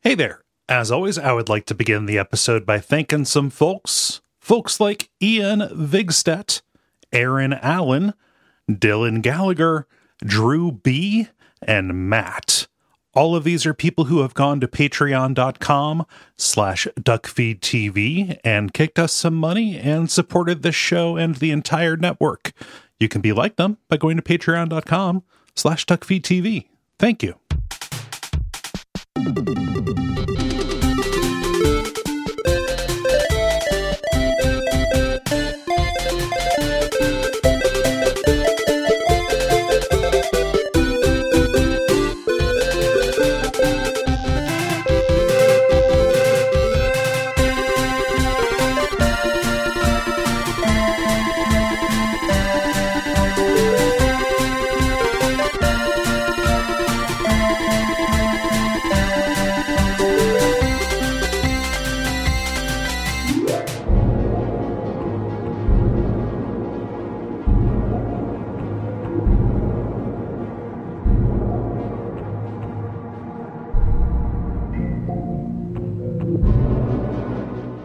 Hey there. As always, I would like to begin the episode by thanking some folks. Folks like Ian Vigstedt, Aaron Allen, Dylan Gallagher, Drew B., and Matt. All of these are people who have gone to patreon.com/Duckfeed.tv and kicked us some money and supported this show and the entire network. You can be like them by going to patreon.com/Duckfeed.tv. Thank you.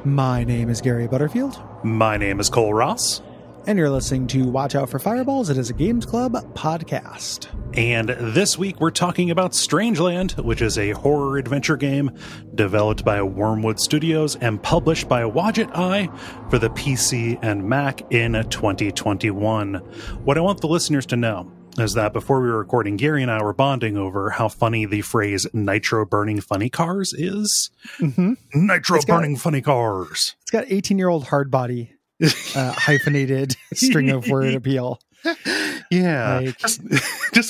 My name is Gary Butterfield. My name is Cole Ross. And you're listening to Watch Out for Fireballs. It is a Games Club podcast. And this week we're talking about Strangeland, which is a horror adventure game developed by Wormwood Studios and published by Wadget Eye for the PC and Mac in 2021. What I want the listeners to know is that before we were recording, Gary and I were bonding over how funny the phrase nitro burning funny cars is. Mm-hmm. Nitro burning funny cars. It's got 18-year-old hard body hyphenated string of word appeal. Yeah. Like, just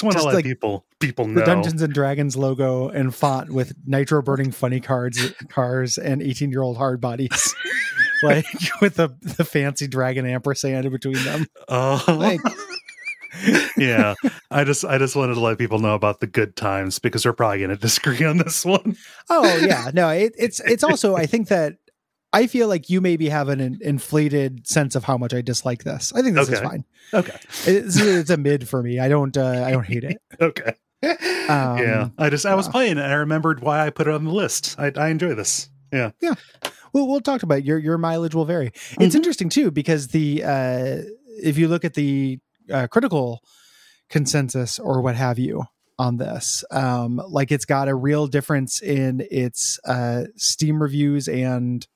want to let people know. The Dungeons and Dragons logo and font with nitro burning funny cars and 18-year-old hard bodies. Like with the fancy dragon ampersand in between them. Like, yeah, I just wanted to let people know about the good times because we're probably going to disagree on this one. Oh yeah, no, it's also, I think that I feel like you maybe have an inflated sense of how much I dislike this. I think this is fine. Okay, it's a mid for me. I don't hate it. Okay. Yeah, I was playing it and I remembered why I put it on the list. I enjoy this. Yeah. Well, we'll talk about it. Your mileage will vary. It's interesting too because if you look at the critical consensus or what have you on this, like it's got a real difference in its Steam reviews and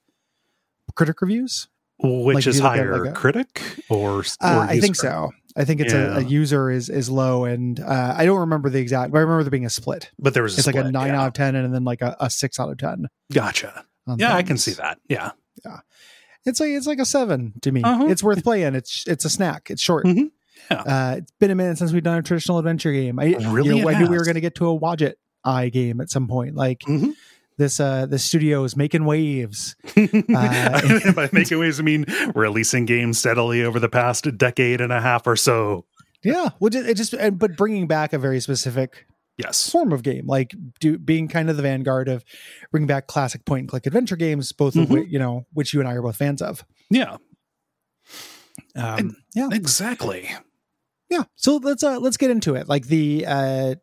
critic reviews. Which like is higher, critic or I think so. I think it's a user is low, and I don't remember the exact, but I remember there being a split. But there was it's like a 9 out of 10 and then like a 6 out of 10. Gotcha. Yeah, things. I can see that. Yeah. It's like a 7 to me. It's worth playing. It's a snack. It's short. Yeah. It's been a minute since we've done a traditional adventure game. I knew we were going to get to a Wadget Eye game at some point. Like this studio is making waves. By making waves, I mean releasing games steadily over the past decade and a half or so. Yeah, well, but bringing back a very specific form of game, like being kind of the vanguard of bringing back classic point and click adventure games, both of which, which you and I are both fans of. Yeah. Yeah, exactly. Yeah, so let's get into it. Like I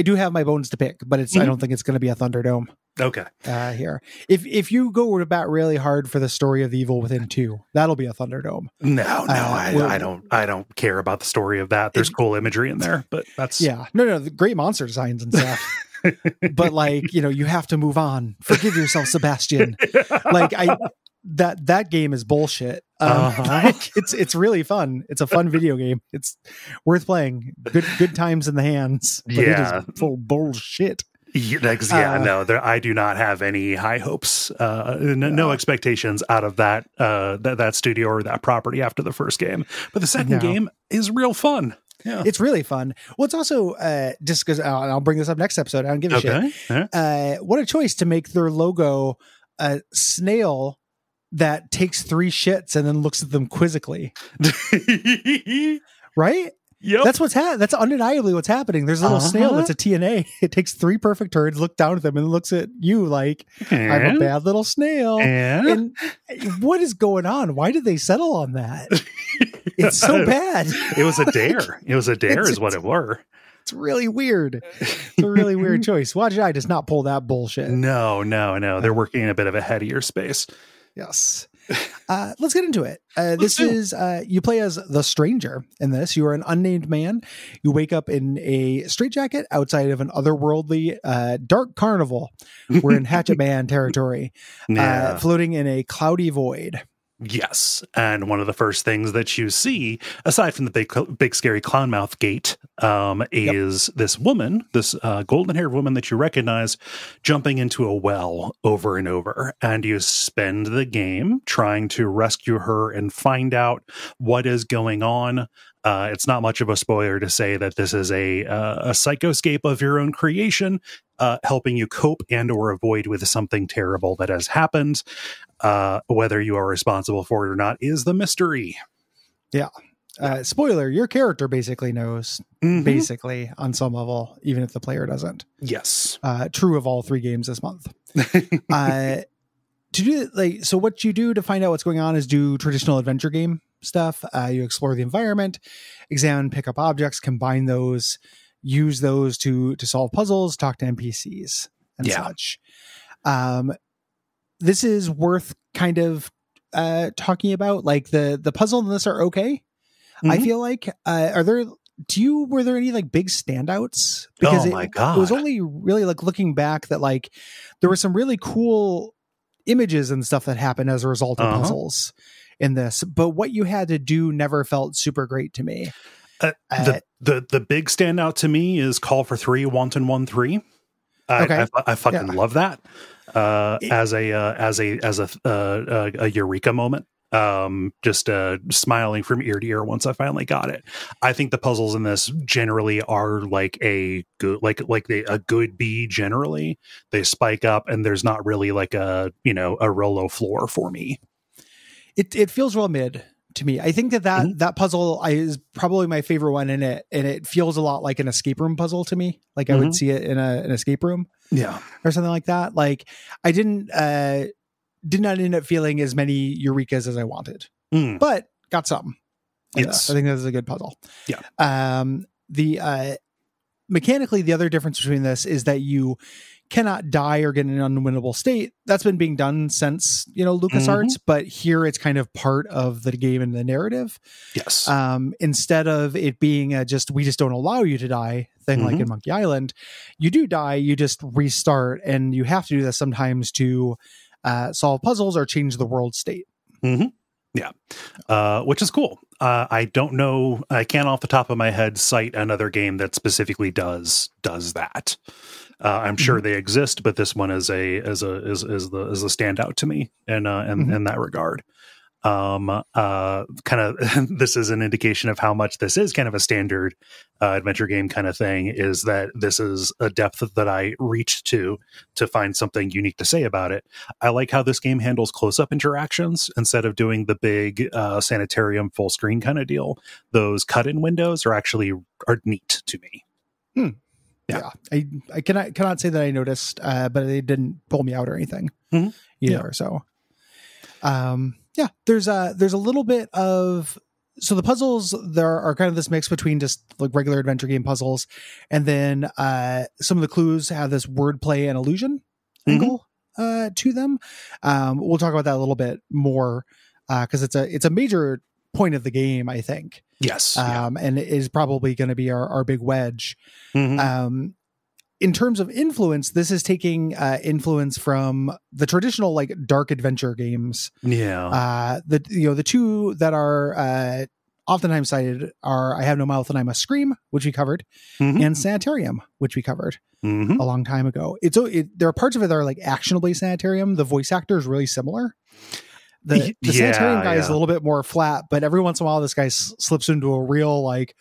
do have my bones to pick, but I don't think it's going to be a Thunderdome. Okay. Here, if you go to bat really hard for the story of the Evil Within 2, that'll be a Thunderdome. No, I don't care about the story of that. There's cool imagery in there, but that's no, the great monster designs and stuff. But like you have to move on. Forgive yourself, Sebastian. Like that game is bullshit. It's really fun. It's a fun video game. It's worth playing. Good times in the hands. But it is full bullshit. I do not have any high hopes, no expectations out of that studio or that property after the first game. But the second game is real fun. Yeah. It's really fun. Well, it's also just because I'll bring this up next episode. I don't give a shit. What a choice to make their logo a snail that takes 3 shits and then looks at them quizzically. Right? Yep. That's undeniably what's happening. There's a little snail that's a TNA. It takes 3 perfect turns, look down at them, and looks at you like, I'm a bad little snail. And what is going on? Why did they settle on that? It's so bad. It was a dare. It was a dare is what it were. It's really weird. It's a really weird choice. Watch Eye does not pull that bullshit. No. They're working in a bit of a headier space. Yes. Let's get into it. This is you play as the Stranger in this. You are an unnamed man. You wake up in a straitjacket outside of an otherworldly dark carnival. We're in Hatchet Man territory, floating in a cloudy void. Yes, and one of the first things that you see, aside from the big scary clown mouth gate, is this woman, this golden-haired woman that you recognize, jumping into a well over and over. And you spend the game trying to rescue her and find out what is going on. It's not much of a spoiler to say that this is a psychoscape of your own creation, helping you cope and or avoid with something terrible that has happened. Whether you are responsible for it or not is the mystery. Yeah. Spoiler, your character basically knows, basically, on some level, even if the player doesn't. Yes. True of all 3 games this month. To do so what you do to find out what's going on is do traditional adventure game stuff. You explore the environment, examine, pick up objects, combine those, use those to solve puzzles, talk to NPCs and such. This is worth kind of talking about. Like the puzzle in this are okay. I feel like were there any like big standouts? Because my God. It was only really like looking back that like there were some really cool images and stuff that happened as a result of puzzles in this, but what you had to do never felt super great to me. The big standout to me is Call for 3, Wanton 1-3. I fucking love that as a eureka moment. Just smiling from ear to ear once I finally got it. I think the puzzles in this generally are like a good, a good B. Generally, they spike up, and there's not really like a real low floor for me. It feels real mid to me. I think that puzzle is probably my favorite one in it, and it feels a lot like an escape room puzzle to me. Like I would see it in an escape room, or something like that. Like I did not end up feeling as many eurekas as I wanted, but got some. Yes, I think this is a good puzzle. Yeah. Mechanically, the other difference between this is that you cannot die or get in an unwinnable state. That's been being done since, LucasArts, but here it's kind of part of the game and the narrative. Yes. Instead of it being we just don't allow you to die thing like in Monkey Island, you do die, you just restart, and you have to do this sometimes to solve puzzles or change the world state. Yeah. Which is cool. I don't know. I can't off the top of my head cite another game that specifically does that. I'm sure they exist, but this one is a standout to me in that regard. Kind of this is an indication of how much this is kind of a standard adventure game kind of thing, is that this is a depth that I reached to find something unique to say about it. I like how this game handles close-up interactions instead of doing the big sanitarium full screen kind of deal. Those cut-in windows are neat to me. Yeah. I cannot say that I noticed, but they didn't pull me out or anything either. So there's a little bit of, so the puzzles there are kind of this mix between just like regular adventure game puzzles, and then some of the clues have this wordplay and illusion angle to them. We'll talk about that a little bit more because it's a major point of the game, I think. Yes. And it is probably going to be our big wedge. In terms of influence, this is taking influence from the traditional like dark adventure games. Yeah. The two that are oftentimes cited are I Have No Mouth and I Must Scream, which we covered, and Sanitarium, which we covered a long time ago. There are parts of it that are like actionably Sanitarium. The voice actor is really similar. The Sanitarium guy is a little bit more flat, but every once in a while this guy slips into a real like,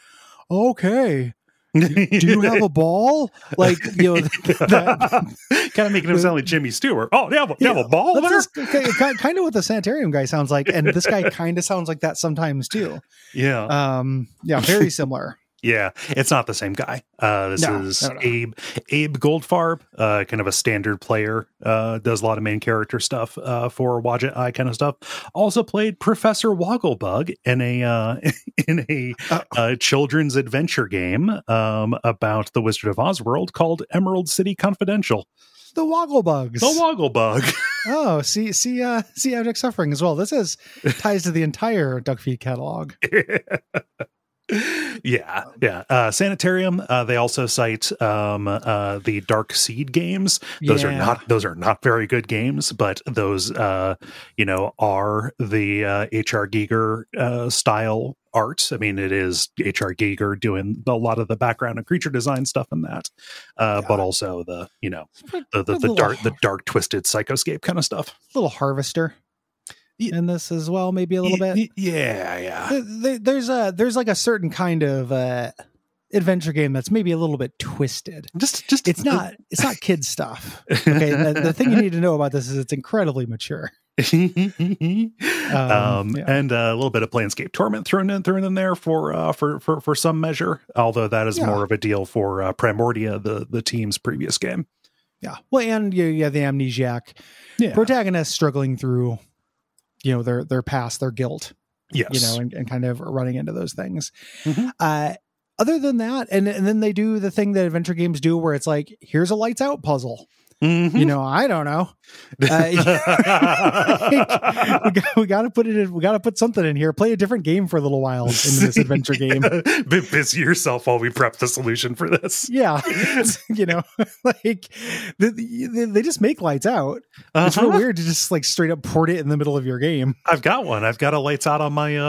okay, do you have a ball? Like, that, kind of making him sound like Jimmy Stewart. Oh, you have a ball there? Kind of what the Sanitarium guy sounds like, and this guy kind of sounds like that sometimes too. Yeah. Very similar. Yeah, it's not the same guy. This is no. Abe Goldfarb, kind of a standard player. Does a lot of main character stuff for Wadget Eye kind of stuff. Also played Professor Wogglebug in a children's adventure game about the Wizard of Oz world called Emerald City Confidential. The Wogglebugs. The Wogglebug. Oh, see Abject Suffering as well. This ties to the entire Duckfeed catalog. Yeah. Sanitarium. They also cite the Dark Seed games. Those are not very good games, but those are the H.R. Giger style art. I mean, it is H.R. Giger doing a lot of the background and creature design stuff in that, but also the dark twisted psychoscape kind of stuff. Little Harvester in this as well, maybe a little bit. Yeah. There's like a certain kind of adventure game that's maybe a little bit twisted. Just it's not kid stuff. Okay, the thing you need to know about this is it's incredibly mature. And a little bit of Planescape Torment thrown in there for some measure, although that is more of a deal for Primordia, the team's previous game. Yeah, well, and the amnesiac protagonist struggling through their past, their guilt, yes, and kind of running into those things. Other than that, and then they do the thing that adventure games do where it's like, here's a lights out puzzle. I don't know. We got to put it in. We got to put something in here. Play a different game for a little while in this adventure game. Busy yourself while we prep the solution for this. Yeah, like they just make lights out. It's real weird to just like straight up port it in the middle of your game. I've got one. I've got a lights out on my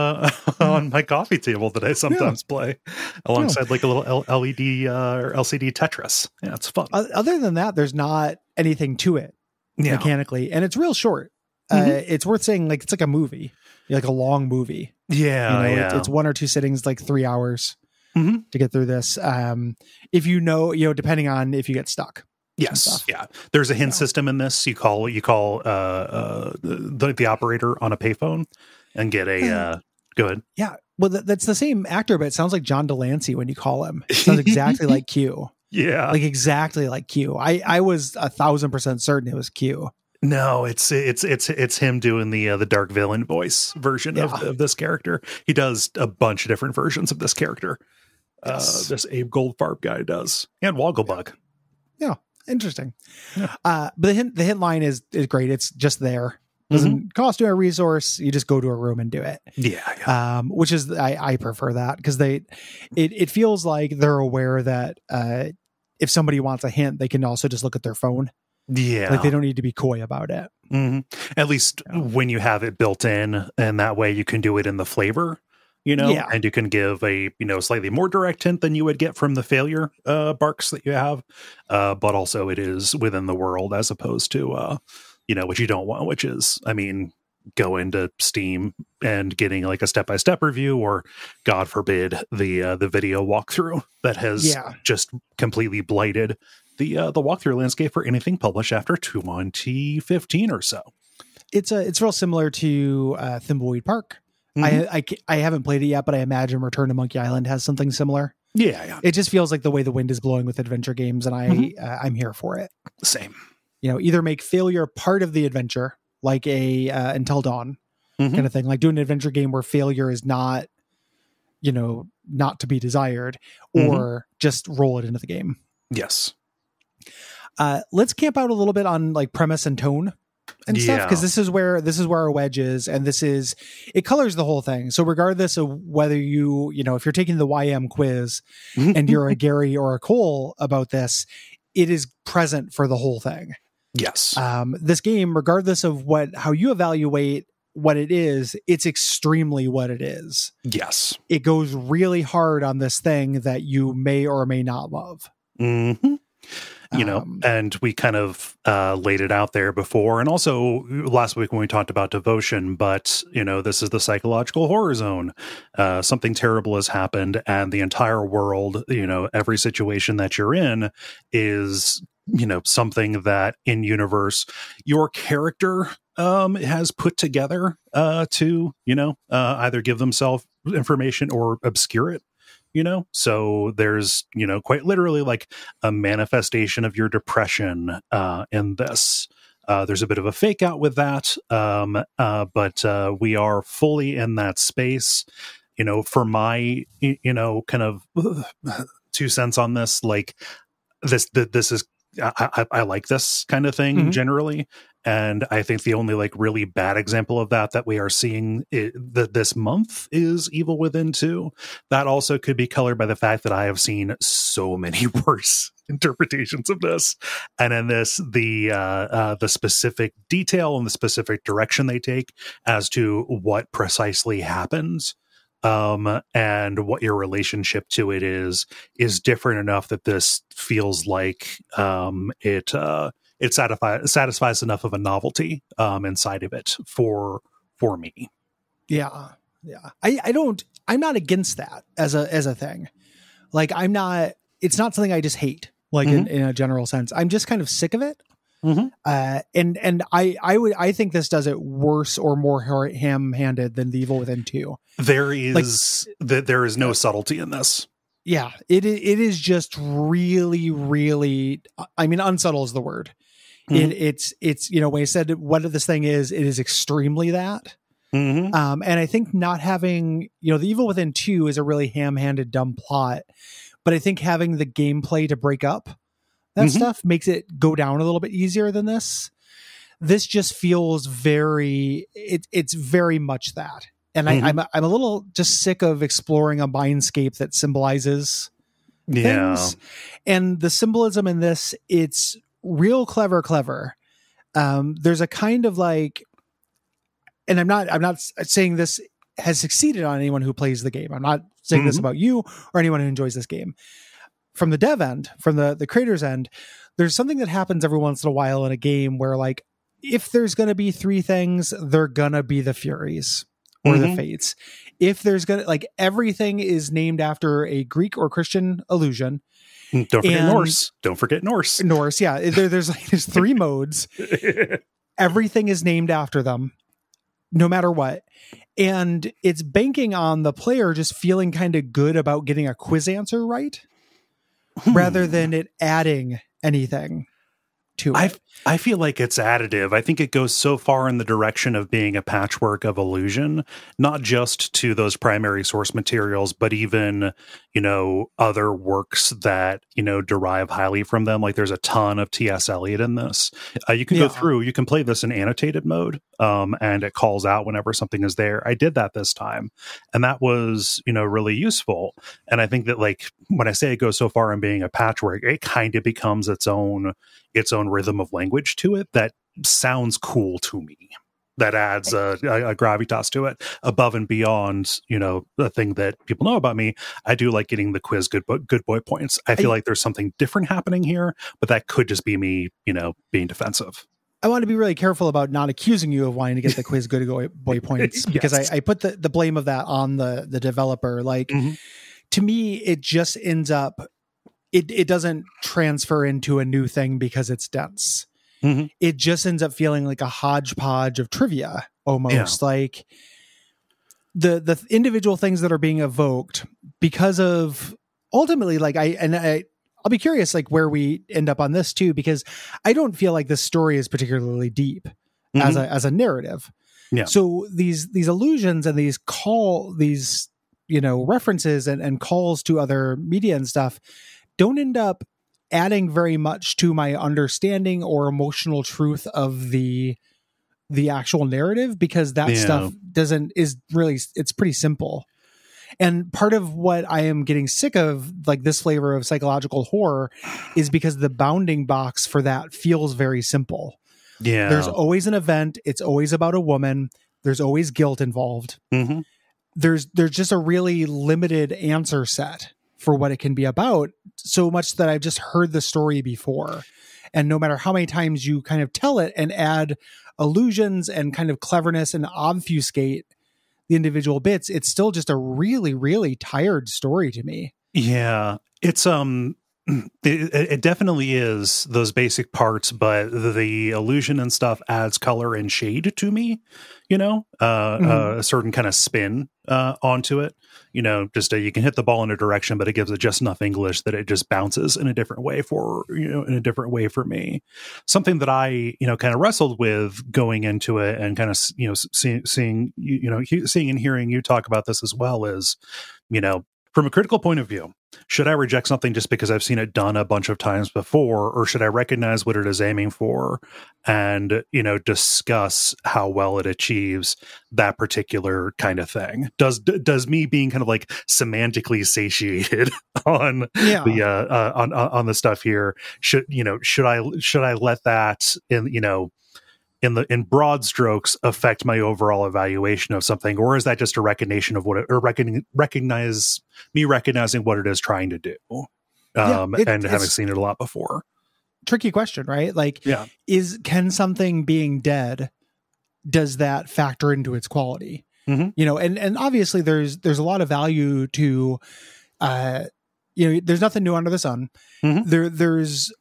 on my coffee table that I sometimes play alongside like a little LED or LCD Tetris. Yeah, it's fun. Other than that, there's not anything to it mechanically, and it's real short. It's worth saying, like, it's like a movie, like a long movie. It's one or two sittings, like 3 hours to get through this. If depending on if you get stuck. Yes. Yeah. There's a hint system in this. You call the operator on a payphone and get a go ahead. Yeah. Well, that's the same actor, but it sounds like John Delancey when you call him. It sounds exactly like Q. Yeah, like exactly like Q. I was 1,000% certain it was Q. No, it's him doing the dark villain voice version of this character. He does a bunch of different versions of this character. Yes. This Abe Goldfarb guy does, and Wogglebug. Yeah, interesting. Yeah. But the hint line is great. It's just there. Doesn't cost you a resource. You just go to a room and do it. Yeah. Which is I prefer that because it feels like they're aware that if somebody wants a hint, they can also just look at their phone. Yeah. Like they don't need to be coy about it. At least when you have it built in, and that way you can do it in the flavor, and you can give a, slightly more direct hint than you would get from the failure barks that you have. But also it is within the world as opposed to, what you don't want, which is, go into Steam and getting like a step-by-step review, or God forbid the video walkthrough that has just completely blighted the walkthrough landscape for anything published after 2015 or so. It's real similar to Thimbleweed Park. I haven't played it yet, but I imagine Return to Monkey Island has something similar. Yeah. It just feels like the way the wind is blowing with adventure games, and I'm here for it. Same. Either make failure part of the adventure, like a Until Dawn kind of thing, like doing an adventure game where failure is not, not to be desired, or just roll it into the game. Yes. Let's camp out a little bit on like premise and tone and stuff, because this is where our wedge is, and it colors the whole thing. So regardless of whether if you're taking the YM quiz and you're a Gary or a Cole about this, it is present for the whole thing. Yes. This game, regardless of how you evaluate what it is, it's extremely what it is. Yes. It goes really hard on this thing that you may or may not love. And we kind of laid it out there before, and also last week when we talked about devotion, but this is the psychological horror zone. Something terrible has happened, and the entire world, every situation that you're in is something that in universe your character has put together to either give themselves information or obscure it, So there's, quite literally like a manifestation of your depression in this. There's a bit of a fake out with that, but we are fully in that space. For my, kind of 2 cents on this, like this is, I like this kind of thing generally. And I think the only like really bad example of that we are seeing this month is Evil Within 2. That also could be colored by the fact that I have seen so many worse interpretations of this. And in this, the specific detail and the specific direction they take as to what precisely happens, and what your relationship to it is different enough that this feels like it satisfies enough of a novelty inside of it for me. Yeah. I'm not against that as a thing. Like it's not something I just hate, like in a general sense. I'm just kind of sick of it. And I think this does it worse or more ham-handed than the Evil Within 2. There is no subtlety in this. Yeah, it is just really, really. I mean, unsubtle is the word. It's when you said what this thing is, it is extremely that. And I think not having the Evil Within 2 is a really ham-handed, dumb plot, but I think having the gameplay to break up that stuff makes it go down a little bit easier than this. This just feels it's very much that. And I'm a little just sick of exploring a mindscape that symbolizes things. And the symbolism in this, it's real clever. There's a kind of like, and I'm not saying this has succeeded on anyone who plays the game. I'm not saying this about you or anyone who enjoys this game. From the dev end, from the creator's end, there's something that happens every once in a while in a game where, like, if there's going to be 3 things, they're going to be the Furies or the Fates. If there's going to, like, everything is named after a Greek or Christian allusion. Don't forget Norse. Don't forget Norse. Norse, yeah. There's 3 modes. Everything is named after them, no matter what. And it's banking on the player just feeling kind of good about getting a quiz answer right, rather than it adding anything to it. I feel like it's additive. I think it goes so far in the direction of being a patchwork of illusion, not just to those primary source materials, but even, other works that, derive highly from them. Like there's a ton of T.S. Eliot in this. You can go through, you can play this in annotated mode, and it calls out whenever something is there. I did that this time, and that was, really useful. And I think that, like, when I say it goes so far in being a patchwork, it kind of becomes its own rhythm of language to it that sounds cool to me, that adds a gravitas to it above and beyond the thing that people know about me. I do like getting the quiz good boy points. I feel like there's something different happening here, but that could just be me being defensive. I want to be really careful about not accusing you of wanting to get the quiz good boy points, because I put the blame of that on the developer. Like, to me, it just ends up, it doesn't transfer into a new thing because it's dense. It just ends up feeling like a hodgepodge of trivia almost. Like the individual things that are being evoked because of ultimately, like I'll be curious, like, where we end up on this too, because I don't feel like this story is particularly deep as a narrative. Yeah. So these allusions and these references and calls to other media and stuff don't end up adding very much to my understanding or emotional truth of the actual narrative, because that stuff it's pretty simple. And part of what I am getting sick of, like this flavor of psychological horror, is because the bounding box for that feels very simple. Yeah. There's always an event. It's always about a woman. There's always guilt involved. There's just a really limited answer set for what it can be about, so much that I've just heard the story before. And no matter how many times you kind of tell it and add allusions and kind of cleverness and obfuscate the individual bits, it's still just a really, really tired story to me. Yeah. It's it definitely is those basic parts, but the illusion and stuff adds color and shade to me, a certain kind of spin onto it. Just you can hit the ball in a direction, but it gives it just enough English that it just bounces in a different way for me. Something that I, kind of wrestled with going into it, and kind of, seeing and hearing you talk about this as well, is, from a critical point of view, should I reject something just because I've seen it done a bunch of times before, or should I recognize what it is aiming for and, discuss how well it achieves that particular kind of thing? Does me being kind of like semantically satiated on the on the stuff here, should I let that in broad strokes affect my overall evaluation of something, or is that just a recognition of what it, or recognizing what it is trying to do, and having seen it a lot before? Tricky question, right? Like, can something being dead, does that factor into its quality? And obviously there's a lot of value to, there's nothing new under the sun. There's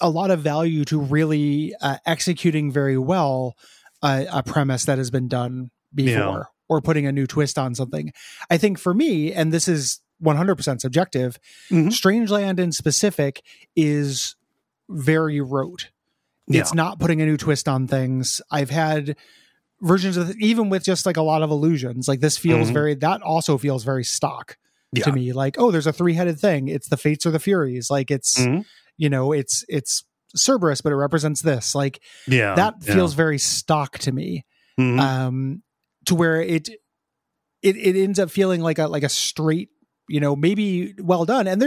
a lot of value to really executing very well a premise that has been done before, or putting a new twist on something. I think for me, and this is 100% subjective, Strangeland in specific is very rote. It's not putting a new twist on things. I've had versions of even with just like a lot of illusions, like this feels that also feels very stock to me. Like, oh, there's a 3-headed thing. It's the Fates or the Furies. Like it's, it's Cerberus, but it represents this. Like, that feels very stock to me. To where it ends up feeling like a straight, maybe well done. And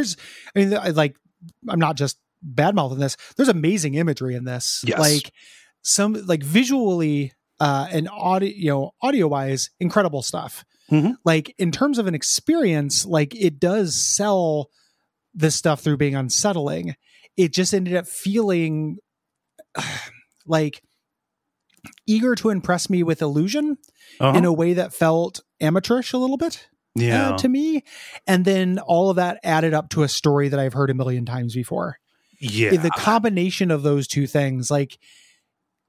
I'm not just bad mouthing this. There's amazing imagery in this. Yes. Like visually, and audio wise, incredible stuff. Like in terms of an experience, like it does sell this stuff through being unsettling. It just ended up feeling like eager to impress me with illusion in a way that felt amateurish a little bit to me. And then all of that added up to a story that I've heard a million times before. The combination of those two things, like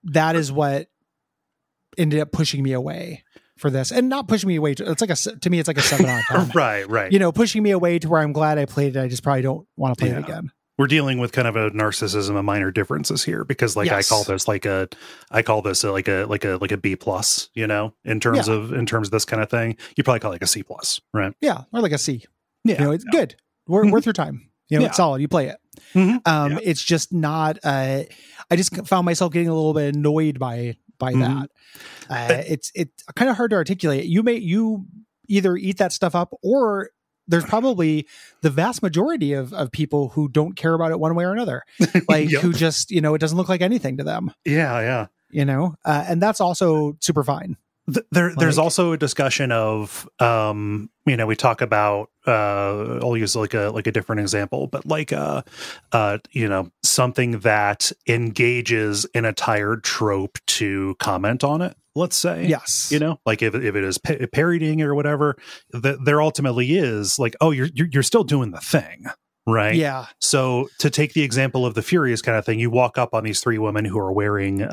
that is what ended up pushing me away for this, and not pushing me away. To me, it's like a 7 out of 10. Right. Pushing me away to where I'm glad I played it. I just probably don't want to play it again. We're dealing with kind of a narcissism of minor differences here, because I call this like a B plus, in terms of this kind of thing. You probably call it like a C plus, right? Yeah. Or like a C. Yeah. It's good. Worth your time. It's solid. You play it. It's just not, I just found myself getting a little bit annoyed by that. It's kind of hard to articulate. You either eat that stuff up, or there's probably the vast majority of people who don't care about it one way or another. Like who just, it doesn't look like anything to them. Yeah. And that's also super fine. There's also a discussion of, we talk about, I'll use like a different example, but something that engages in a tired trope to comment on it, let's say. Yes. Like if it is parodying or whatever, there ultimately is like, oh, you're still doing the thing. Right. Yeah. So to take the example of the Furious kind of thing, you walk up on these 3 women who are wearing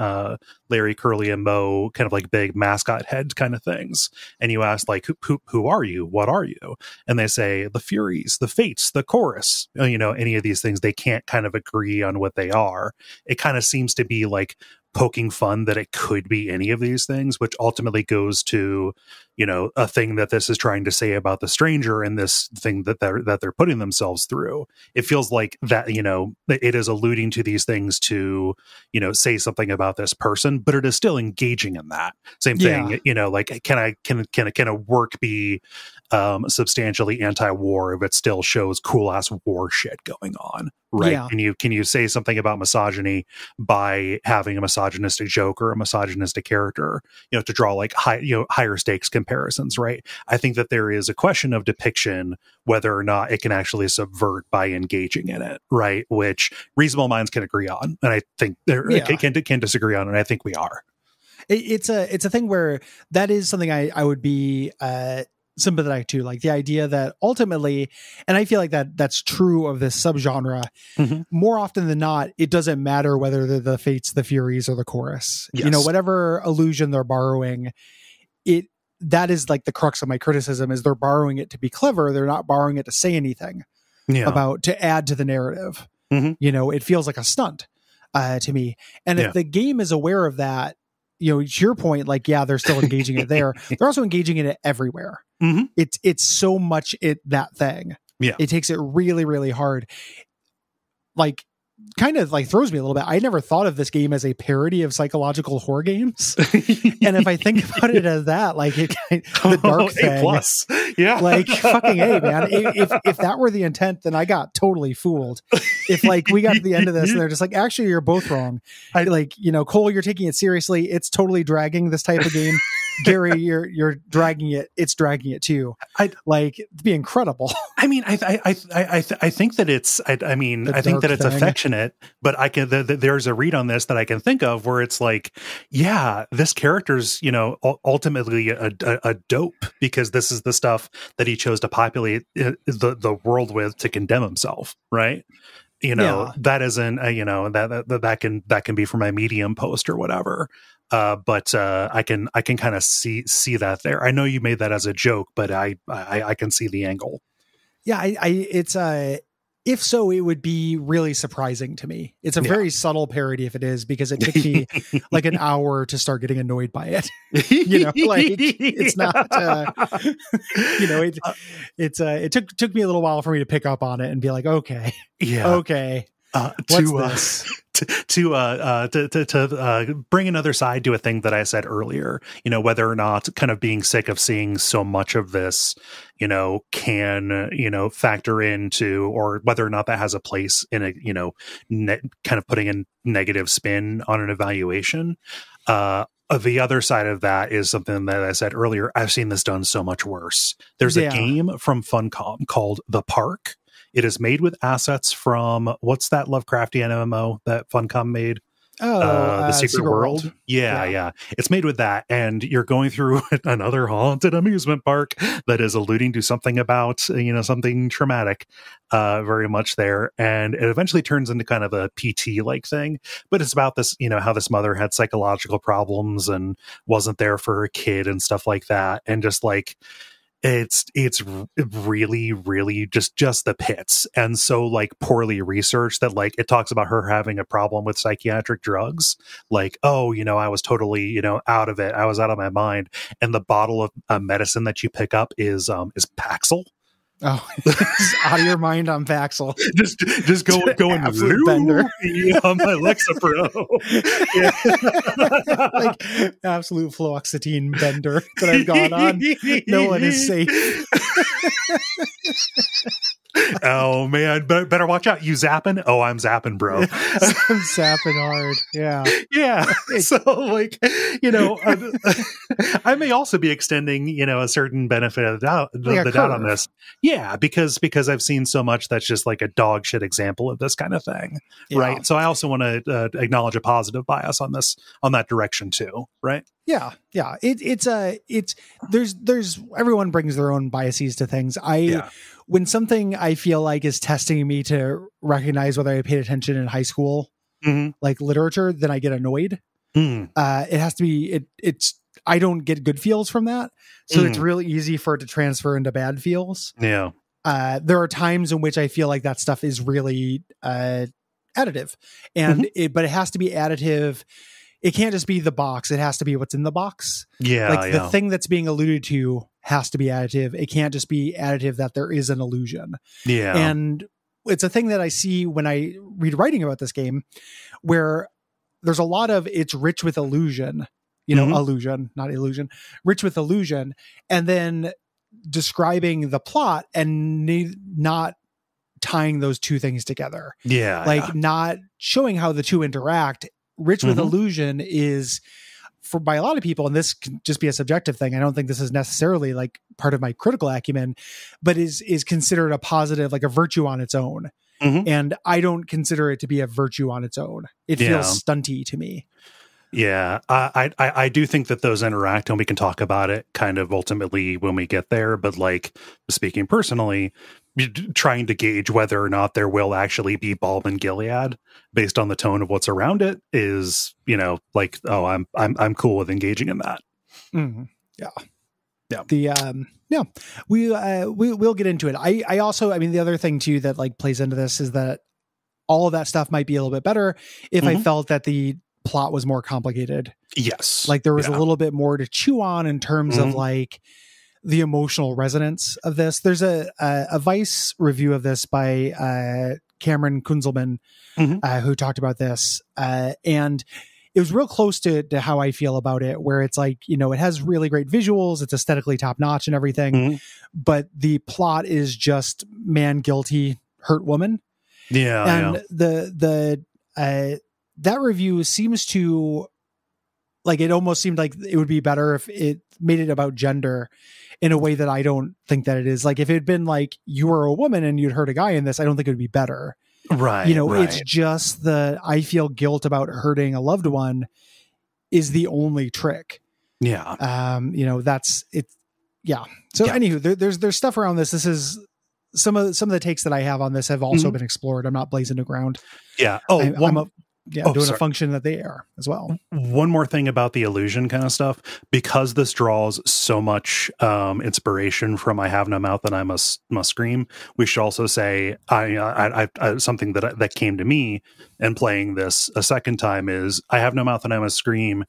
Larry, Curly, and Moe kind of like big mascot head kind of things. And you ask like, who are you? What are you? And they say the Furies, the Fates, the Chorus, any of these things. They can't kind of agree on what they are. It kind of seems to be like poking fun that it could be any of these things, which ultimately goes to, a thing that this is trying to say about the stranger and this thing that they're putting themselves through. It feels like that, it is alluding to these things to, say something about this person, but it is still engaging in that same thing. Like can a work be substantially anti-war if it still shows cool ass war shit going on? Right. Can you say something about misogyny by having a misogynistic joke or a misogynistic character, to draw like higher stakes comparisons, right? I think that there is a question of depiction, whether or not it can actually subvert by engaging in it, right? Which reasonable minds can agree on. And I think can disagree on, and I think we are. It's a thing where that is something I would be sympathetic to, like the idea that ultimately, and I feel like that's true of this subgenre, more often than not, it doesn't matter whether they're the Fates, the Furies, or the Chorus. Yes. You know, whatever illusion they're borrowing, that is like the crux of my criticism, is they're borrowing it to be clever. They're not borrowing it to say anything to add to the narrative. You know, it feels like a stunt to me. And if the game is aware of that, you know, to your point, like, yeah, they're still engaging it there. They're also engaging in it everywhere. It's so much that thing. Yeah. It takes it really, really hard. Like, kind of like throws me a little bit. I never thought of this game as a parody of psychological horror games. And if I think about it as that, like the dark thing, plus. Yeah. Like fucking A, man. If that were the intent, then I got totally fooled. If like we got to the end of this and they're just like, actually, you're both wrong. Like, you know, Cole, you're taking it seriously. It's totally dragging this type of game. Gary, you're dragging it. It's dragging it too. It'd be incredible. I mean, I think that it's. I think that it's affectionate, but I can. There's a read on this that I can think of where it's like, yeah, this character's, you know, ultimately a dope, because this is the stuff that he chose to populate the world with to condemn himself, right? You know, that isn't. You know, that can be for my Medium post or whatever. But I can kind of see that there. I know you made that as a joke, but I can see the angle. Yeah, it's if so, it would be really surprising to me. It's a very subtle parody if it is, because it took me like an hour to start getting annoyed by it. You know, like it's not. You know, it took me a little while for me to pick up on it and be like, okay, okay. What's this? To bring another side to a thing that I said earlier, you know, whether or not kind of being sick of seeing so much of this, you know, can, you know, factor into, or whether or not that has a place in a, you know, kind of putting a negative spin on an evaluation. The other side of that is something that I said earlier. I've seen this done so much worse. There's a game from Funcom called The Park. It is made with assets from, what's that Lovecraftian MMO that Funcom made? The Secret World. Yeah. It's made with that, and you're going through another haunted amusement park that is alluding to something about, you know, something traumatic, very much there, and it eventually turns into kind of a PT like thing. But it's about this, you know, how this mother had psychological problems and wasn't there for her kid and stuff like that, and just like. It's really, really just the pits, and so like poorly researched that like it talks about her having a problem with psychiatric drugs, like, oh, you know, I was totally, you know, out of it, I was out of my mind, and the bottle of medicine that you pick up is Paxil. Oh, out of your mind on Paxil. Just going absolute bender. On my Lexapro. Like absolute fluoxetine bender that I've gone on. No one is safe. Oh man, better watch out. You zapping? Oh, I'm zapping, bro. I'm zapping hard. Yeah. So like, you know, I may also be extending, you know, a certain benefit of the doubt on this. Yeah, because I've seen so much that's just like a dog shit example of this kind of thing, right? So I also want to acknowledge a positive bias on that direction too, right? Yeah. It's there's everyone brings their own biases to things. When something I feel like is testing me to recognize whether I paid attention in high school, like literature, then I get annoyed. It has to be, I don't get good feels from that. So it's really easy for it to transfer into bad feels. Yeah. There are times in which I feel like that stuff is really additive, and but it has to be additive. It can't just be the box. It has to be what's in the box. Yeah. Like the thing that's being alluded to has to be additive. It can't just be additive that there is an illusion. Yeah. And it's a thing that I see when I read writing about this game, where there's a lot of, it's rich with illusion, you know, illusion, not illusion, rich with illusion. And then describing the plot and not tying those two things together. Yeah. Like not showing how the two interact. Rich with illusion is, by a lot of people, and this can just be a subjective thing, I don't think this is necessarily like part of my critical acumen, but is considered a positive, like a virtue on its own. And I don't consider it to be a virtue on its own. It feels stunty to me. Yeah, I do think that those interact, and we can talk about it kind of ultimately when we get there. But like, speaking personally, trying to gauge whether or not there will actually be Balm and Gilead based on the tone of what's around it is, like, oh, I'm cool with engaging in that. Mm-hmm. Yeah. We'll get into it. I also, I mean, the other thing too that like plays into this is that all of that stuff might be a little bit better if I felt that the plot was more complicated. Yes. Like there was a little bit more to chew on in terms of like the emotional resonance of this. There's a Vice review of this by Cameron Kunzelman, who talked about this. And it was real close to how I feel about it, where it's like, it has really great visuals. It's aesthetically top notch and everything, but the plot is just man guilty, hurt woman. Yeah. And that review seems to like, it almost seemed like it would be better if it made it about gender in a way that I don't think that it is. Like if it had been like you were a woman and you'd hurt a guy in this, I don't think it would be better. Right. It's just I feel guilt about hurting a loved one is the only trick. Yeah. That's it. Yeah. So anywho, there's stuff around this. This is some of the takes that I have on this have also been explored. I'm not blazing the ground. Yeah. I'm doing a function that they are as well. One more thing about the illusion kind of stuff, because this draws so much inspiration from "I have no mouth and I must scream." We should also say, I something that came to me in playing this a second time is "I have no mouth and I must scream."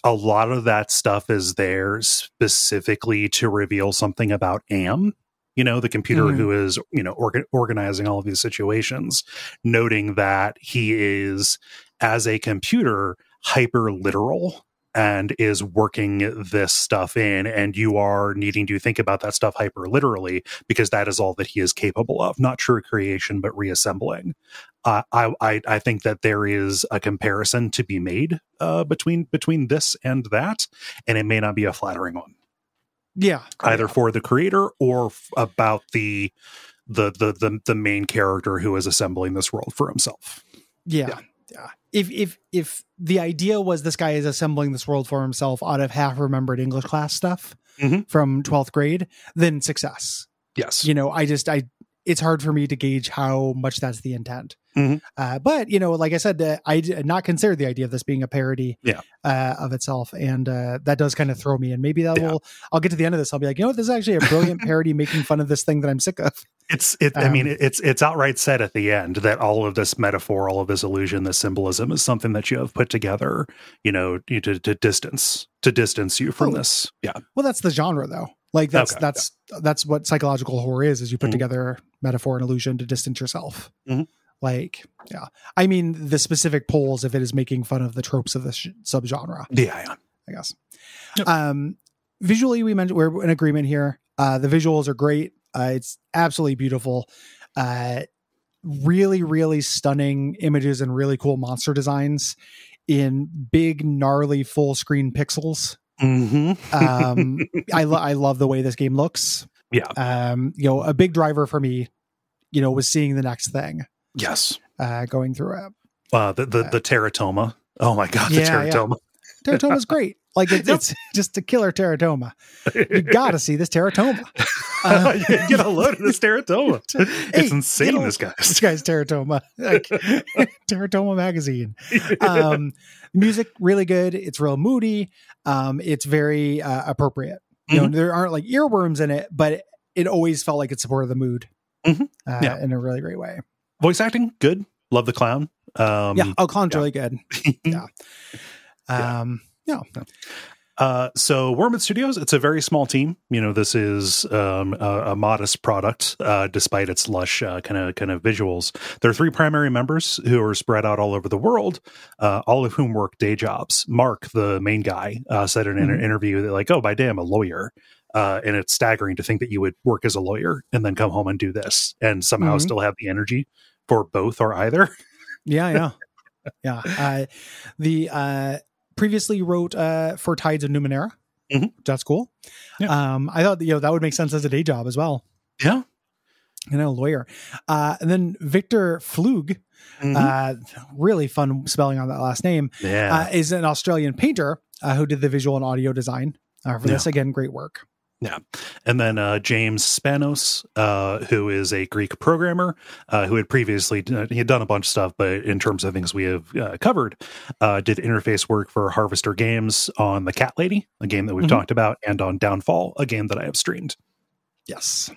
A lot of that stuff is there specifically to reveal something about Am. The computer who is, organizing all of these situations, noting that he is, as a computer, hyper literal and is working this stuff in, and you are needing to think about that stuff hyper literally because that is all that he is capable of, not true creation, but reassembling. I think that there is a comparison to be made between this and that, and it may not be a flattering one. Yeah, either for the creator or about the main character who is assembling this world for himself. Yeah. If the idea was this guy is assembling this world for himself out of half remembered English class stuff from 12th grade, then success. Yes. It's hard for me to gauge how much that's the intent. But like I said, I did not consider the idea of this being a parody of itself. And that does kind of throw me. And maybe I'll get to the end of this. I'll be like, this is actually a brilliant parody making fun of this thing that I'm sick of. It's outright said at the end that all of this metaphor, all of this illusion, this symbolism is something that you have put together, to distance you from this. Yeah. Well, that's the genre though. Like that's what psychological horror is you put together metaphor and illusion to distance yourself. Like, yeah. I mean, the specific polls, if it is making fun of the tropes of the subgenre. Yeah. I guess. Yep. Visually, we're in agreement here. The visuals are great. It's absolutely beautiful. Really, really stunning images and really cool monster designs in big, gnarly, full screen pixels. I love the way this game looks. Yeah. A big driver for me, was seeing the next thing. Yes. Going through it. The teratoma. Oh my God. The teratoma. Yeah. Teratoma's great. Like it's just a killer teratoma. You got to see this teratoma. Get a load of this teratoma. It's insane. This guy's teratoma. Like, Teratoma magazine. Music really good. It's real moody. It's very appropriate. There aren't like earworms in it, but it always felt like it supported the mood in a really great way. Voice acting good. Love the clown. Clown's really good. So Wormwood Studios, it's a very small team. This is a modest product, despite its lush kind of visuals. There are 3 primary members who are spread out all over the world, all of whom work day jobs. Mark, the main guy, said in an interview that like, oh, by day I'm a lawyer. And it's staggering to think that you would work as a lawyer and then come home and do this and somehow still have the energy for both or either. Yeah. Previously wrote for Tides of Numenera. That's cool. I thought that would make sense as a day job as well. Yeah. Lawyer. And then Victor Flug Really fun spelling on that last name. Is an Australian painter who did the visual and audio design for this. Again, great work. Yeah. And then James Spanos, who is a Greek programmer who had previously, he had done a bunch of stuff, but in terms of things we have covered, did interface work for Harvester Games on The Cat Lady, a game that we've talked about, and on Downfall, a game that I have streamed. Yes.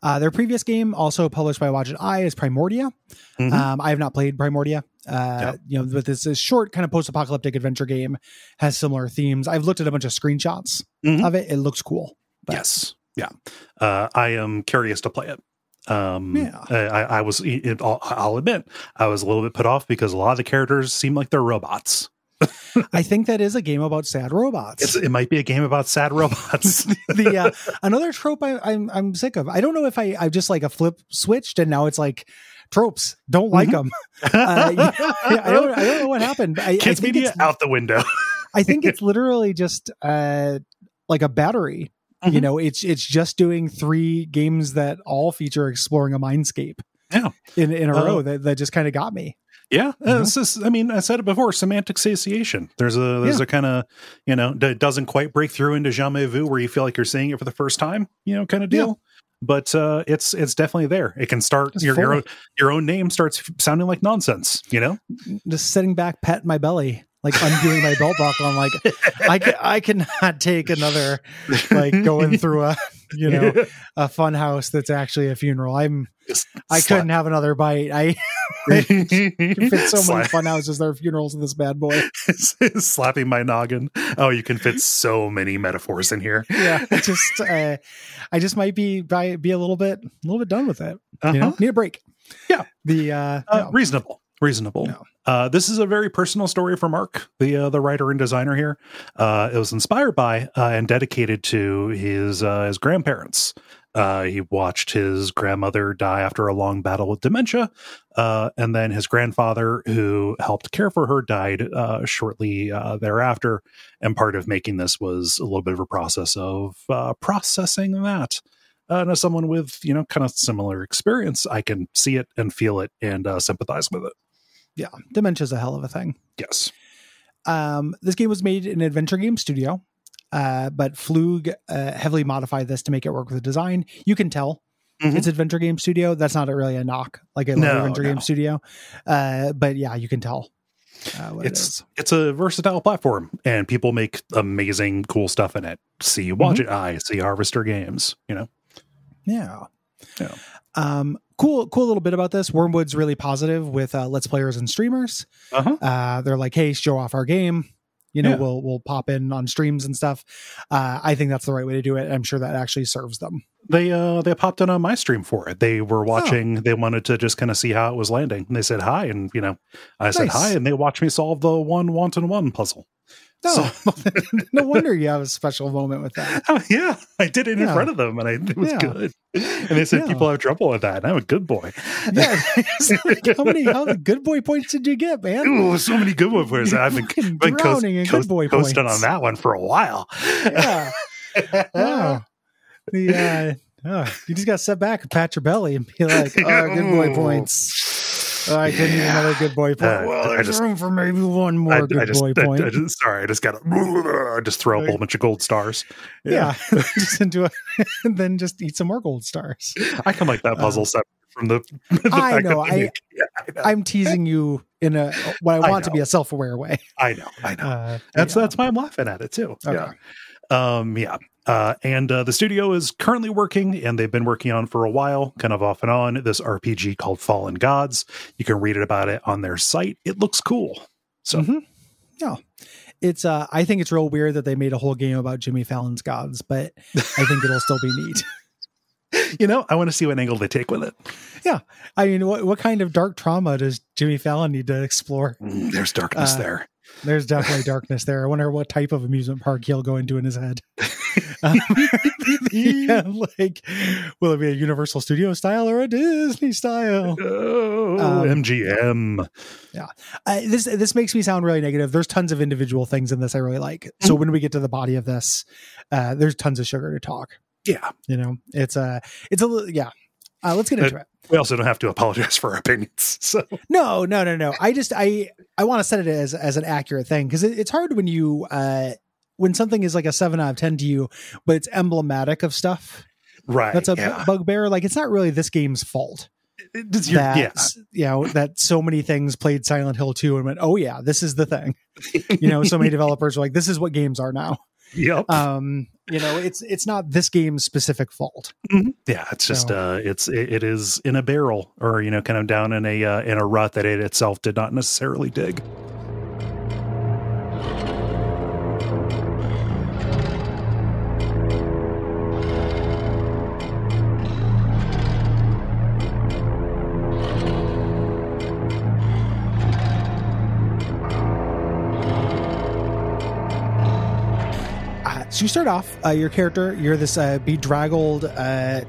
Their previous game, also published by Watch It Eye, is Primordia. I have not played Primordia. But this is short kind of post-apocalyptic adventure game, has similar themes. I've looked at a bunch of screenshots of it. It looks cool. But. Yes. Yeah. I am curious to play it. I'll admit, I was a little bit put off because a lot of the characters seem like they're robots. I think that is a game about sad robots. It might be a game about sad robots. Another trope I'm sick of. I don't know if I just like a flip switched and now it's like tropes. Don't like them. I don't know what happened. Kids media out the window. I think it's literally just like a battery. You know, it's just doing 3 games that all feature exploring a mindscape. In a row that just kind of got me. Yeah. It's just, I mean, I said it before, semantic satiation. There's a kind of, that doesn't quite break through into jamais vu where you feel like you're seeing it for the first time, kind of deal. But it's definitely there. It can start your own name starts sounding like nonsense, Just sitting back, patting my belly, like undoing my belt buckle. I'm like, I cannot take another, like going through a fun house that's actually a funeral. I couldn't have another bite. I can fit so many fun houses. There are funerals in this bad boy. Slapping my noggin. Oh, you can fit so many metaphors in here. Yeah, I just might be a little bit done with it. Need a break. Yeah, reasonable. No. This is a very personal story for Mark, the writer and designer here. It was inspired by and dedicated to his grandparents. He watched his grandmother die after a long battle with dementia, and then his grandfather, who helped care for her, died shortly thereafter. And part of making this was a little bit of a process of processing that. And as someone with kind of similar experience, I can see it and feel it and sympathize with it. Yeah, dementia is a hell of a thing. Yes. This game was made in an adventure game studio, but Flug heavily modified this to make it work with the design. You can tell it's adventure game studio. That's not really a knock, like an adventure game studio. But yeah, you can tell. It's a versatile platform, and people make amazing, cool stuff in it. See Watch It Eye, see Harvester Games. Yeah. Cool little bit about this. Wormwood's really positive with Let's Players and streamers. They're like, hey, show off our game. We'll pop in on streams and stuff. I think that's the right way to do it. I'm sure that actually serves them. They popped in on my stream for it. They were watching. They wanted to just kind of see how it was landing. And they said hi, and I said hi, and they watched me solve the one puzzle. No, no wonder you have a special moment with that. Oh, yeah, I did it in front of them, and it was good. And they said people have trouble with that. And I'm a good boy. Yeah, how many good boy points did you get, man? Ooh, so many good boy points. I've been drowning in good boy points. Posting on that one for a while. Yeah. You just got to sit back and pat your belly and be like, "Oh, good boy points." I didn't need another good boy point. Well, there's room for maybe one more good boy point. I just got to just throw a whole bunch of gold stars. Yeah, just into it, and then just eat some more gold stars. I can like that puzzle separate from the I know. I'm teasing you in what I want to be a self-aware way. I know. That's why I'm laughing at it too. Okay. And the studio is currently working, and they've been working on for a while, kind of off and on, this RPG called Fallen Gods. You can read about it on their site. It looks cool. So, yeah, it's. I think it's real weird that they made a whole game about Jimmy Fallon's gods, but I think it'll still be neat. I want to see what angle they take with it. Yeah, I mean, what kind of dark trauma does Jimmy Fallon need to explore? There's darkness there. There's definitely darkness there. I wonder what type of amusement park he'll go into in his head. Will it be a Universal Studio style or a Disney style? MGM. Yeah. This makes me sound really negative. There's tons of individual things in this I really like. So when we get to the body of this, there's tons of sugar to talk. Yeah. It's a little, yeah. Let's get into it. We also don't have to apologize for our opinions. So No. I want to set it as an accurate thing, because it's hard when you when something is like a 7 out of 10 to you, but it's emblematic of stuff. Right. That's a bugbear. Like, it's not really this game's fault. That so many things played Silent Hill 2 and went, oh yeah, this is the thing. So many developers are like, this is what games are now. Yep. It's not this game's specific fault. Mm-hmm. Yeah, it's just it is in a barrel, or kind of down in a rut that it itself did not necessarily dig. So you start off, your character, you're this bedraggled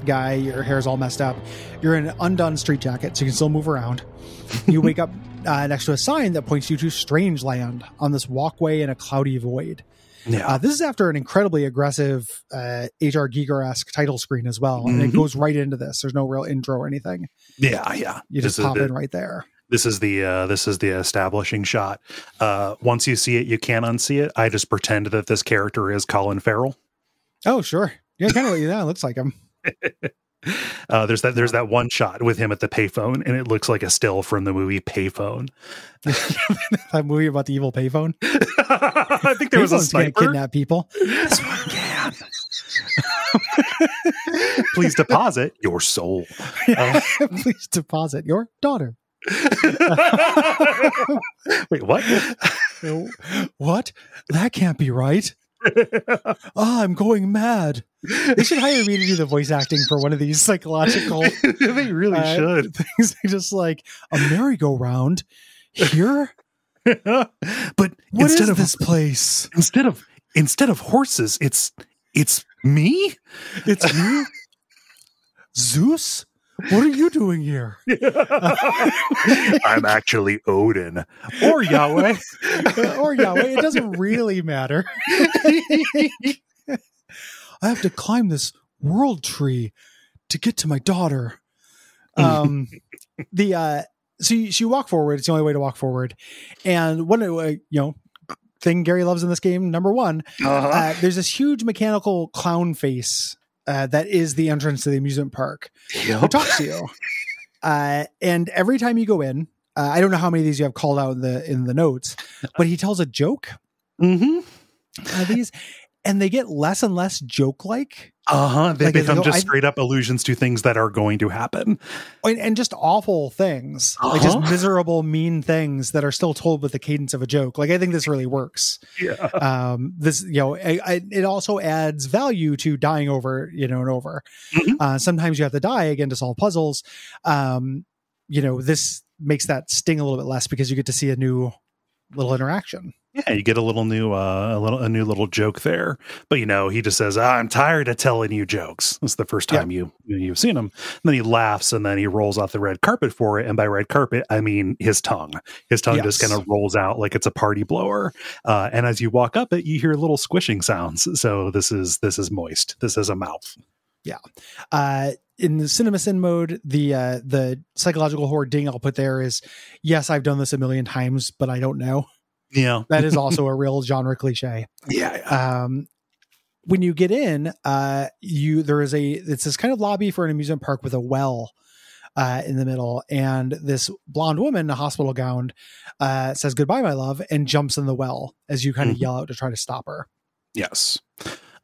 guy, your hair's all messed up. You're in an undone street jacket, so you can still move around. You wake up next to a sign that points you to Strangeland on this walkway in a cloudy void. Yeah. This is after an incredibly aggressive H.R. Giger-esque title screen as well, and it goes right into this. There's no real intro or anything. Yeah. You just pop in right there. This is the establishing shot. Once you see it, you can't unsee it. I just pretend that this character is Colin Farrell. Oh, sure. Yeah, kind of. Yeah, it looks like him. There's that one shot with him at the payphone, and it looks like a still from the movie Payphone. That movie about the evil payphone. I think there was a sniper. Kidnap people. This one can. Please deposit your soul. Please deposit your daughter. Wait, what? What? That can't be right. I'm going mad. They should hire me to do the voice acting for one of these psychological. They really should. Things just like a merry-go-round here. But what instead is this place? Instead of horses, it's me. It's me. Zeus? What are you doing here? I'm actually Odin. Or Yahweh. It doesn't really matter. I have to climb this world tree to get to my daughter. So you walk forward. It's the only way to walk forward. And one thing Gary loves in this game, number one, there's this huge mechanical clown face that is the entrance to the amusement park. Yep. Who talks to you. And every time you go in, I don't know how many of these you have called out in the notes, but he tells a joke. And they get less and less joke-like. They become just straight up allusions to things that are going to happen. And just awful things. Like just miserable, mean things that are still told with the cadence of a joke. Like, I think this really works. Yeah. It also adds value to dying over, and over. Sometimes you have to die again to solve puzzles. This makes that sting a little bit less because you get to see a new little interaction. Yeah, you get a new little joke there. But he just says, "I'm tired of telling you jokes." That's the first time you've seen him. And then he laughs, and then he rolls off the red carpet for it. And by red carpet, I mean his tongue. His tongue just kind of rolls out like it's a party blower. And as you walk up it, you hear little squishing sounds. So this is moist. This is a mouth. Yeah. In the CinemaSin mode, the psychological horror ding I'll put there is, yes, I've done this a million times, but I don't know. Yeah. That is also a real genre cliche. Yeah. When you get in, it's this kind of lobby for an amusement park with a well in the middle, and this blonde woman in a hospital gown says, "Goodbye, my love," and jumps in the well as you kind of yell out to try to stop her. Yes.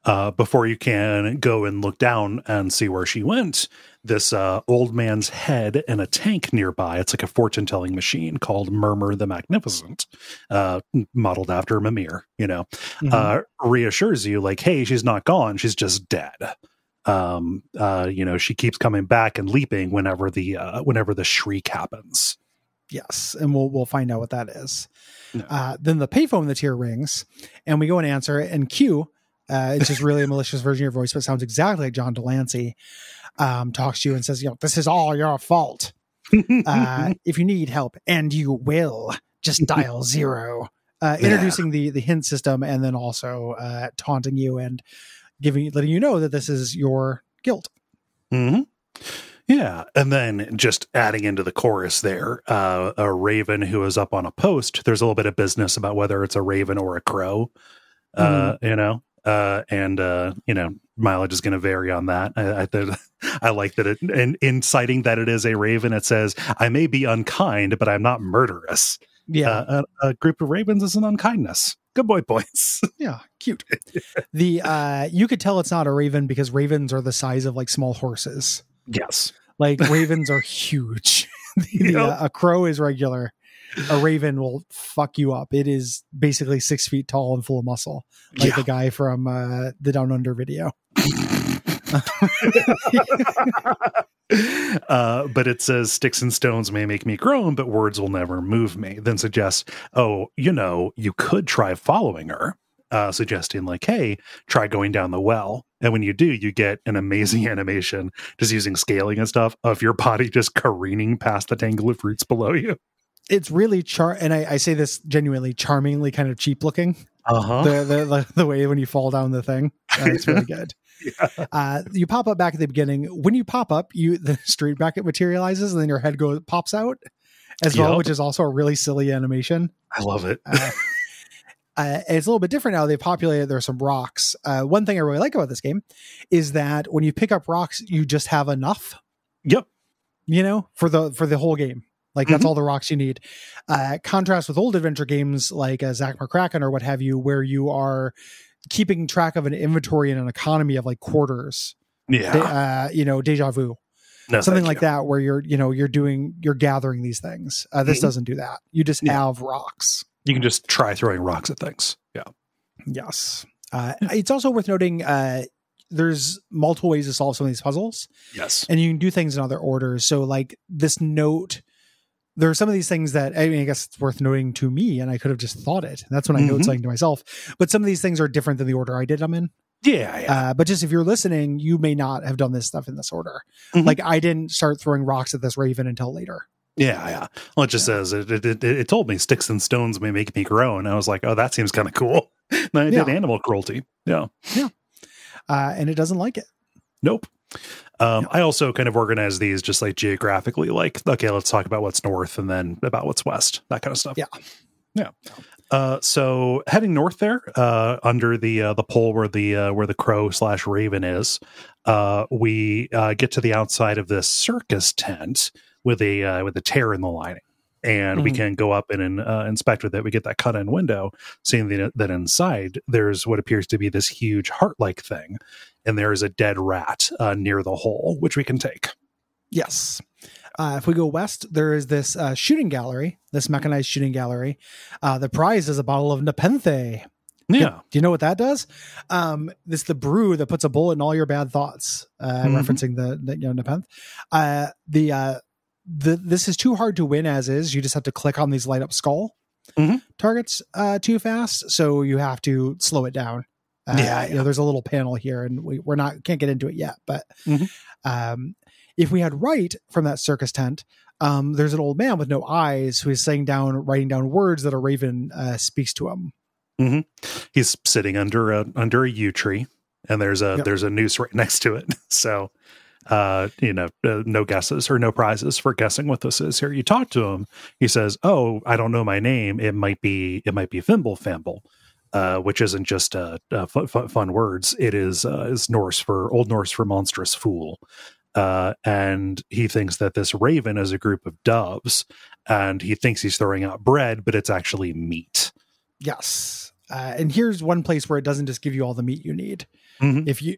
Before you can go and look down and see where she went, this old man's head in a tank nearby, it's like a fortune-telling machine called Murmur the Magnificent, modeled after Mimir, reassures you like, hey, she's not gone, she's just dead. She keeps coming back and leaping whenever the shriek happens. Yes, and we'll find out what that is. No. Then the payphone that's here rings, and we go and answer it, and Q, it's just really a malicious version of your voice, but it sounds exactly like John Delancey, talks to you and says, "This is all your fault. If you need help, and you will, just dial 0." Introducing the hint system, and then also taunting you and letting you know that this is your guilt. Mm-hmm. Yeah, and then just adding into the chorus there, a raven who is up on a post. There's a little bit of business about whether it's a raven or a crow, and mileage is going to vary on that. I like that it, and in citing that it is a raven, it says, "I may be unkind, but I'm not murderous." Yeah, a group of ravens is an unkindness. Good boy, boys. Yeah, cute. You could tell it's not a raven because ravens are the size of like small horses. Yes. Like ravens are huge. A crow is regular. A raven will fuck you up. It is basically 6 feet tall and full of muscle, like the guy from the Down Under video. But it says, "Sticks and stones may make me groan, but words will never move me." Then suggests, you could try following her, suggesting like, hey, try going down the well. And when you do, you get an amazing animation just using scaling and stuff of your body just careening past the tangle of roots below you. It's really and I say this genuinely, charmingly kind of cheap looking. The way when you fall down the thing, it's really good. Yeah. You pop up back at the beginning. When you pop up, the straight bracket materializes, and then your head pops out as well, which is also a really silly animation. I love it. It's a little bit different now. They've populated. There are some rocks. One thing I really like about this game is that when you pick up rocks, you just have enough. Yep. For the whole game. Like that's all the rocks you need. Contrast with old adventure games like Zack McCracken or what have you, where you are keeping track of an inventory and an economy of like quarters. Yeah. Deja vu. No, something like that, where you're gathering these things. This doesn't do that. You just have rocks. You can just try throwing rocks at things. Yeah. Yes. It's also worth noting, there's multiple ways to solve some of these puzzles. Yes. And you can do things in other orders. So like this note, there are some of these things that, I guess it's worth noting to me, and I could have just thought it. That's when I note something to myself. But some of these things are different than the order I did them in. Yeah. But just if you're listening, you may not have done this stuff in this order. Like I didn't start throwing rocks at this raven until later. Yeah. Well, it just says, it told me sticks and stones may make me groan. I was like, oh, that seems kind of cool. And I did animal cruelty. Yeah. And it doesn't like it. Nope. I also kind of organize these just like geographically, like, okay, let's talk about what's north and then about what's west, that kind of stuff. Yeah. So heading north there, under the pole where the crow / raven is, we get to the outside of this circus tent with a tear in the lining, and we can go up and inspect with it. We get that cut-in window, seeing that inside there's what appears to be this huge heart-like thing, and there is a dead rat near the hole, which we can take. Yes. If we go west, there is this shooting gallery, this mechanized shooting gallery. The prize is a bottle of Nepenthe. Yeah. Do you know what that does? This the brew that puts a bullet in all your bad thoughts. Referencing the Nepenthe. This is too hard to win as is. You just have to click on these light up skull targets too fast, so you have to slow it down. There's a little panel here, and can't get into it yet. But if we had right from that circus tent, there's an old man with no eyes who is writing down words that a raven speaks to him. He's sitting under a yew tree, and there's a noose right next to it. So, no guesses or no prizes for guessing what this is here. You talk to him. He says, "Oh, I don't know my name. It might be Fimble Famble." Which isn't just fun words. It is Old Norse for monstrous fool. And he thinks that this raven is a group of doves, and he thinks he's throwing out bread, but it's actually meat. Yes. And here's one place where it doesn't just give you all the meat you need.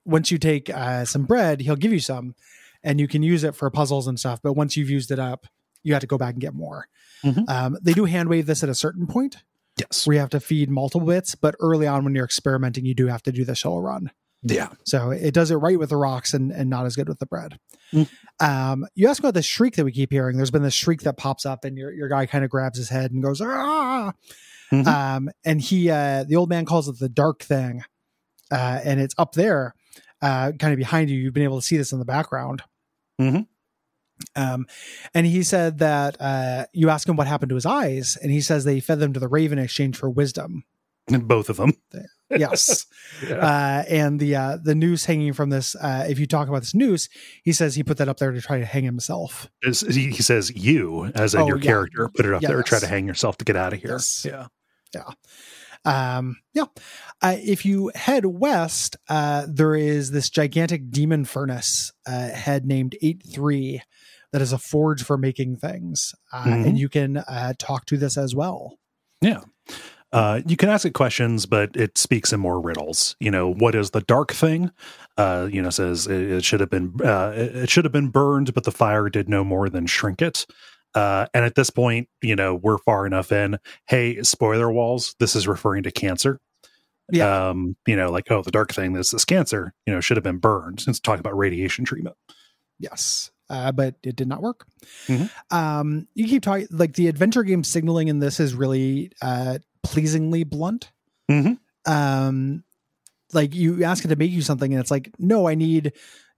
Once you take some bread, he'll give you some, and you can use it for puzzles and stuff. But once you've used it up, you have to go back and get more. They do hand wave this at a certain point. Yes. Where you have to feed multiple bits, but early on when you're experimenting, you do have to do the shell run. Yeah. So it does it right with the rocks and not as good with the bread. You ask about the shriek that we keep hearing. There's been this shriek that pops up, and your guy kind of grabs his head and goes, "Ah!" And he, the old man calls it the dark thing. And it's up there, kind of behind you. You've been able to see this in the background. And he said that you ask him what happened to his eyes, and he says they fed them to the raven in exchange for wisdom. Both of them. Yes. And the noose hanging from this, if you talk about this noose, he says he put that up there to try to hang himself. He says you, as in your character, put it up there to try to hang yourself to get out of here. Yes. If you head west, there is this gigantic demon furnace head named 8-3 that is a forge for making things. And you can talk to this as well. Yeah. You can ask it questions, but it speaks in more riddles. What is the dark thing? Says it should have been burned, but the fire did no more than shrink it. And at this point, we're far enough in. Hey, spoiler walls. This is referring to cancer. Yeah. The dark thing, this cancer, should have been burned, since talking about radiation treatment. Yes. But it did not work. You keep talking, like, the adventure game signaling in this is really pleasingly blunt. Like, you ask it to make you something and it's like, no, I need,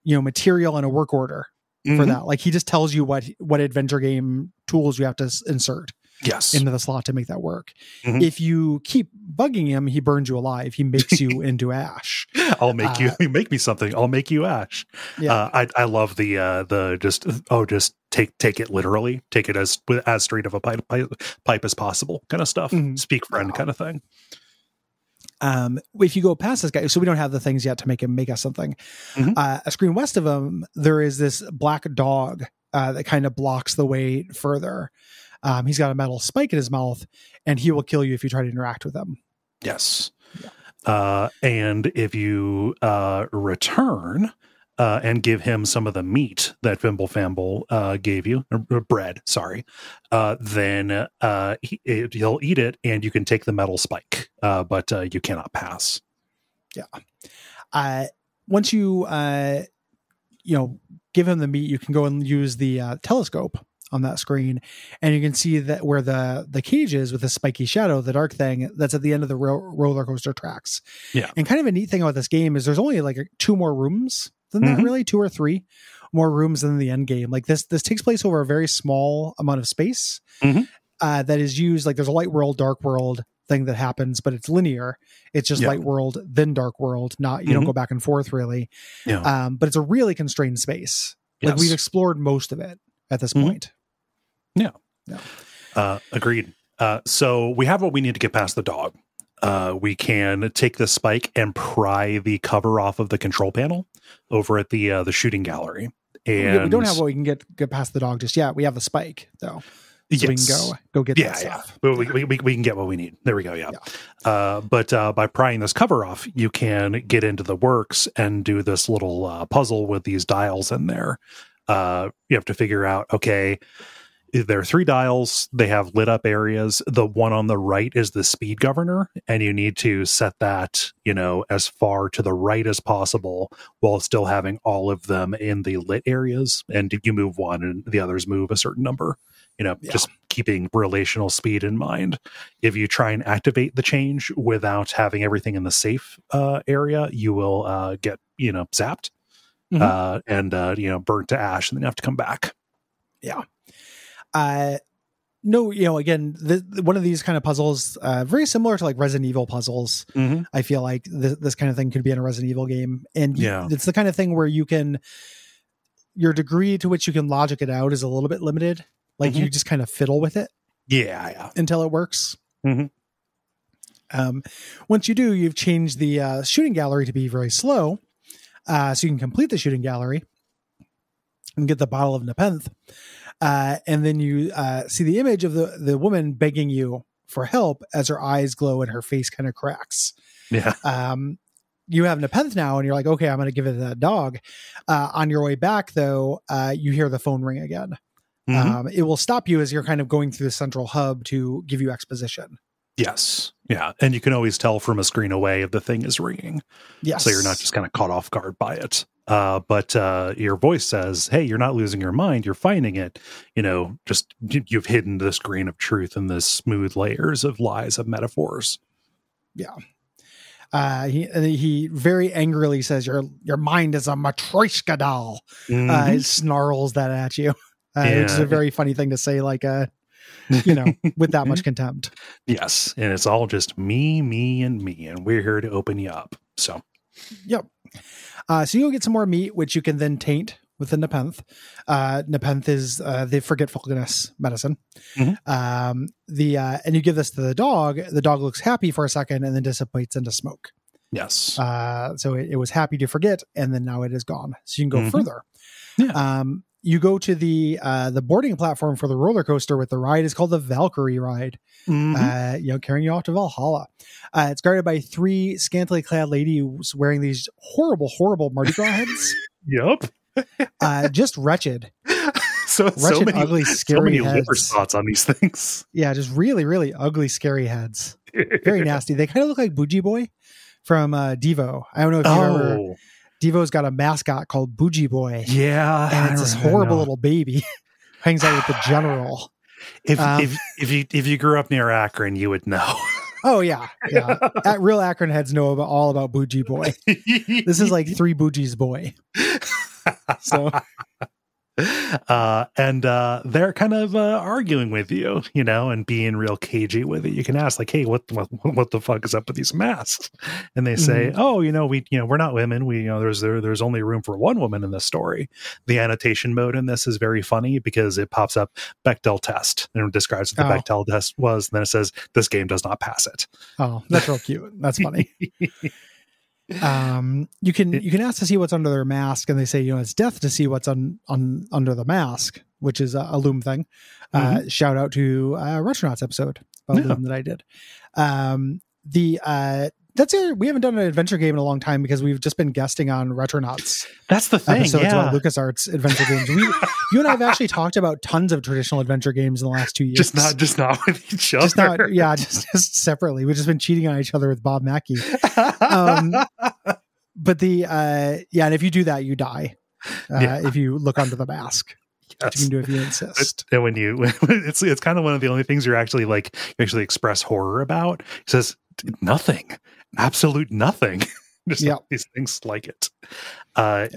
material and a work order for that. Like, he just tells you what adventure game tools you have to insert into the slot to make that work. If you keep bugging him, he burns you alive. He makes you into ash. You make me something. I'll make you ash. Yeah. I love the just take it literally. Take it as straight of a pipe as possible kind of stuff. Speak friend kind of thing. If you go past this guy, so we don't have the things yet to make him make us something. A screen west of him, there is this black dog that kind of blocks the way further. He's got a metal spike in his mouth, and he will kill you if you try to interact with him. Yes. Yeah. And if you return and give him some of the meat that Fimble Famble gave you, or bread, sorry, then he'll eat it, and you can take the metal spike, but you cannot pass. Yeah. Once you give him the meat, you can go and use the telescope on that screen, and you can see that where the cage is with the spiky shadow, the dark thing that's at the end of the roller coaster tracks. Yeah. And kind of a neat thing about this game is there's only like 2 more rooms than that, really 2 or 3 more rooms than the end game. Like this takes place over a very small amount of space that is used. Like, there's a light world, dark world thing that happens, but it's linear. It's just light world, then dark world. Not, you don't go back and forth really. Yeah. But it's a really constrained space. Like, we've explored most of it at this point. Yeah. Agreed. So we have what we need to get past the dog. We can take the spike and pry the cover off of the control panel over at the shooting gallery. And we don't have what we can get past the dog just yet. We have the spike though. So we can go get that stuff. But we can get what we need. There we go. Yeah. But by prying this cover off, you can get into the works and do this little puzzle with these dials in there. You have to figure out, okay, there are 3 dials. They have lit up areas. The one on the right is the speed governor, and you need to set that, as far to the right as possible while still having all of them in the lit areas. And if you move one and the others move a certain number, just keeping relational speed in mind. If you try and activate the change without having everything in the safe area, you will get, zapped and burnt to ash, and then you have to come back. Yeah. No, again, one of these kind of puzzles, very similar to like Resident Evil puzzles. I feel like this kind of thing could be in a Resident Evil game. And it's the kind of thing where your degree to which you can logic it out is a little bit limited. Like, you just kind of fiddle with it. Yeah. Until it works. Once you do, you've changed the shooting gallery to be very slow. So you can complete the shooting gallery and get the bottle of Nepenthe. And then you see the image of the woman begging you for help as her eyes glow and her face kind of cracks. Yeah. You have Nepenthe now, and you're like, okay, I'm going to give it to that dog. On your way back, though, you hear the phone ring again. It will stop you as you're kind of going through the central hub to give you exposition. Yes. Yeah. And you can always tell from a screen away if the thing is ringing. Yes. So you're not just kind of caught off guard by it. But your voice says, hey, you're not losing your mind. You're finding it. Just you've hidden this grain of truth in the smooth layers of lies of metaphors. Yeah. He very angrily says, your mind is a Matryoshka doll. He snarls that at you. Which is a very funny thing to say, like with that much contempt. Yes. And it's all just me, and me. And we're here to open you up. So, yep. So you'll get some more meat, which you can then taint with the nepenthe. Nepenthe is the forgetfulness medicine. And you give this to the dog. The dog looks happy for a second and then dissipates into smoke. Yes. So it was happy to forget, and then now it is gone. So you can go further. Yeah. You go to the boarding platform for the roller coaster with the ride. Is called the Valkyrie ride. Carrying you off to Valhalla. It's guarded by 3 scantily clad ladies wearing these horrible Mardi Gras heads. Yep. Just wretched. So many ugly, scary heads. liver spots on these things. Yeah, just really ugly, scary heads. Very nasty. They kind of look like Bougie Boy from Devo. I don't know if you ever. Devo's got a mascot called Bougie Boy. Yeah, and it's this horrible little baby. Hangs out with the general. If you grew up near Akron, you would know. Oh yeah. Real Akron heads know all about Bougie Boy. This is like 3 Bougies Boy. So. They're kind of arguing with you, and being real cagey with it. You can ask, like, hey, what the fuck is up with these masks? And they say, we're not women. There's only room for one woman in this story. The annotation mode in this is very funny because it pops up Bechdel test and it describes what the Bechdel test was. And then it says this game does not pass it. Oh, that's real cute. That's funny. You can ask to see what's under their mask, and they say, it's death to see what's under the mask, which is a Loom thing. Shout out to Retronauts episode about Loom that I did. That's it. We haven't done an adventure game in a long time because we've just been guesting on Retronauts. That's the thing. Episodes about LucasArts adventure games. You and I have actually talked about tons of traditional adventure games in the last 2 years. Just not with each other. Just separately. We've just been cheating on each other with Bob Mackey. But and if you do that, you die. If you look under the mask. Yes. You can do if you insist. And when it's kind of one of the only things you actually express horror about. It says nothing, absolute nothing. Just these things like it.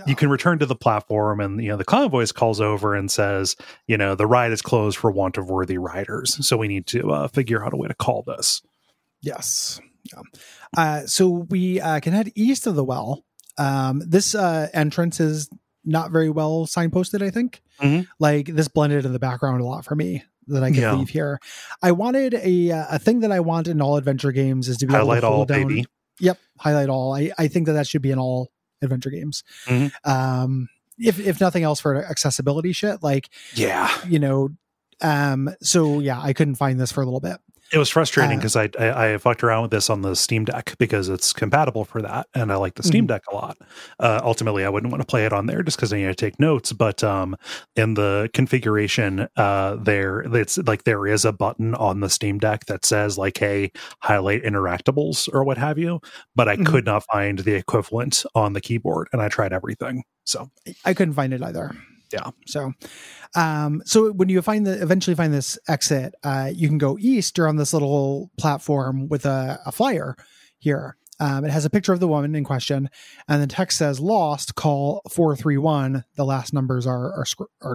You can return to the platform, and the clown voice calls over and says, the ride is closed for want of worthy riders. So we need to figure out a way to call this. Yes. So we can head east of the well. This entrance is not very well signposted, I think. Like this blended in the background a lot for me that I could leave here. I wanted a thing that I want in all adventure games is to be highlight able to all, down. baby. Yep. Highlight all. I think that should be in all adventure games. If nothing else for accessibility shit, I couldn't find this for a little bit. It was frustrating because I fucked around with this on the Steam Deck because it's compatible for that, and I like the Steam Deck a lot. Ultimately, I wouldn't want to play it on there just because I need to take notes. But in the configuration, there is a button on the Steam Deck that says hey, highlight interactables or what have you. But I could not find the equivalent on the keyboard, and I tried everything. So I couldn't find it either. Yeah. So when you eventually find this exit, you can go east. You're on this little platform with a flyer here. It has a picture of the woman in question, and the text says "Lost. Call 431." The last numbers are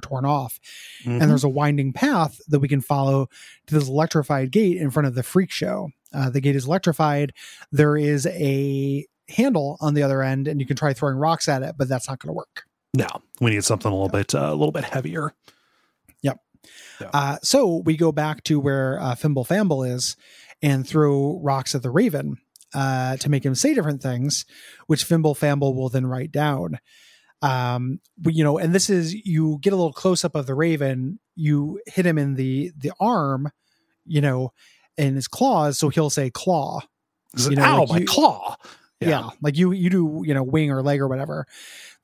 torn off, and there's a winding path that we can follow to this electrified gate in front of the freak show. The gate is electrified. There is a handle on the other end, and you can try throwing rocks at it, but that's not going to work. No, we need something a little bit heavier. Yep. Yeah. So we go back to where Fimble Famble is and throw rocks at the Raven to make him say different things, which Fimble Famble will then write down. And this is, you get a little close up of the Raven, you hit him in the arm, in his claws, so he'll say claw. Ow, my claw. Yeah, like you do, wing or leg or whatever.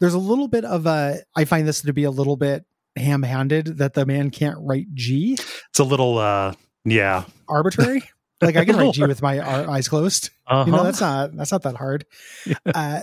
There's a little bit of I find this to be a little bit ham-handed that the man can't write G. It's a little, arbitrary. Like I can write G with my eyes closed. That's not that hard.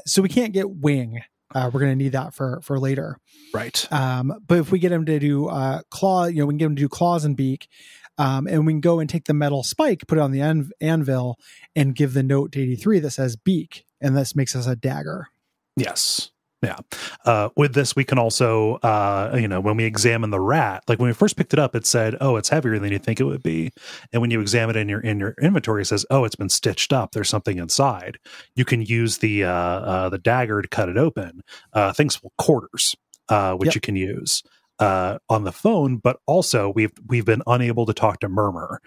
So we can't get wing. We're going to need that for later. Right. But if we get him to do claw, we can get him to do claws and beak. And we can go and take the metal spike, put it on the anvil, and give the note to 83 that says beak. And this makes us a dagger. Yes. Yeah. With this, we can also, when we examine the rat, like when we first picked it up, it said, "Oh, it's heavier than you think it would be." And when you examine it in your inventory, it says, "Oh, it's been stitched up. There's something inside." You can use the dagger to cut it open. Things called quarters, which you can use on the phone. But also, we've been unable to talk to Murmur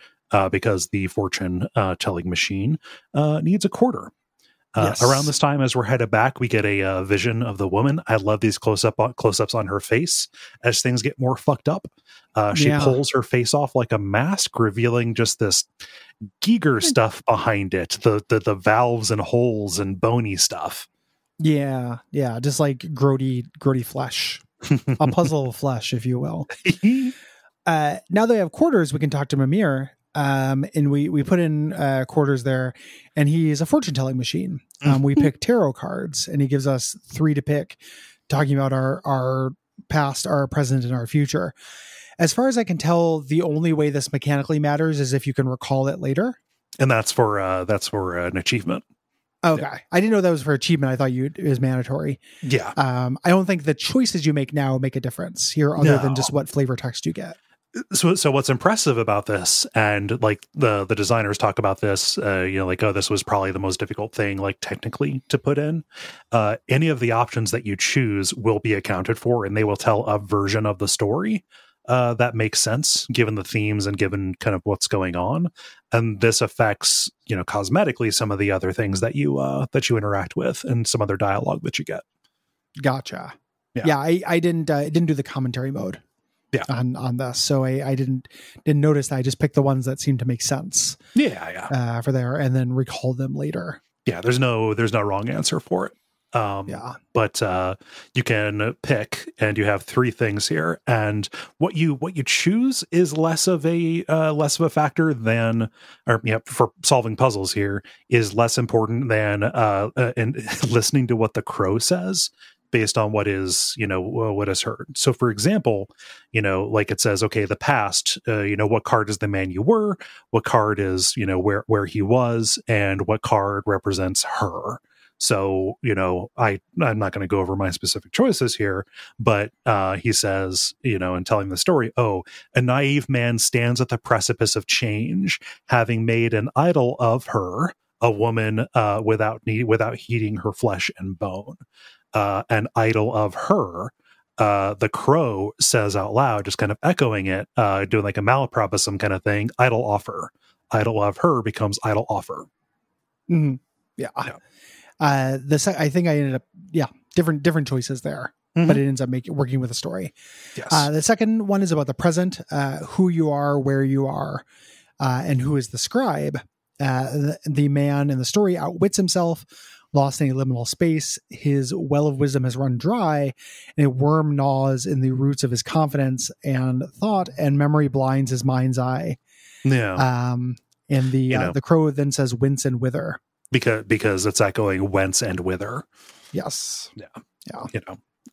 because the fortune telling machine needs a quarter. Around this time, as we're headed back, we get a vision of the woman. I love these close-ups on her face as things get more fucked up. She pulls her face off like a mask, revealing just this Giger stuff behind it, the valves and holes and bony stuff. Yeah, just like grody flesh, a puzzle of flesh, if you will. Now they have quarters. We can talk to Mimir. And we put in quarters there, and he's a fortune telling machine. We pick tarot cards, and he gives us 3 to pick, talking about our past, our present, and our future. As far as I can tell, the only way this mechanically matters is if you can recall it later. And that's for an achievement. Okay, yeah. I didn't know that was for achievement. I thought it was mandatory. Yeah. I don't think the choices you make now make a difference here, other than just what flavor text you get. So what's impressive about this, and like the designers talk about this, this was probably the most difficult thing, like technically to put in. Any of the options that you choose will be accounted for, and they will tell a version of the story that makes sense given the themes and given kind of what's going on. And this affects, cosmetically some of the other things that you interact with and some other dialogue that you get. Gotcha. Yeah, I didn't do the commentary mode. Yeah, on this, so I didn't notice that. I just picked the ones that seemed to make sense. For there, and then recall them later. Yeah, there's no wrong answer for it. But you can pick, and you have 3 things here, and what you choose is less of a factor than, for solving puzzles here, is less important than and listening to what the crow says, based on what is heard. So for example, like it says, okay, the past, what card is the man you were, what card is, where he was, and what card represents her. So, I'm not going to go over my specific choices here, but he says, in telling the story, "Oh, a naive man stands at the precipice of change, having made an idol of her, a woman without heeding her flesh and bone." An idol of her, the crow says out loud, just kind of echoing it, doing like a malapropism kind of thing. Idol offer. Idol of her becomes idol offer. Mm-hmm. Yeah. I think I ended up, different choices there, but it ends up working with the story. Yes. The second one is about the present, who you are, where you are, and who is the scribe. The man in the story outwits himself, lost in a liminal space. His well of wisdom has run dry, and a worm gnaws in the roots of his confidence and thought, and memory blinds his mind's eye. Yeah. And the crow then says, "Wince and wither," because it's echoing "whence and whither." Yes. Yeah.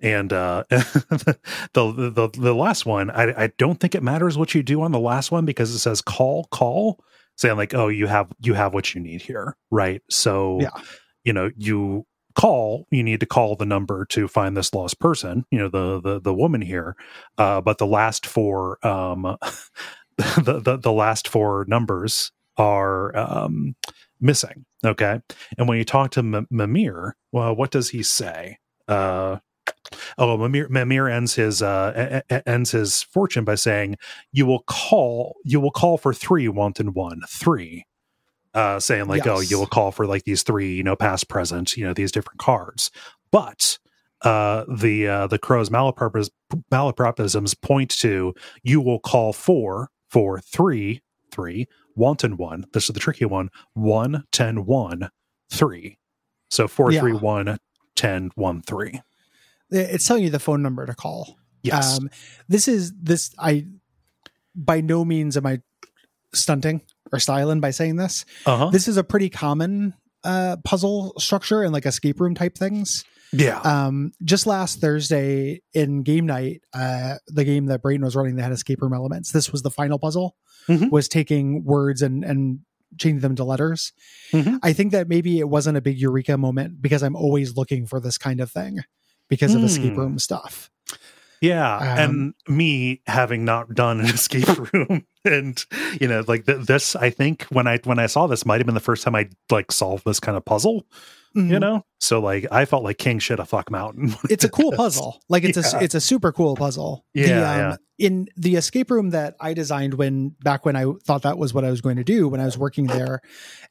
And the last one, I don't think it matters what you do on the last one, because it says call, saying like, "Oh, you have what you need here," right? So you need to call the number to find this lost person, the woman here. But the last 4, the last 4 numbers are missing. Okay. And when you talk to Mimir, well, what does he say? Mimir ends his fortune by saying, you will call for 3 wanton 1 3. Saying like, "Oh, you will call for like these 3, past, present, these different cards." But the crow's malapropisms point to, you will call for 3 wanton 1. This is the tricky one. 1 10 1 3. So 4 3 1 10 1 3. It's telling you the phone number to call. Yes. I by no means am I stunting or styling by saying this. This is a pretty common puzzle structure and like escape room type things. Yeah. Just last Thursday in game night, the game that Brayton was running that had escape room elements, this was the final puzzle, was taking words and changing them to letters. I think that maybe it wasn't a big eureka moment, because I'm always looking for this kind of thing. because of escape room stuff. Yeah, and me having not done an escape room, and like this, I think when I saw this, might have been the first time I like solved this kind of puzzle. So like I felt like king shit a fuck mountain. It's a cool puzzle. Like it's a super cool puzzle. In the escape room that I designed back when I thought that was what I was going to do when I was working there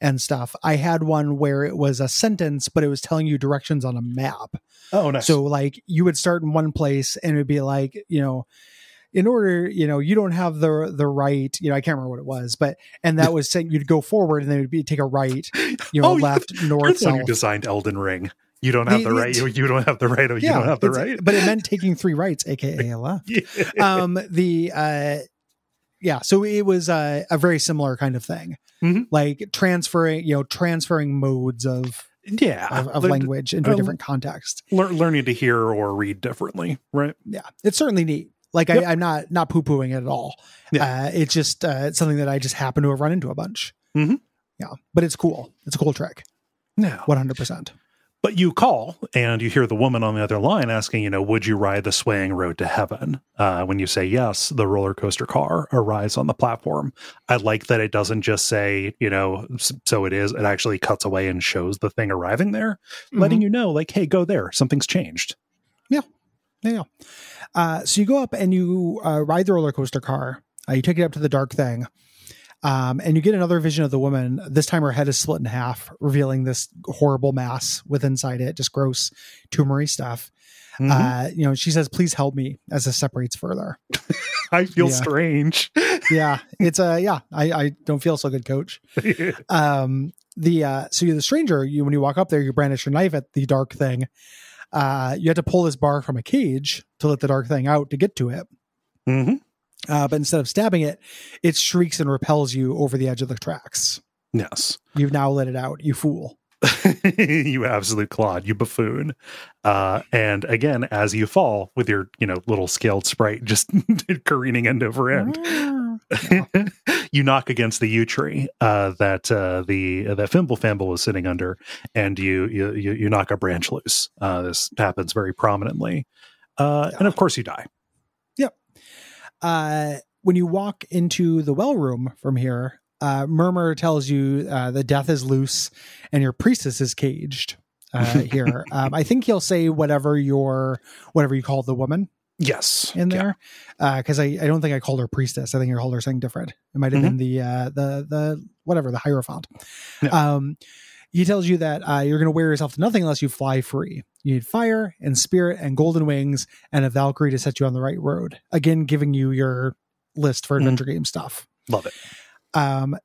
and stuff, I had one where it was a sentence, but it was telling you directions on a map. Oh, nice. So like you would start in one place and it would be like, in order, you don't have the right, I can't remember what it was, and that was saying you'd go forward and then it would be take a right, left, north, south. You designed Elden Ring. You don't have the right. You don't have the right. You don't have the right. But it meant taking 3 rights, aka a left. So it was a very similar kind of thing, like transferring modes of language into a different context. Learning to hear or read differently, right? Yeah, it's certainly neat. Like I'm not poo-pooing it at all. Yeah. It's just something that I just happen to have run into a bunch. Yeah, but it's cool. It's a cool trick. Yeah, 100%. But you call and you hear the woman on the other line asking, would you ride the swaying road to heaven? When you say yes, the roller coaster car arrives on the platform. I like that it doesn't just say, so it is. It actually cuts away and shows the thing arriving there, letting you know, like, hey, go there. Something's changed. Yeah. So you go up and you ride the roller coaster car. You take it up to the dark thing. And you get another vision of the woman. This time her head is split in half, revealing this horrible mass with inside it, just gross tumory stuff. She says, please help me, as this separates further. I feel strange. Yeah. It's I don't feel so good, coach. So you're the stranger. When you walk up there, you brandish your knife at the dark thing. You have to pull this bar from a cage to let the dark thing out to get to it. But instead of stabbing it, it shrieks and repels you over the edge of the tracks. Yes. You've now let it out, you fool. You absolute clod, you buffoon. And again, as you fall with your, little scaled sprite just careening end over end, you knock against the yew tree that Fimble Famble is sitting under, and you knock a branch loose. This happens very prominently. And of course you die. When you walk into the well room from here, Murmur tells you the death is loose and your priestess is caged here. I think he'll say whatever you call the woman. Yes. In there. Because I don't think I called her priestess. I think you called her something different. It might have been the Hierophant. Yeah. He tells you that you're going to wear yourself to nothing unless you fly free. You need fire and spirit and golden wings and a Valkyrie to set you on the right road. Again, giving you your list for adventure game stuff. Love it.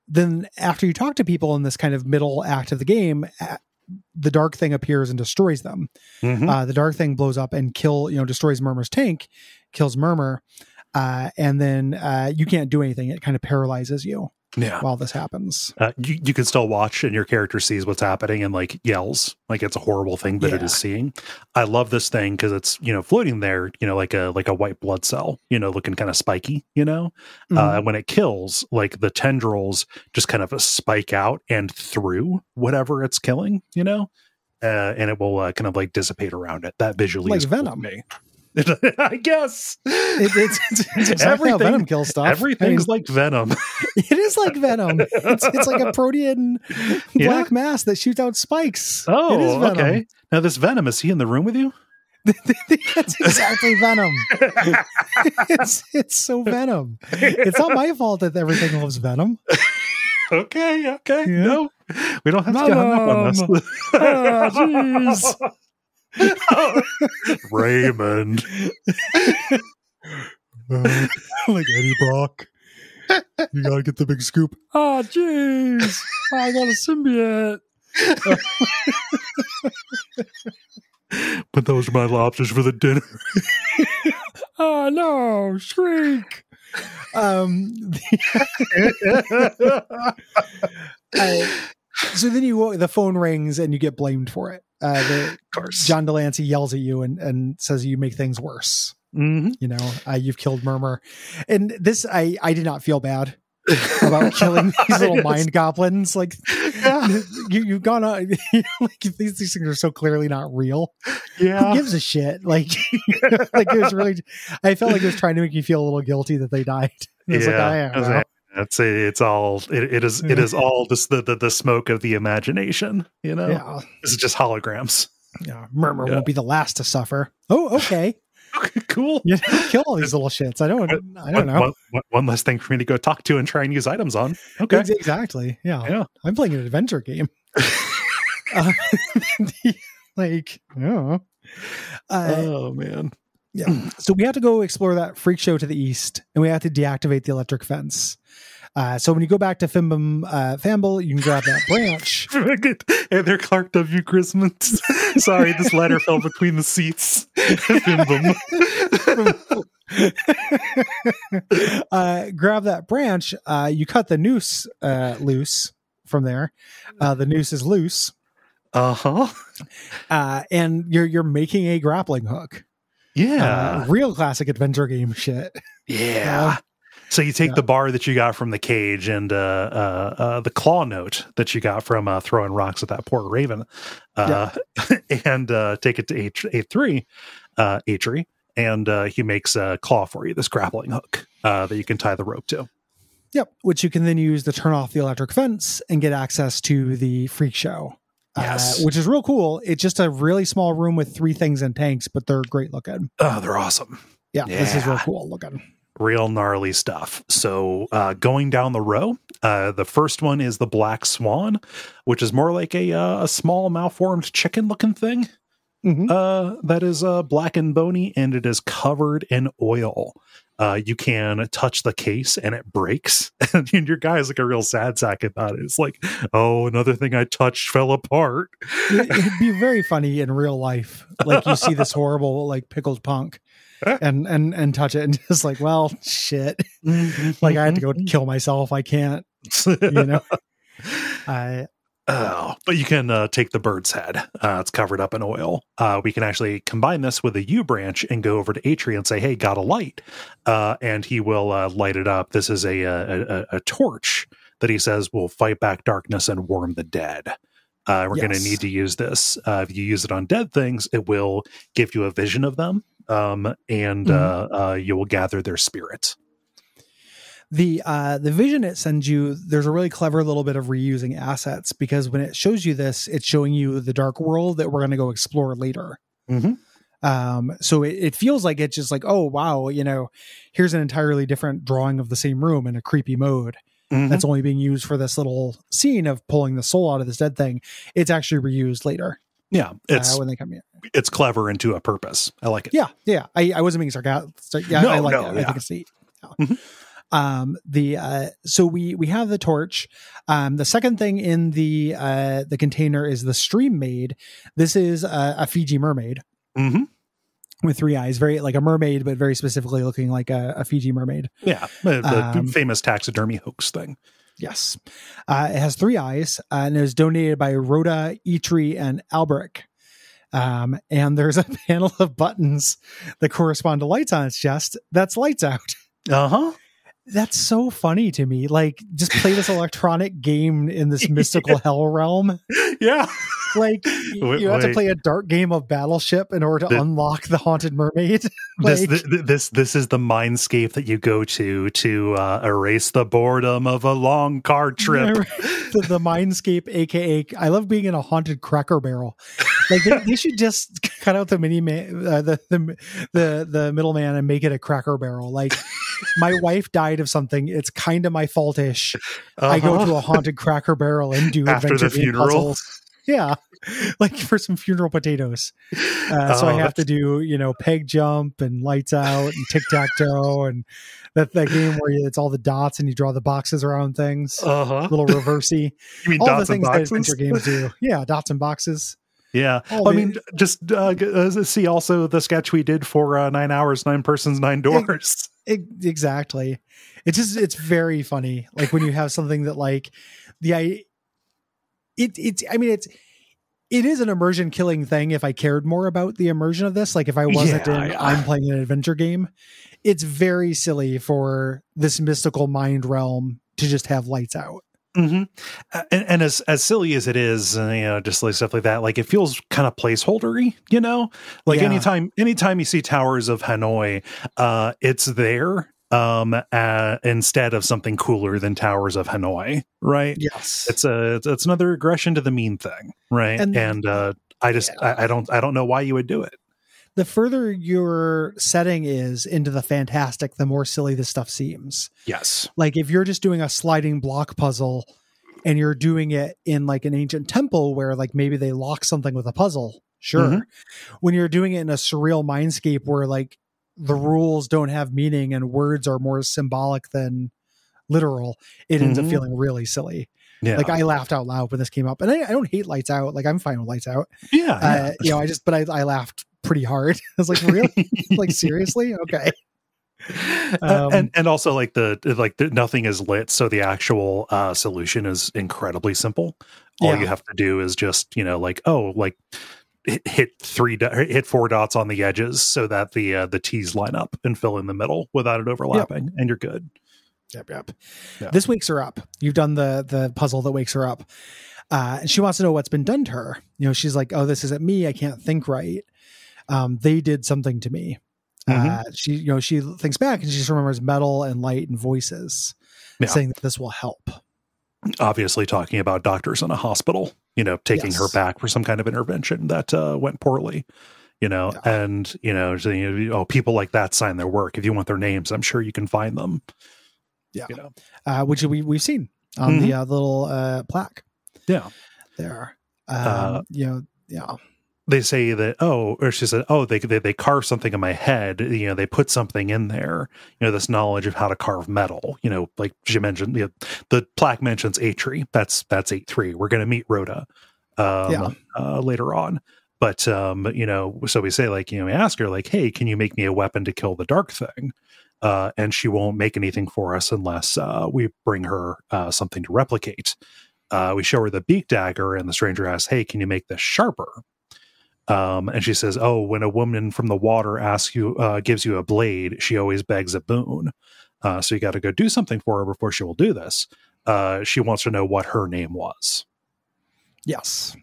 Then after you talk to people in this kind of middle act of the game, the dark thing appears and destroys them. The dark thing blows up and destroys Murmur's tank, kills Murmur. And then you can't do anything. It kind of paralyzes you. While this happens, you can still watch, and your character sees what's happening and like yells, like it's a horrible thing that it is seeing. I love this thing because it's floating there, like a white blood cell, looking kind of spiky, and when it kills, like the tendrils just kind of spike out and through whatever it's killing, and it will kind of like dissipate around it. That visually like is Venom. Cool to me. I guess it's exactly how Venom kills stuff. Everything's like Venom. It is like Venom. It's like a protean black mass that shoots out spikes. Oh, it is Venom. Okay. Now this Venom, is he in the room with you? That's exactly Venom. It's so Venom. It's not my fault that everything loves Venom. Okay. Yeah. No, we don't have to get hung up on this. Jeez. Raymond. Like Eddie Brock. You gotta get the big scoop. Oh, jeez. I got a symbiote. But those are my lobsters for the dinner. Oh, no. Shriek. So then the phone rings and you get blamed for it. Of course. John Delancey yells at you and says you make things worse. You've killed Murmur. And this, I did not feel bad about killing these little mind goblins. Like, you've gone on, like these things are so clearly not real. who gives a shit? Like, like it was really, I felt like it was trying to make you feel a little guilty that they died. It's like, I don't know. It's all it is all just the smoke of the imagination, you know. Yeah. This is just holograms. Yeah, murmur won't be the last to suffer. Oh, okay. Cool. You kill all these little shits. I don't know. One less thing for me to go talk to and try and use items on. Okay, exactly. Yeah. I'm playing an adventure game. Like, oh man. Yeah. So we have to go explore that freak show to the east, and we have to deactivate the electric fence. So when you go back to Famble, you can grab that branch. Hey there, Clark W. Christmas. Sorry, this ladder fell between the seats. Fimbum. Grab that branch. You cut the noose loose from there. The noose is loose. And you're making a grappling hook. Yeah. Real classic adventure game shit. Yeah. So you take the bar that you got from the cage and the claw note that you got from throwing rocks at that poor raven, and take it to A3, and he makes a claw for you, this grappling hook that you can tie the rope to. Yep, which you can then use to turn off the electric fence and get access to the freak show. Yes. Which is real cool. It's just a really small room with 3 things in tanks, but they're great looking. Oh, they're awesome. Yeah, this is real cool looking. Real gnarly stuff. So going down the row, the first one is the Black Swan, which is more like a small malformed chicken looking thing. That is black and bony, and it is covered in oil. You can touch the case and it breaks, and your guy's like a real sad sack about it. It's like, oh, another thing I touched fell apart. It'd be very funny in real life. Like you see this horrible like pickled punk and touch it and just like, well, shit. Like I had to go kill myself. I can't, you know. But you can take the bird's head. It's covered up in oil. We can actually combine this with a U branch and go over to Atri and say, hey, got a light. And he will light it up. This is a torch that he says will fight back darkness and warm the dead. We're going to need to use this. If you use it on dead things, it will give you a vision of them. And you will gather their spirits. The vision it sends you, there's a really clever little bit of reusing assets, because when it shows you this, it's showing you the dark world that we're going to go explore later. So it feels like it's just like, oh, wow, you know, here's an entirely different drawing of the same room in a creepy mode. That's only being used for this little scene of pulling the soul out of this dead thing. It's actually reused later. Yeah, it's when they come in. It's clever and to a purpose. I like it. Yeah. I wasn't being sarcastic. Yeah, I like it. I think it's neat. So we have the torch. The second thing in the container is the stream maid. This is a Fiji mermaid with 3 eyes, very like a mermaid, but very specifically looking like a Fiji mermaid. Yeah, the famous taxidermy hoax thing. Yes, it has 3 eyes, and it was donated by Rhoda, Etri, and Albrecht. And there's a panel of buttons that correspond to lights on its chest. That's lights out. That's so funny to me. Like, just play this electronic game in this mystical hell realm. Yeah. Like, you have to play a dark game of Battleship in order to unlock the Haunted Mermaid. Like, this is the mindscape that you go to erase the boredom of a long car trip. The mindscape, aka, I love being in a haunted Cracker Barrel. Like, they should just cut out the the middleman and make it a Cracker Barrel. Like, my wife died of something. It's kind of my fault-ish. I go to a haunted Cracker Barrel and do after the funeral. Puzzles. Yeah, like for some funeral potatoes. So I have to do, you know, peg jump and lights out and tic-tac-toe and that game where it's all the dots and you draw the boxes around things. Little reversey. You mean all dots the things and boxes? that adventure games do. Yeah, dots and boxes. Yeah. I mean, just see also the sketch we did for 9 hours, 9 persons, 9 doors. Exactly. It's very funny. Like when you have something that like it is an immersion killing thing. If I cared more about the immersion of this, like if I wasn't I'm playing an adventure game, it's very silly for this mystical mind realm to just have lights out. Mm-hmm. And as silly as it is, just like stuff like that, like it feels kind of placeholdery, like anytime you see Towers of Hanoi, it's there instead of something cooler than Towers of Hanoi, right? Yes. It's another regression to the mean thing, right? And I don't know why you would do it. The further your setting is into the fantastic, the more silly this stuff seems. Yes. Like if you're just doing a sliding block puzzle and you're doing it in like an ancient temple where like maybe they lock something with a puzzle. Sure. Mm-hmm. When you're doing it in a surreal mindscape where like the rules don't have meaning and words are more symbolic than literal, it ends up feeling really silly. Yeah. Like I laughed out loud when this came up, and I don't hate Lights Out. Like I'm fine with Lights Out. Yeah. I laughed pretty hard. I was like, really? Like seriously? Okay. And also like nothing is lit, so the actual solution is incredibly simple. All you have to do is just hit 4 dots on the edges so that the T's line up and fill in the middle without it overlapping, and you're good. Yep. Yeah. This wakes her up. You've done the puzzle that wakes her up. And she wants to know what's been done to her. She's like, oh, this isn't me. I can't think right. They did something to me. She thinks back and she just remembers metal and light and voices saying that this will help. Obviously talking about doctors in a hospital, taking her back for some kind of intervention that went poorly, and, people like that sign their work. If you want their names, I'm sure you can find them. Yeah. Which we've seen on the little plaque. Yeah. There. They say that, or she said, they carved something in my head. They put something in there, this knowledge of how to carve metal, like she mentioned, the plaque mentions A-tree. That's 8-3. We're going to meet Rhoda later on. But, so we say, like, we ask her, like, hey, can you make me a weapon to kill the dark thing? And she won't make anything for us unless we bring her something to replicate. We show her the beak dagger, and the stranger asks, hey, can you make this sharper? And she says, oh, when a woman from the water gives you a blade, she always begs a boon. So you got to go do something for her before she will do this. She wants to know what her name was. Yes.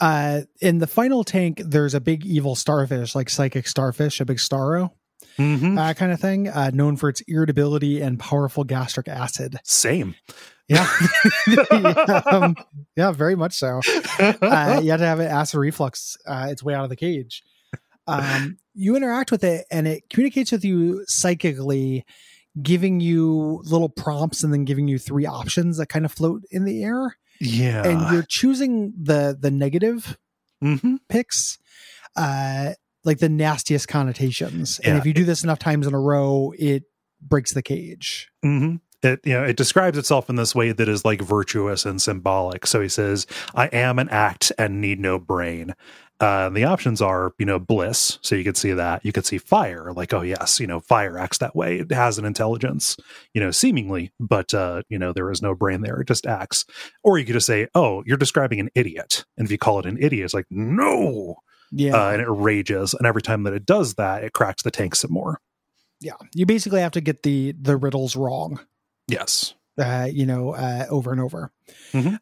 In the final tank, there's a big evil starfish, like psychic starfish, a big starro. Kind of thing, known for its irritability and powerful gastric acid. Same. Yeah. Very much so. You have to have an acid reflux its way out of the cage. You interact with it and it communicates with you psychically, giving you little prompts and then giving you 3 options that kind of float in the air. Yeah. And you're choosing the negative picks. Like the nastiest connotations. And if you do this enough times in a row, it breaks the cage. It describes itself in this way that is like virtuous and symbolic. So he says, I am an act and need no brain. The options are, bliss. So you could see that. You could see fire, like, oh yes, fire acts that way. It has an intelligence, seemingly, but there is no brain there. It just acts. Or you could just say, oh, you're describing an idiot. And if you call it an idiot, it's like, no. Yeah. And it rages. And every time that it does that, it cracks the tank some more. Yeah. You basically have to get the riddles wrong. Yes. Over and over.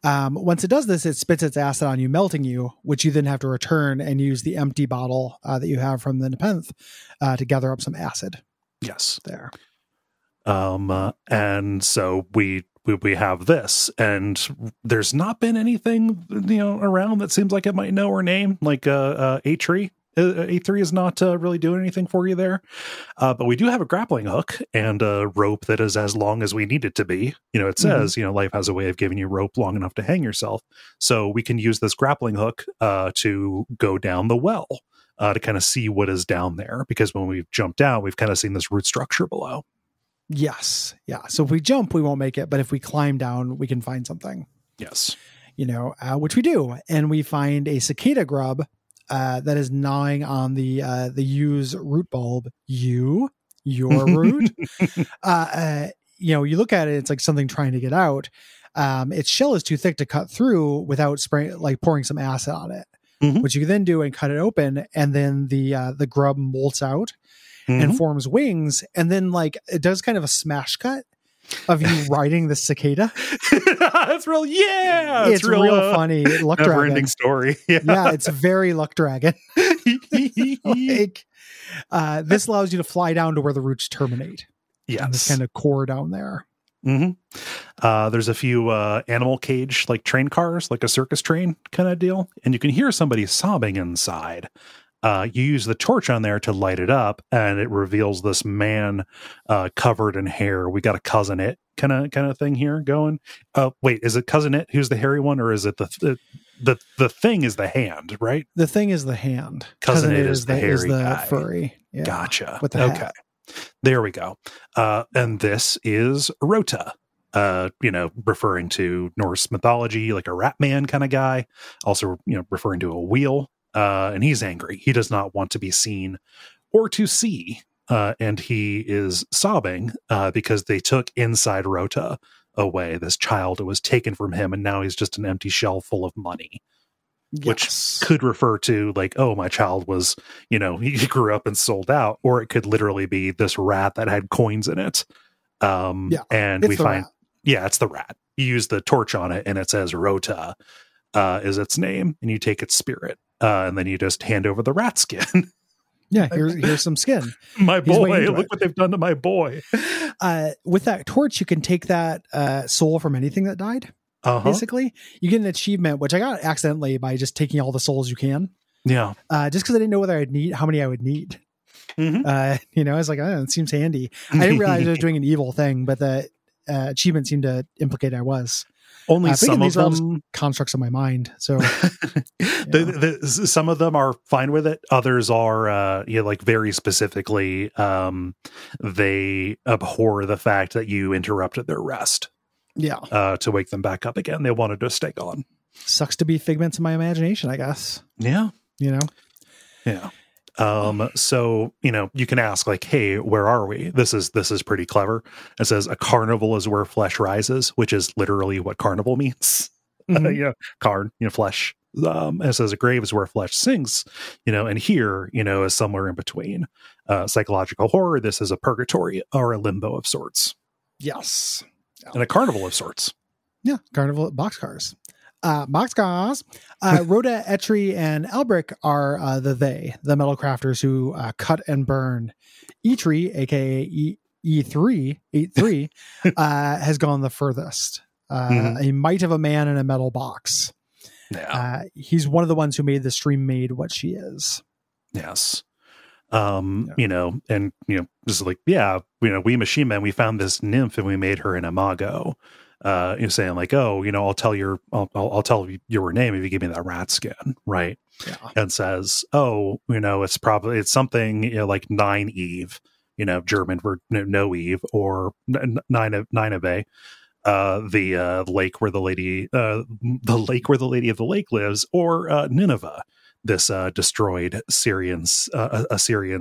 Once it does this, it spits its acid on you, melting you, which you then have to return and use the empty bottle that you have from the Nepenthe to gather up some acid. Yes. There. And so we have this, and there's not been anything around that seems like it might know her name, like A-tree. A3 is not really doing anything for you there, but we do have a grappling hook and a rope that is as long as we need it to be. It says life has a way of giving you rope long enough to hang yourself, so we can use this grappling hook to go down the well to kind of see what is down there, because when we've jumped down, we've kind of seen this root structure below. Yes. Yeah. So if we jump, we won't make it. But if we climb down, we can find something. Yes. Which we do. And we find a cicada grub that is gnawing on the U's root bulb. Your root. You look at it, it's like something trying to get out. Its shell is too thick to cut through without pouring some acid on it, which you can then do and cut it open. And then the grub molts out and forms wings, and then it does kind of a smash cut, of you riding the cicada. It's real. Yeah. It's real funny. Luck never dragon. ending story. Yeah. It's very luck dragon. Like, this allows you to fly down to where the roots terminate. Yes. This kind of core down there. There's a few animal cage like train cars, like a circus train kind of deal, and you can hear somebody sobbing inside. You use the torch on there to light it up, and it reveals this man covered in hair. We got a cousin it kind of thing here going. Wait, is it cousin it who's the hairy one, or is it the thing is the hand, right? The thing is the hand. Cousin it is the hairy guy. Furry. Yeah. Gotcha. With the hat. There we go. And this is Rota, referring to Norse mythology, like a rat man kind of guy. Also, referring to a wheel. And he's angry. He does not want to be seen or to see. And he is sobbing because they took inside Rota away. This child was taken from him, and now he's just an empty shell full of money. Yes. Which could refer to like, oh, my child was, he grew up and sold out, or it could literally be this rat that had coins in it. And we find, it's the rat. You use the torch on it and it says Rota is its name, and you take its spirit. And then you just hand over the rat skin. Yeah, here's some skin. My boy, look what they've done to my boy. With that torch, you can take that soul from anything that died. Basically, you get an achievement, which I got accidentally by just taking all the souls you can. Yeah. Just because I didn't know how many I would need. I was like, it seems handy. I didn't realize I was doing an evil thing, but the achievement seemed to implicate I was. Only some of them are constructs of my mind. So some of them are fine with it. Others are, like very specifically, they abhor the fact that you interrupted their rest. Yeah. To wake them back up again. They wanted to stay gone. Sucks to be figments of my imagination, I guess. Yeah. Yeah. So, you can ask like, hey, where are we? This is pretty clever. It says a carnival is where flesh rises, which is literally what carnival means. Carn, flesh. And it says a grave is where flesh sings, and here, is somewhere in between. Psychological horror. This is a purgatory or a limbo of sorts. Yes. And a carnival of sorts. Yeah. Carnival boxcars. Boxcars. Rhoda, Etri, and Albric are the metal crafters who cut and burn. Etri, aka E3, has gone the furthest. A mite of a man in a metal box. Yeah. He's one of the ones who made the stream made what she is. Yes. This is like, we machine men, we found this nymph and we made her an imago. You're saying like, oh, I'll tell your name if you give me that rat skin, right? Yeah. And says, oh, it's something like 9 Eve, German for no Eve, or Nineveh, the lake where the lady of the lake lives, or Nineveh, this destroyed Assyrian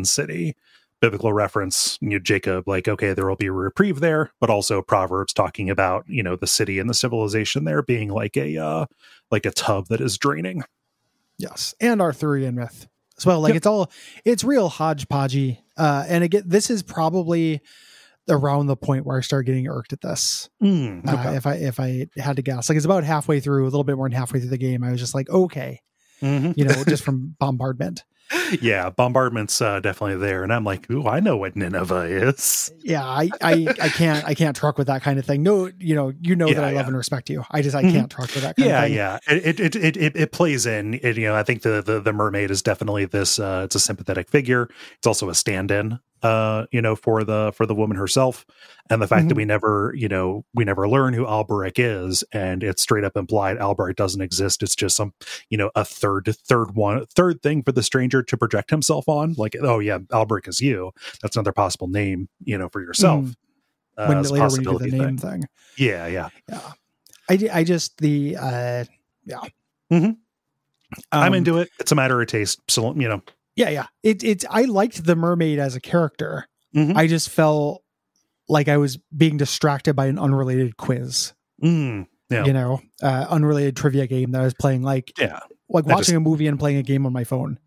city. Biblical reference, Jacob, like, okay, there will be a reprieve there, but also Proverbs talking about, the city and the civilization there being like a tub that is draining. Yes. And Arthurian myth as well. Like, it's real hodgepodgey. And again, this is probably around the point where I started getting irked at this. Okay. If I had to guess, like, it's about halfway through, a little bit more than halfway through the game. I was just like, okay, just from bombardment. Yeah, bombardment's definitely there, and I'm like, ooh, I know what Nineveh is. Yeah, I can't truck with that kind of thing. No, that I love and respect you. I can't truck with that kind of thing. Yeah. It plays in. I think the mermaid is definitely this. It's a sympathetic figure. It's also a stand-in. For the woman herself, and the fact that we never learn who Alberic is, and it's straight up implied Alberic doesn't exist. It's just some, a third thing for the stranger to project himself on. Like, oh yeah, Alberic is you. That's another possible name, for yourself. When you do the name thing. Yeah. I just I'm into it. It's a matter of taste. So, Yeah. I liked the mermaid as a character. I just felt like I was being distracted by an unrelated quiz. Unrelated trivia game that I was playing, watching a movie and playing a game on my phone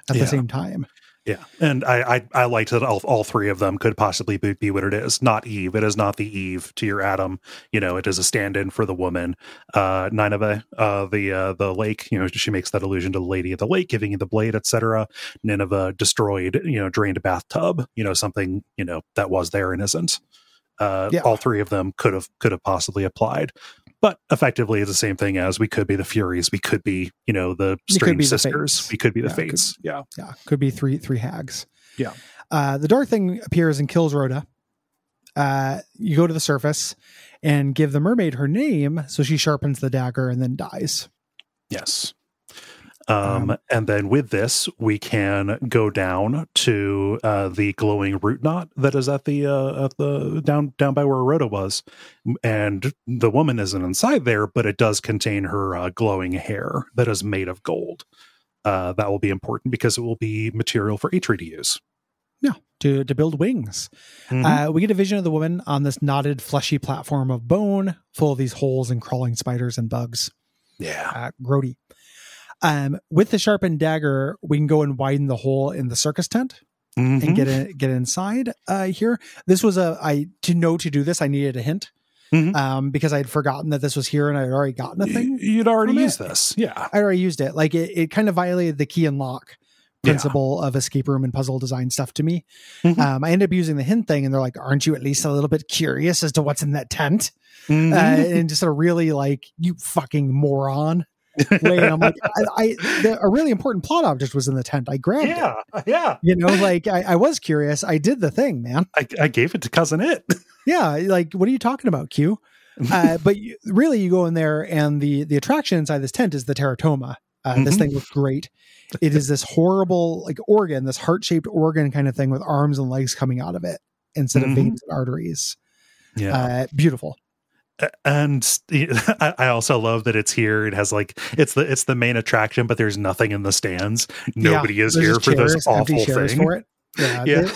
at the same time. Yeah, and I liked that all three of them could possibly be what it is. Not Eve. It is not the Eve to your Adam. It is a stand-in for the woman. Nineveh, the lake. She makes that allusion to the lady at the lake, giving you the blade, etc. Nineveh, destroyed. Drained a bathtub. Something that was there and isn't. All three of them could have possibly applied. But effectively, it's the same thing as we could be the Furies. We could be, the Strange Sisters. We could be the Fates. Could be three hags. Yeah. The dark thing appears and kills Rhoda. You go to the surface and give the mermaid her name, so she sharpens the dagger and then dies. Yes. And then with this, we can go down to the glowing root knot that is at the down by where Rhoda was, and the woman isn't inside there, but it does contain her glowing hair that is made of gold. That will be important because it will be material for Atri to use. Yeah, to build wings. We get a vision of the woman on this knotted, fleshy platform of bone, full of these holes and crawling spiders and bugs. Yeah, grody. With the sharpened dagger, we can go and widen the hole in the circus tent and get inside here. This was to do this, I needed a hint because I'd forgotten that this was here and I'd already gotten a thing. You'd already used this. Yeah. I already used it. Like it kind of violated the key and lock principle of escape room and puzzle design stuff to me. I ended up using the hint thing and they're like, aren't you at least a little bit curious as to what's in that tent? And just a really like, you fucking moron. Way, and I'm like, a really important plot object was in the tent. I grabbed it. Yeah. Like I was curious. I did the thing, man. I gave it to Cousin It. Yeah. Like, what are you talking about, Q? But really, you go in there and the attraction inside this tent is the teratoma. This thing looks great. It is this horrible like organ, this heart-shaped organ kind of thing with arms and legs coming out of it instead of veins and arteries. Yeah. Beautiful. And I also love that it's here. It has like it's the main attraction, but there's nothing in the stands. Nobody is here for this awful thing. For it. Yeah.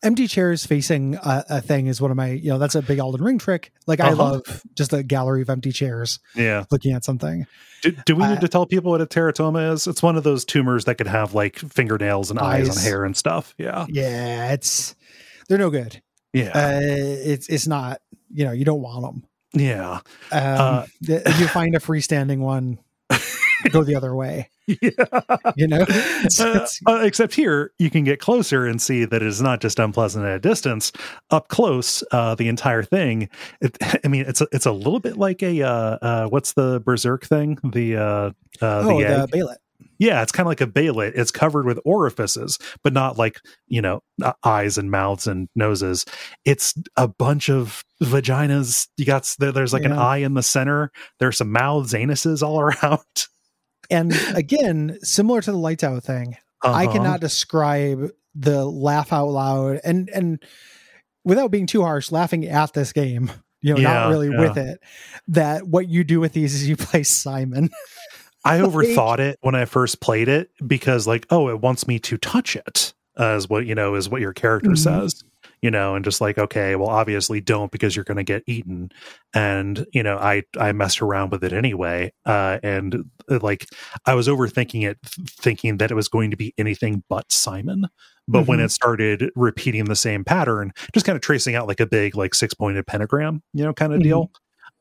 Empty chairs facing a thing is one of my, that's a big Elden Ring trick. Like I love just a gallery of empty chairs. Yeah, looking at something. Do we need to tell people what a teratoma is? It's one of those tumors that could have like fingernails and eyes and hair and stuff. Yeah, they're no good. Yeah, it's not. You don't want them. Yeah. If you find a freestanding one, go the other way. Yeah. Except here, you can get closer and see that it is not just unpleasant at a distance. Up close, the entire thing. It's a little bit like a what's the berserk thing? The Baylet. Yeah, it's kind of like a baylet. It's covered with orifices, but not like, eyes and mouths and noses. It's a bunch of vaginas. There's like an eye in the center. There's some mouths, anuses all around. And again, similar to the lights out thing, I cannot describe the laugh out loud and without being too harsh, laughing at this game, not really with it, that what you do with these is you play Simon. I overthought it when I first played it because it wants me to touch it is what your character says, and just like, okay, well, obviously don't because you're going to get eaten. And, I messed around with it anyway. And like, I was overthinking it, thinking that it was going to be anything but Simon. But when it started repeating the same pattern, just kind of tracing out like a big, like 6-pointed pentagram, kind of deal.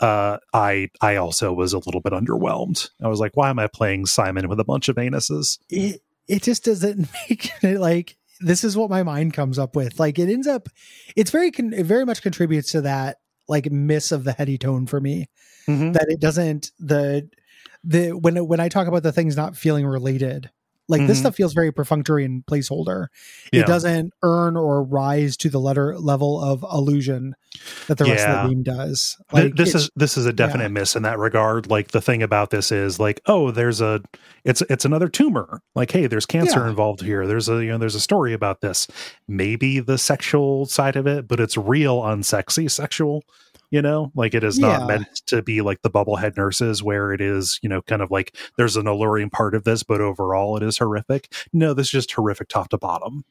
I also was a little bit underwhelmed. I was like, why am I playing Simon with a bunch of anuses? It just doesn't make it like, this is what my mind comes up with. Like it ends up, it very much contributes to that like miss of the heady tone for me, that it doesn't, when I talk about the things not feeling related, like this stuff feels very perfunctory and placeholder. It doesn't earn or rise to the level of illusion that the rest of the game does. Like this is a definite miss in that regard. Like the thing about this is like, oh, it's another tumor. Like, hey, there's cancer involved here. There's a story about this. Maybe the sexual side of it, but it's real unsexy sexual. Like it is not meant to be like the bubblehead nurses where it is, kind of like there's an alluring part of this, but overall it is horrific. No, this is just horrific top to bottom.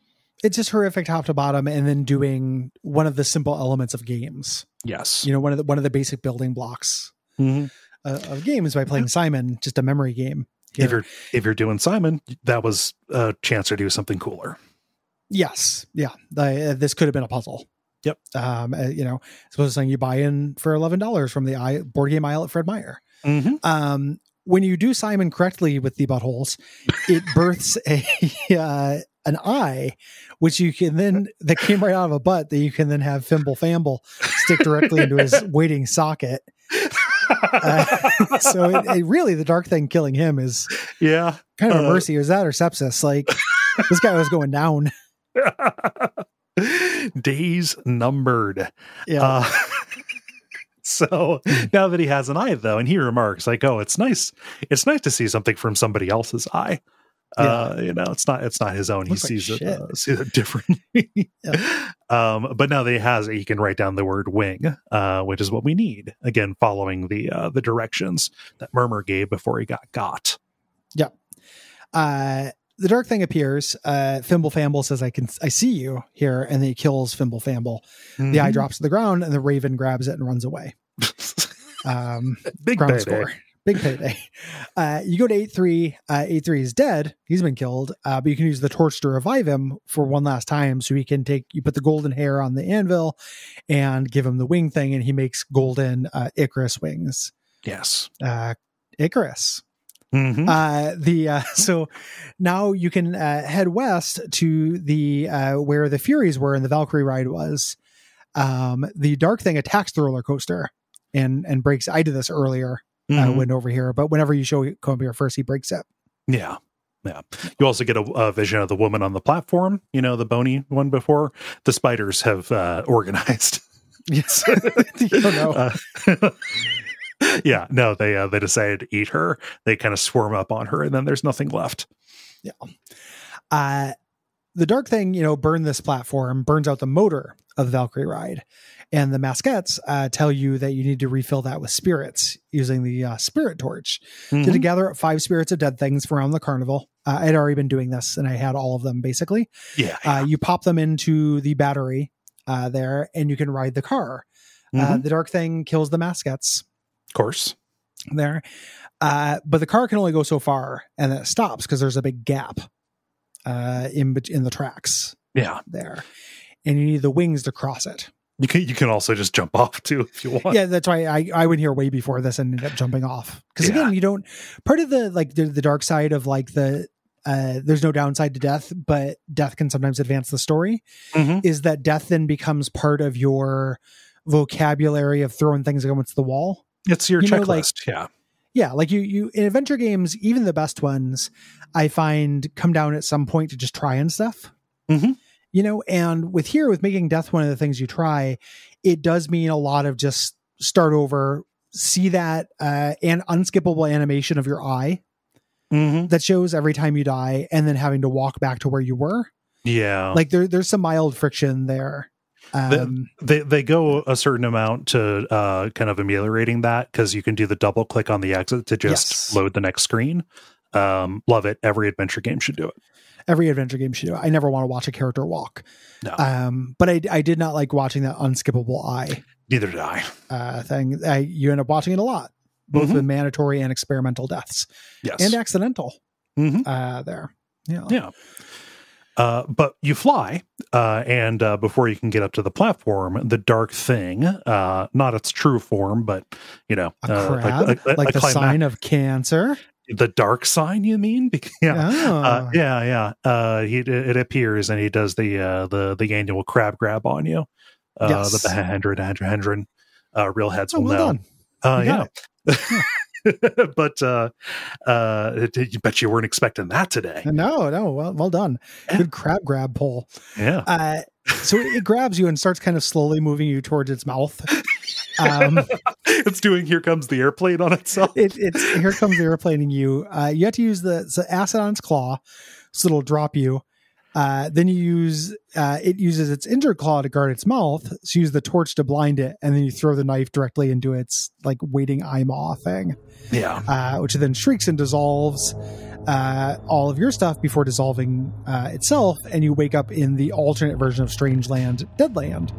It's just horrific top to bottom. And then doing one of the simple elements of games. Yes. One of the basic building blocks of games by playing Simon, just a memory game. If you're doing Simon, that was a chance to do something cooler. Yes. Yeah. This could have been a puzzle. Yep. Suppose something you buy in for $11 from the board game aisle at Fred Meyer. Mm-hmm. When you do Simon correctly with the buttholes, it births an eye, which you can then, that came right out of a butt, that you can then have Fimble Famble stick directly into his waiting socket. So it really, the dark thing killing him is kind of a mercy. Is that or sepsis? Like, this guy was going down. Days numbered. Yeah. So now that he has an eye, though, and he remarks like, "Oh, it's nice to see something from somebody else's eye." It's not his own. Looks He sees like it differently. But now that he can write down the word wing, which is what we need. Again, following the directions that Murmur gave before he got. Yeah. The dark thing appears. Fimble Famble says, I see you here, and then he kills Fimble Famble. Mm-hmm. The eye drops to the ground, and the Raven grabs it and runs away. Big ground payday. Score. Big payday. You go to 8-3. 8-3 is dead. He's been killed. But you can use the torch to revive him for one last time. So you put the golden hair on the anvil and give him the wing thing, and he makes golden Icarus wings. Yes. Icarus. Mm-hmm. So now you can head west to the where the Furies were and the Valkyrie ride was. The dark thing attacks the roller coaster and breaks. I did this earlier. Went over here, but whenever you come here first, he breaks it. Yeah. You also get a vision of the woman on the platform. The bony one before. The spiders have organized. Yes. Yeah, no, they decided to eat her. They kind of swarm up on her, and then there's nothing left. Yeah. The dark thing, burns this platform, burns out the motor of the Valkyrie ride. And the mascots tell you that you need to refill that with spirits using the spirit torch. Mm-hmm. To gather up 5 spirits of dead things from around the carnival. I had already been doing this, and I had all of them, basically. Yeah. You pop them into the battery there, and you can ride the car. Mm-hmm. The dark thing kills the mascots. Of course. There. But the car can only go so far, and then it stops because there's a big gap in the tracks. Yeah. There. And you need the wings to cross it. You can also just jump off too if you want. Yeah, that's why I went here way before this and ended up jumping off. Because again, you don't, part of the dark side of there's no downside to death, but death can sometimes advance the story, is that death then becomes part of your vocabulary of throwing things against the wall. It's your checklist. Yeah. Like you in adventure games, even the best ones, I find come down at some point to just trying stuff. Mm-hmm. And with making death one of the things you try, it does mean a lot of just start over, see that and unskippable animation of your eye that shows every time you die, and then having to walk back to where you were. Yeah. Like there's some mild friction there. They go a certain amount to kind of ameliorating that, because you can do the double click on the exit to just load the next screen. Love it. Every adventure game should do it. Every adventure game should do it. I never want to watch a character walk. No. But I did not like watching that unskippable eye. Neither did I. Thing. You end up watching it a lot, both with mandatory and experimental deaths. Yes. And accidental. There. Yeah. But you fly, and before you can get up to the platform, the dark thing, not its true form, but, a crab, like the sign of cancer. The dark sign, you mean? Yeah. It appears, and he does the annual crab grab on you. The Hendren real heads will know. Yeah. But you bet you weren't expecting that today. No. Well done. Good crab grab pull. Yeah. So it grabs you and starts kind of slowly moving you towards its mouth. It's doing "Here Comes the Airplane" on itself. It's "Here Comes the Airplaning" you. You have to use the acid on its claw, so it'll drop you. Then you use it uses its injured claw to guard its mouth. So you use the torch to blind it, and then you throw the knife directly into its waiting eye maw thing. Yeah. Which then shrieks and dissolves all of your stuff before dissolving itself, and you wake up in the alternate version of Strangeland, Deadland.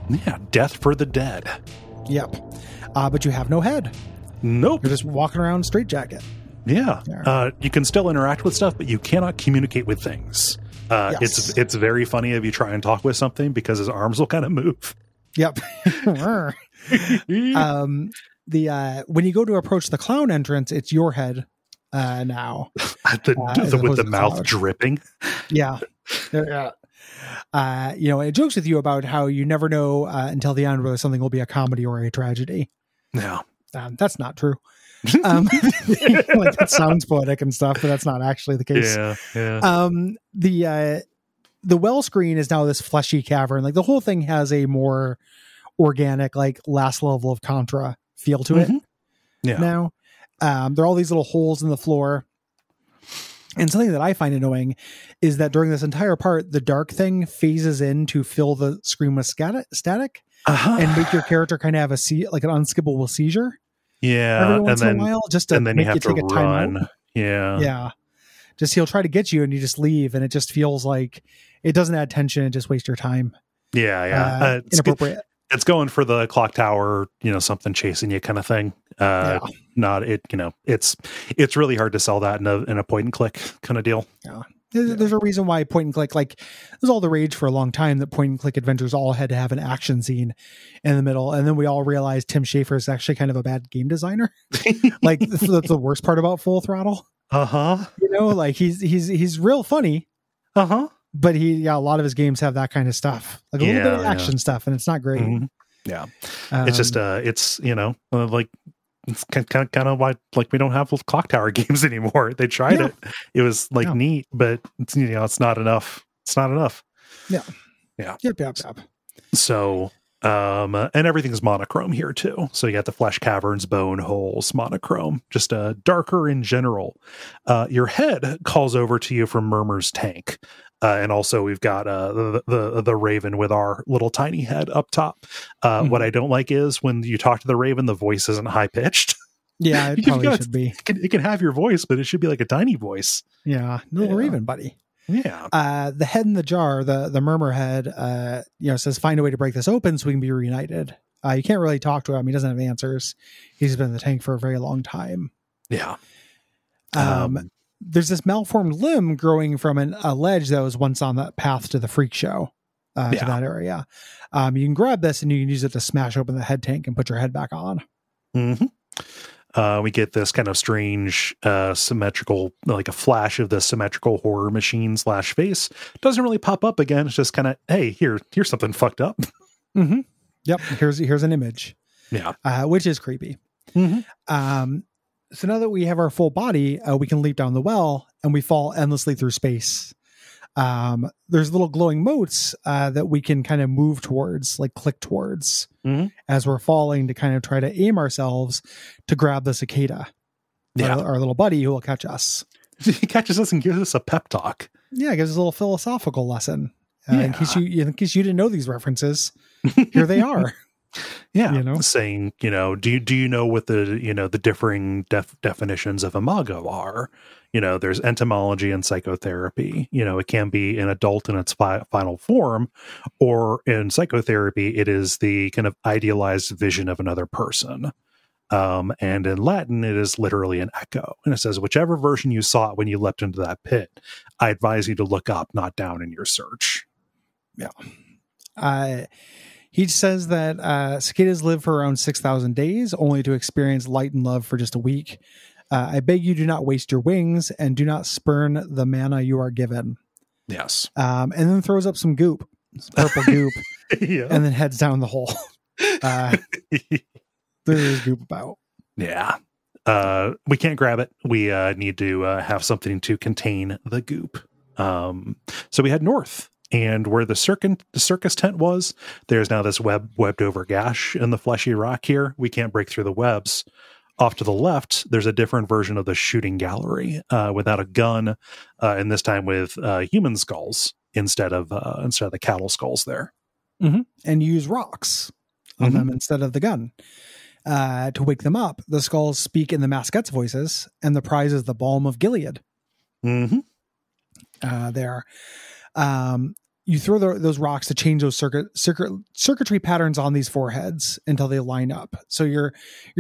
Yeah, death for the dead. Yep. But you have no head. Nope. You're just walking around straitjacket. Yeah. You can still interact with stuff, but you cannot communicate with things. Yes. It's very funny if you try and talk with something because his arms will kind of move. Yep. When you go to approach the clown entrance, it's your head now. With the mouth dripping. Yeah. It jokes with you about how you never know until the end whether something will be a comedy or a tragedy. Yeah. That's not true. That sounds poetic and stuff, but that's not actually the case. Yeah. The well screen is now this fleshy cavern. Like the whole thing has a more organic, like last level of Contra feel to it. Yeah. Now, there are all these little holes in the floor. And something that I find annoying is that during this entire part, the dark thing phases in to fill the screen with static and make your character kind of have an unskippable seizure. Yeah. Every once in a while, just to make you take a time out. Yeah. Yeah. Just he'll try to get you and you just leave, and it just feels like it doesn't add tension. It just wastes your time. Yeah. Inappropriate. It's going for the clock tower, something chasing you kind of thing. It's really hard to sell that in a point and click kind of deal. Yeah. There's a reason why point and click, there's all the rage for a long time that point and click adventures all had to have an action scene in the middle. And then we all realized Tim Schafer is actually kind of a bad game designer. That's the worst part about Full Throttle. He's real funny. But a lot of his games have that kind of stuff, like a little bit of action stuff, and it's not great. Mm-hmm. Yeah. It's just, it's kind of why, we don't have clock tower games anymore. They tried it. It was neat, but it's not enough. It's not enough. Yeah. Yeah. Yep. So, and everything's monochrome here too. So you got the flesh caverns, bone holes, monochrome, just darker in general. Your head calls over to you from Murmur's tank. And also we've got the Raven with our little tiny head up top. What I don't like is when you talk to the Raven, the voice isn't high pitched. Yeah, it probably should be. It can have your voice, but it should be like a tiny voice. Yeah, little Raven buddy. Yeah. The head in the jar, the Murmur head, says find a way to break this open so we can be reunited. You can't really talk to him. He doesn't have answers. He's been in the tank for a very long time. Yeah. There's this malformed limb growing from a ledge that was once on that path to the freak show, to that area. You can grab this and you can use it to smash open the head tank and put your head back on. Mm-hmm. We get this kind of strange, symmetrical, like a flash of the symmetrical horror machine / face. Doesn't really pop up again. It's just kind of, hey, here's something fucked up. Mm-hmm. Yep. Here's an image. Yeah. Which is creepy. Mm-hmm. So now that we have our full body, we can leap down the well and we fall endlessly through space. There's little glowing motes that we can kind of move towards, click towards as we're falling to kind of try to aim ourselves to grab the cicada. Our little buddy who will catch us. He catches us and gives us a pep talk. Yeah, it gives us a little philosophical lesson. In case you didn't know these references, here they are. Yeah, saying, do you know what the differing definitions of imago are? There's entomology and psychotherapy. It can be an adult in its final form, or in psychotherapy, it is the kind of idealized vision of another person. And in Latin, it is literally an echo. And it says, whichever version you sought when you leapt into that pit, I advise you to look up, not down in your search. Yeah. He says that cicadas live for around 6,000 days, only to experience light and love for just a week. I beg you, do not waste your wings and do not spurn the manna you are given. Yes. And then throws up some goop, some purple goop, and then heads down the hole. There is goop about. Yeah. We can't grab it. We need to have something to contain the goop. So we head north. And where the circus tent was, there's now this webbed over gash in the fleshy rock here. We can't break through the webs. Off to the left, there's a different version of the shooting gallery without a gun, and this time with human skulls instead of the cattle skulls there. Mm-hmm. And use rocks on them instead of the gun to wake them up. The skulls speak in the mascots' voices, and the prize is the balm of Gilead. Mm-hmm. There. you throw those rocks to change those circuitry patterns on these foreheads until they line up. So you're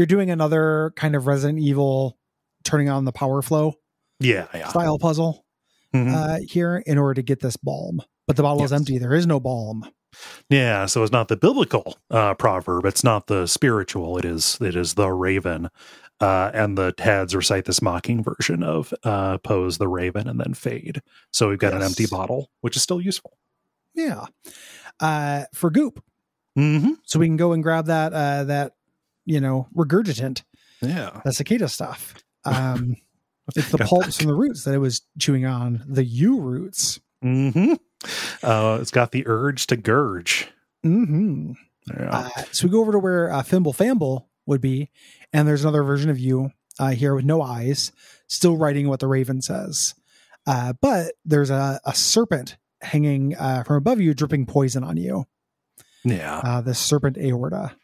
doing another kind of Resident Evil turning on the power flow style puzzle here in order to get this balm. But the bottle is empty. There is no balm. Yeah, so it's not the biblical proverb. It's not the spiritual. It is the raven. And the heads recite this mocking version of pose the raven and then fade. So we've got an empty bottle, which is still useful. Yeah. For goop. So we can go and grab that regurgitant. Yeah. That cicada stuff. It's the pulps from the roots that it was chewing on, the yew roots. It's got the urge to gurge. Yeah. So we go over to where Fimble Famble would be, and there's another version of you here with no eyes, still writing what the raven says. But there's a serpent hanging from above you, dripping poison on you. Yeah. The serpent aorta.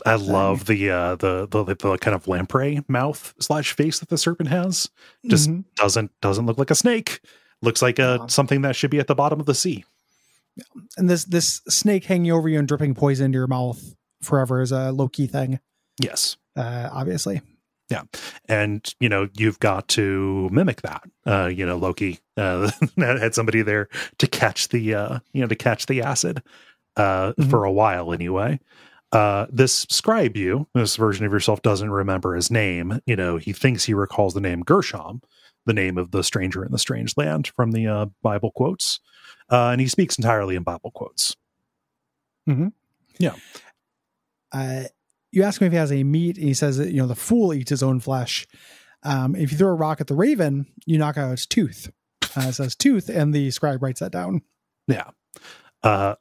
I love the kind of lamprey mouth / face that the serpent has. Just doesn't look like a snake. Looks like something that should be at the bottom of the sea. Yeah. And this snake hanging over you and dripping poison into your mouth forever is a low-key thing. Yes. Obviously. Yeah. And, you've got to mimic that. Loki had somebody there to catch the acid for a while anyway. This scribe this version of yourself doesn't remember his name. He thinks he recalls the name Gershom, the name of the stranger in the strange land from the Bible quotes. And he speaks entirely in Bible quotes. Yeah. You ask him if he has any meat, and he says that, the fool eats his own flesh. If you throw a rock at the raven, you knock out its tooth. It says tooth, and the scribe writes that down. Yeah.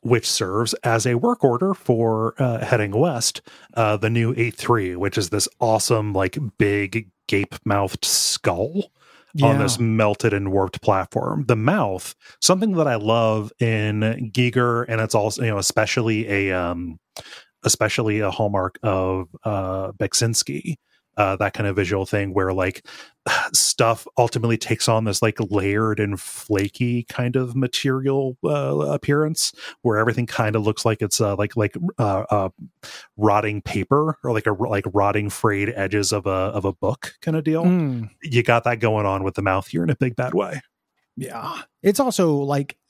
Which serves as a work order for heading west, the new 8-3, which is this awesome, big gape-mouthed skull on this melted and warped platform. The mouth, something that I love in Giger, and it's also, especially a hallmark of Beksinski, that kind of visual thing where stuff ultimately takes on this layered and flaky kind of material appearance, where everything kind of looks like it's rotting paper or like rotting frayed edges of a book kind of deal. You got that going on with the mouth here in a big bad way. Yeah, it's also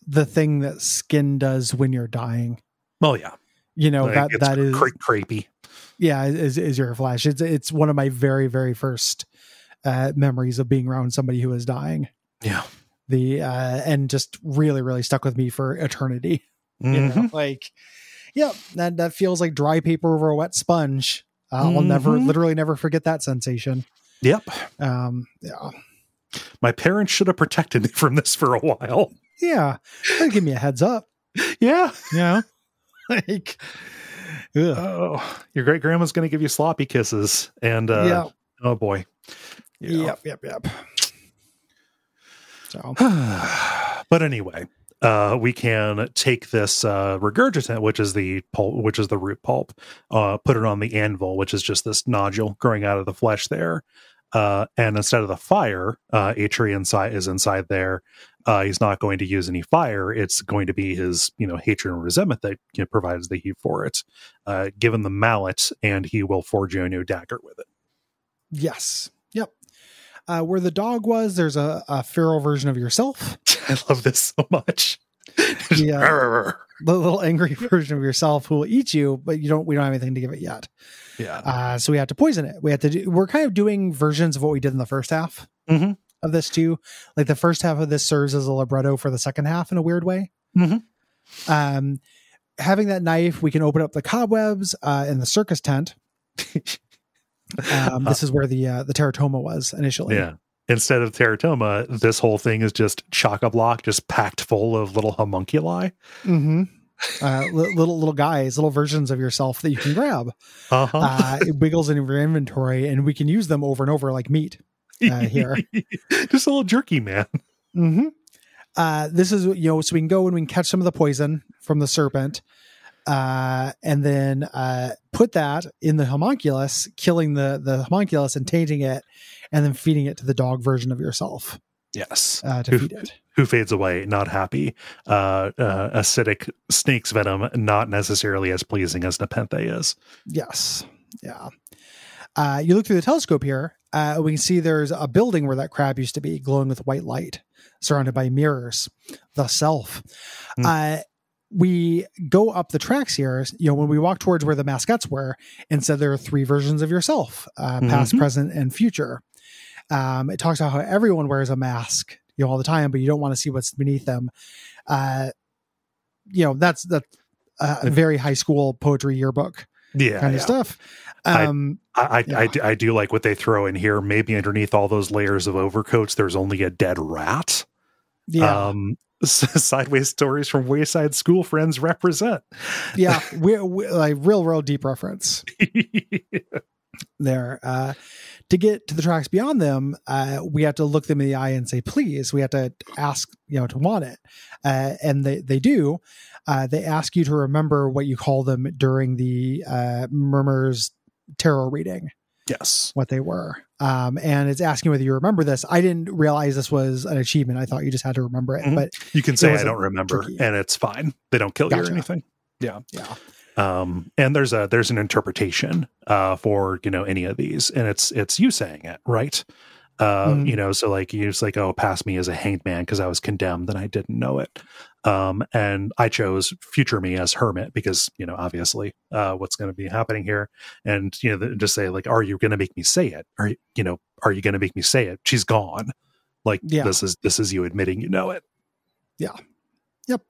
the thing that skin does when you're dying. Oh yeah. That is crepey. Yeah, is your flesh. It's one of my very, very first memories of being around somebody who was dying. Yeah. And just really, really stuck with me for eternity. That feels like dry paper over a wet sponge. I'll literally never forget that sensation. Yep. Yeah. My parents should have protected me from this for a while. Yeah. That'd give me a heads up. Yeah. Yeah. Oh, your great grandma's going to give you sloppy kisses, and oh boy, yep. So, but anyway, we can take this regurgitant, which is the pulp, which is the root pulp, put it on the anvil, which is just this nodule growing out of the flesh there, and instead of the fire, Atri is inside there. He's not going to use any fire. It's going to be his, hatred and resentment that provides the heat for it. Given the mallet, and he will forge you a new dagger with it. Yes. Yep. Where the dog was, there's a feral version of yourself. I love this so much. The little angry version of yourself who will eat you, but we don't have anything to give it yet. Yeah. So we have to poison it. We're kind of doing versions of what we did in the first half. Of this too. The first half of this serves as a libretto for the second half in a weird way. Having that knife, we can open up the cobwebs in the circus tent. This is where the teratoma was initially. Yeah. Instead of teratoma, this whole thing is just chock-a-block, just packed full of little homunculi. Little guys, little versions of yourself that you can grab. It wiggles in your inventory, and we can use them over and over like meat. Here, just a little jerky, man. This is so we can go and we can catch some of the poison from the serpent, and then put that in the homunculus, killing the homunculus and tainting it, and then feeding it to the dog version of yourself. Yes. to feed it. Who fades away, not happy. Acidic snake's venom, not necessarily as pleasing as Nepenthe is. Yes. Yeah. You look through the telescope here. We can see there's a building where that crab used to be, glowing with white light, surrounded by mirrors, the self. We go up the tracks here. When we walk towards where the mascots were, instead there are 3 versions of yourself, past, present, and future. It talks about how everyone wears a mask, all the time, but you don't want to see what's beneath them. That's a very high school poetry yearbook kind of stuff. I do like what they throw in here. Maybe underneath all those layers of overcoats, there's only a dead rat. Yeah. Sideways stories from Wayside School friends represent. Yeah. we like real deep reference there. To get to the tracks beyond them, we have to look them in the eye and say, please. We have to ask, to want it. And they do. They ask you to remember what you call them during the Murmur's tarot reading. Yes. What they were. And it's asking whether you remember this. I didn't realize this was an achievement. I thought you just had to remember it. But you can say I don't remember, and it's fine. They don't kill you or anything. Yeah. Yeah. And there's an interpretation for any of these, and it's you saying it, right? So like you just like, oh, pass me as a hanged man because I was condemned and I didn't know it. And I chose future me as hermit because obviously what's going to be happening here, and just say like, are you going to make me say it? Are you going to make me say it? She's gone. Like this is you admitting you know it. Yeah. Yep.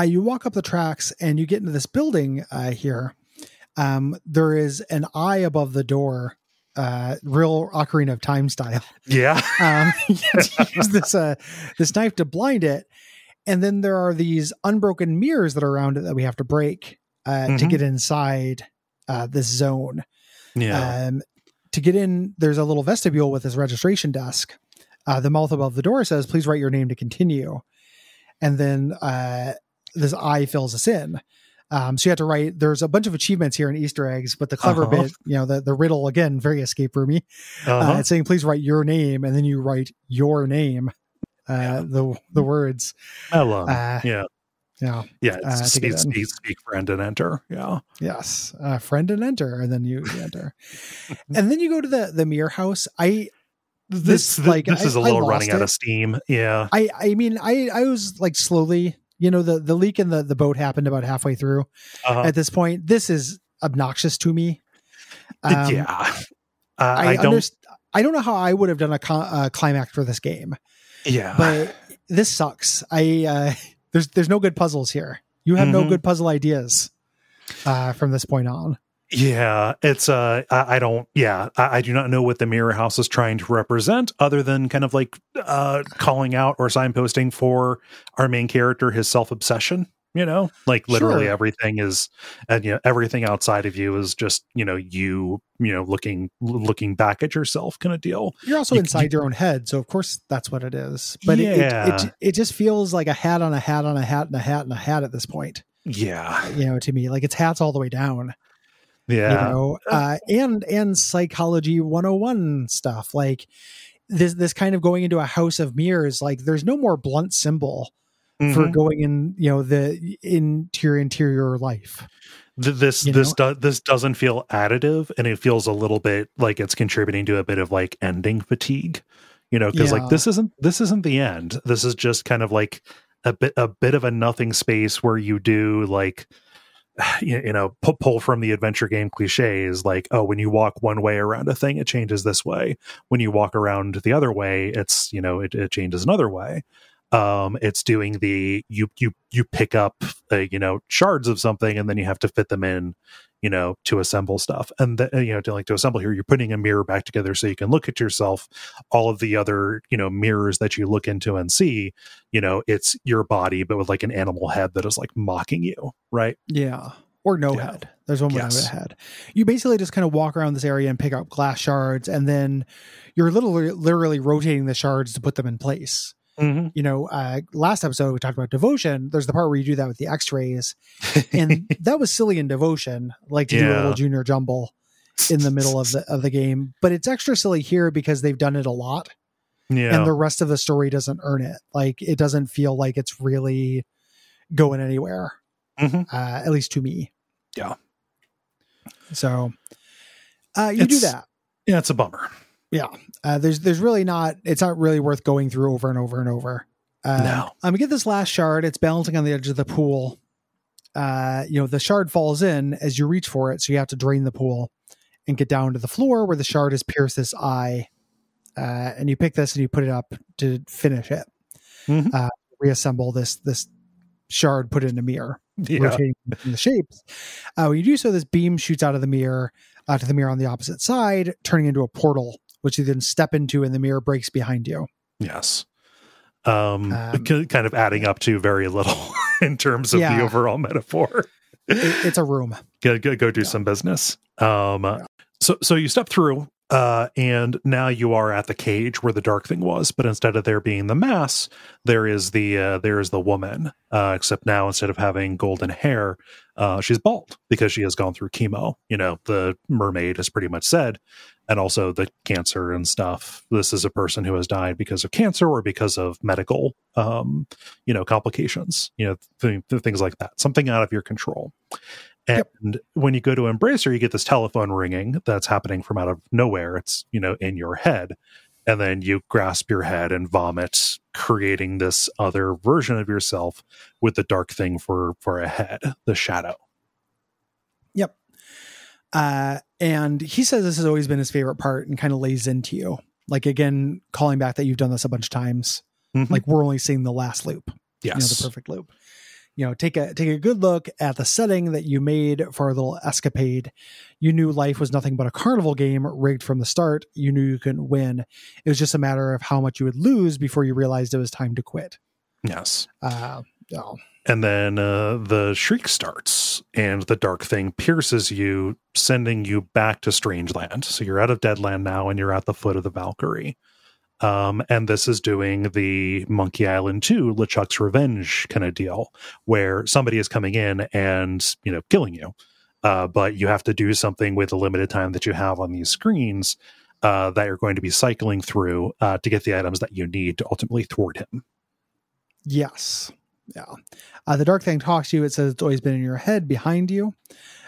You walk up the tracks and you get into this building here. There is an eye above the door, real Ocarina of Time style. Yeah. Use this knife to blind it. And then there are these unbroken mirrors that are around it that we have to break to get inside this zone. Yeah. To get in, there's a little vestibule with this registration desk. The mouth above the door says, please write your name to continue. And then this eye fills us in. So you have to write, there's a bunch of achievements here and Easter eggs, but the clever bit, the riddle, again, very escape roomy. It's saying, please write your name. And then you write your name, the words. Yeah. Speak friend and enter. Yeah. Yes. Friend and enter. And then you enter. And then you go to the mirror house. This is a little running out of steam. Yeah. I mean, I was like slowly, the leak in the boat happened about halfway through. At this point, this is obnoxious to me. I don't know how I would have done a climax for this game. Yeah. But this sucks. There's no good puzzles here. You have no good puzzle ideas from this point on. Yeah, it's I do not know what the mirror house is trying to represent other than kind of like calling out or signposting for our main character, his self-obsession, like literally everything is, and everything outside of you is just you looking back at yourself kind of deal. You're also inside your own head, so of course that's what it is. But it just feels like a hat on a hat on a hat and a hat and a hat at this point. Yeah, to me, like it's hats all the way down. Yeah. And psychology 101 stuff, like this kind of going into a house of mirrors. Like there's no more blunt symbol for going in, into your interior life. This doesn't feel additive, and it feels a little bit like it's contributing to a bit of like ending fatigue, because like this isn't the end. This is just kind of like a bit of a nothing space where you do like, pull from the adventure game cliches, like, oh, when you walk one way around a thing, it changes this way. When you walk around the other way, it's, it changes another way. It's doing the, you pick up, shards of something and then you have to fit them in, to assemble stuff. And to assemble here, you're putting a mirror back together so you can look at yourself. All of the other, mirrors that you look into and see, it's your body, but with like an animal head that is like mocking you. Right. Yeah. Or no head. There's one without a head. You basically just kind of walk around this area and pick up glass shards, and then you're literally rotating the shards to put them in place. Last episode we talked about devotion. There's the part where you do that with the x-rays, and that was silly in devotion, like to do a little junior jumble in the middle of the game. But it's extra silly here because they've done it a lot. and the rest of the story doesn't earn it. Like, it doesn't feel like it's really going anywhere, at least to me. Yeah. So you do that. Yeah, it's a bummer. Yeah. There's really not, it's not really worth going through over and over and over. No. We get this last shard. It's balancing on the edge of the pool. The shard falls in as you reach for it. So you have to drain the pool and get down to the floor where the shard has pierced this eye. And you pick this and you put it up to finish it. Reassemble this shard, put it in a mirror, rotating the shapes. When you do so, this beam shoots out of the mirror to the mirror on the opposite side, turning into a portal, which you then step into, and the mirror breaks behind you. Yes. Kind of adding up to very little in terms of the overall metaphor. It's a room. Go do some business. So you step through, and now you are at the cage where the dark thing was, but instead of there being the mass, there is the woman. Except now, instead of having golden hair, she's bald because she has gone through chemo. The mermaid has pretty much said, and also the cancer and stuff. This is a person who has died because of cancer or because of medical, complications. Things like that. Something out of your control. And when you go to embrace her, you get this telephone ringing that's happening from out of nowhere. It's, in your head. And then you grasp your head and vomit, creating this other version of yourself with the dark thing for a head, the shadow. Yep. And he says this has always been his favorite part and kind of lays into you. Like, again, calling back that you've done this a bunch of times. Like, we're only seeing the last loop. Yes. The perfect loop. Take a good look at the setting that you made for a little escapade. You knew life was nothing but a carnival game rigged from the start. You knew you couldn't win. It was just a matter of how much you would lose before you realized it was time to quit. Yes. And then the shriek starts, and the dark thing pierces you, sending you back to Strangeland. So you're out of Deadland now, and you're at the foot of the Valkyrie. And this is doing the Monkey Island 2 LeChuck's Revenge kind of deal, where somebody is coming in and, killing you. But you have to do something with the limited time that you have on these screens that you're going to be cycling through to get the items that you need to ultimately thwart him. Yes. Yeah. The dark thing talks to you. It says it's always been in your head behind you.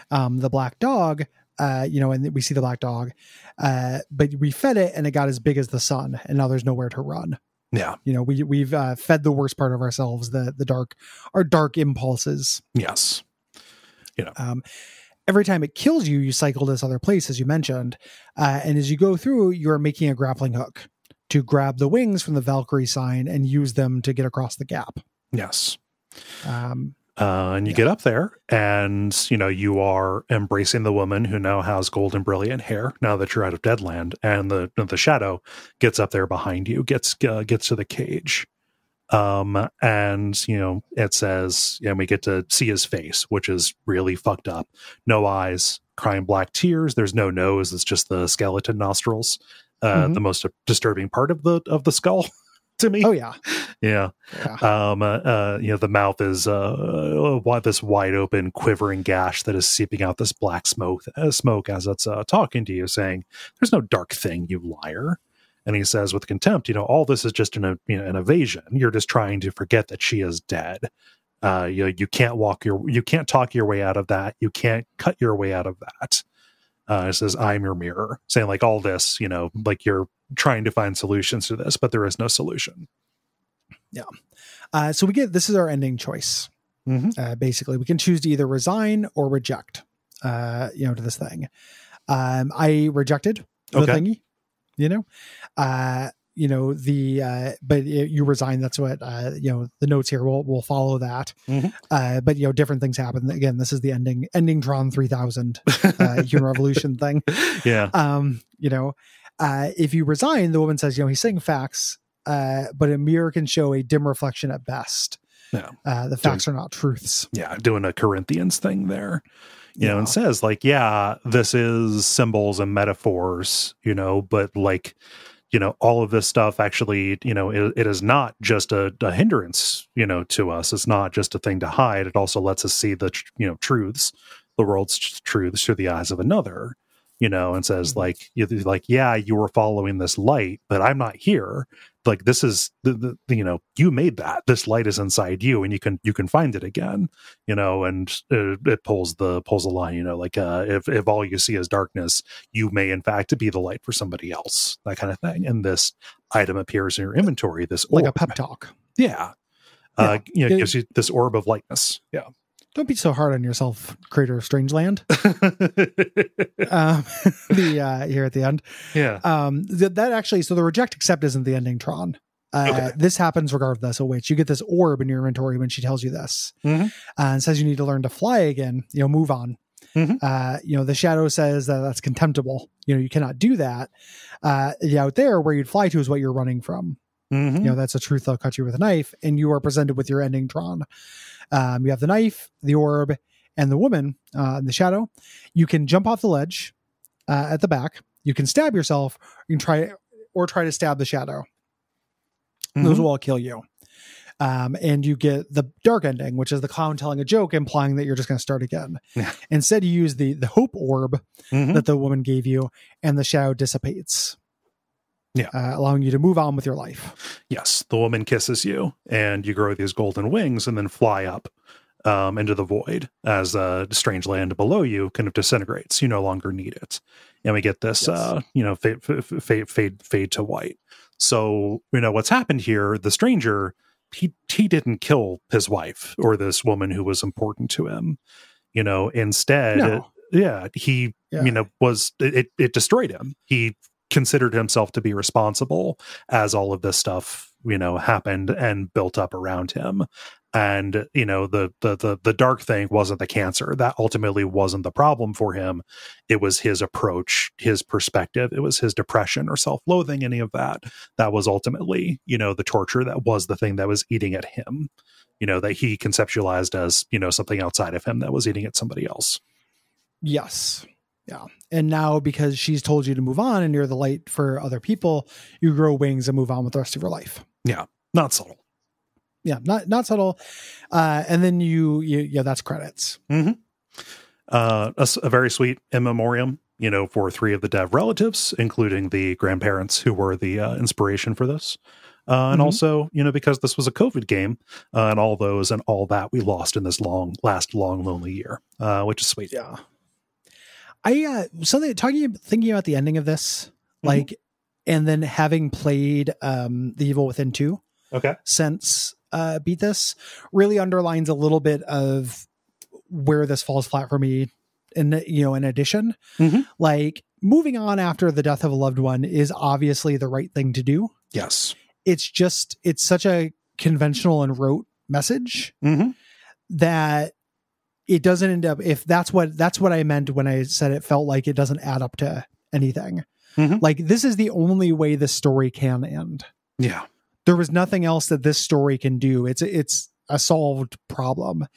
The black dog, and we see the black dog, but we fed it and it got as big as the sun, and now there's nowhere to run. Yeah. We've fed the worst part of ourselves, our dark impulses. Yes. Every time it kills you, you cycle this other place, as you mentioned. And as you go through, you're making a grappling hook to grab the wings from the Valkyrie sign and use them to get across the gap. Yes. And you get up there, and you are embracing the woman who now has golden brilliant hair now that you're out of Deadland, and the shadow gets up there behind you, gets to the cage, and it says, and we get to see his face, which is really fucked up. No eyes, crying black tears. There's no nose. It's just the skeleton nostrils. The most disturbing part of the skull. To me. Oh yeah. The mouth is this wide open quivering gash that is seeping out this black smoke as it's talking to you, saying, "There's no dark thing, you liar." And he says with contempt, all this is just an evasion. You're just trying to forget that she is dead. You can't talk your way out of that. You can't cut your way out of that. It says, "I'm your mirror," saying like all this, like you're trying to find solutions to this, but there is no solution. Yeah. So this is our ending choice. Basically, we can choose to either resign or reject, to this thing. I rejected the thingy, but you resign. That's what, the notes here will follow that. But different things happen. Again, this is the ending Tron 3000, Human Revolution thing. Yeah. If you resign, the woman says, he's saying facts, but a mirror can show a dim reflection at best. Yeah. The facts are not truths. Yeah. Doing a Corinthians thing there, and says like, this is symbols and metaphors, but like, all of this stuff actually, it is not just a hindrance, to us. It's not just a thing to hide. It also lets us see the, truths, the world's truths through the eyes of another. and says yeah, you were following this light, but I'm not here. Like, this is you made that. This light is inside you, and you can find it again. And it pulls the line. If all you see is darkness, you may in fact be the light for somebody else. That kind of thing. And this item appears in your inventory. This like orb. a pep talk. Yeah. Gives you this orb of lightness. Yeah. Don't be so hard on yourself, creator of Strangeland. Here at the end. Yeah. That actually, so the reject accept isn't the ending, Tron. Okay. This happens regardless of which. You get this orb in your inventory when she tells you this. And says you need to learn to fly again, move on. The shadow says that's contemptible. You cannot do that. Out there where you'd fly to is what you're running from. That's a truth they'll cut you with a knife, and you are presented with your ending, Tron. You have the knife, the orb, and the woman, the shadow. You can jump off the ledge at the back. You can stab yourself. You can try to stab the shadow. Those will all kill you. And you get the dark ending, which is the clown telling a joke, implying that you're just going to start again. Instead, you use the hope orb that the woman gave you, and the shadow dissipates. Allowing you to move on with your life. Yes, the woman kisses you, and you grow these golden wings, and then fly up into the void as Strangeland below you kind of disintegrates. You no longer need it, and we get this, fade to white. So what's happened here. The stranger, he didn't kill his wife or this woman who was important to him. Instead, he it destroyed him. He considered himself to be responsible as all of this stuff happened and built up around him. And the dark thing wasn't the cancer. That ultimately wasn't the problem for him. It was his approach, his perspective. It was his depression or self-loathing, any of that was ultimately the torture. That was the thing that was eating at him, that he conceptualized as something outside of him that was eating at somebody else. Yes. Yeah. And now, because she's told you to move on and you're the light for other people, you grow wings and move on with the rest of your life. Yeah. Not subtle. Yeah. Not subtle. And then you that's credits. A very sweet in memoriam, for 3 of the dev relatives, including the grandparents who were the inspiration for this. And also, because this was a COVID game, and all those and all that we lost in this long, lonely year, which is sweet. Yeah. Thinking about the ending of this, and then having played The Evil Within 2 since beat this, really underlines a little bit of where this falls flat for me. In addition, moving on after the death of a loved one is obviously the right thing to do. Yes. It's such a conventional and rote message that it doesn't end up, if that's what I meant when I said it felt like it doesn't add up to anything. This is the only way this story can end. Yeah. There was nothing else that this story can do. It's a solved problem,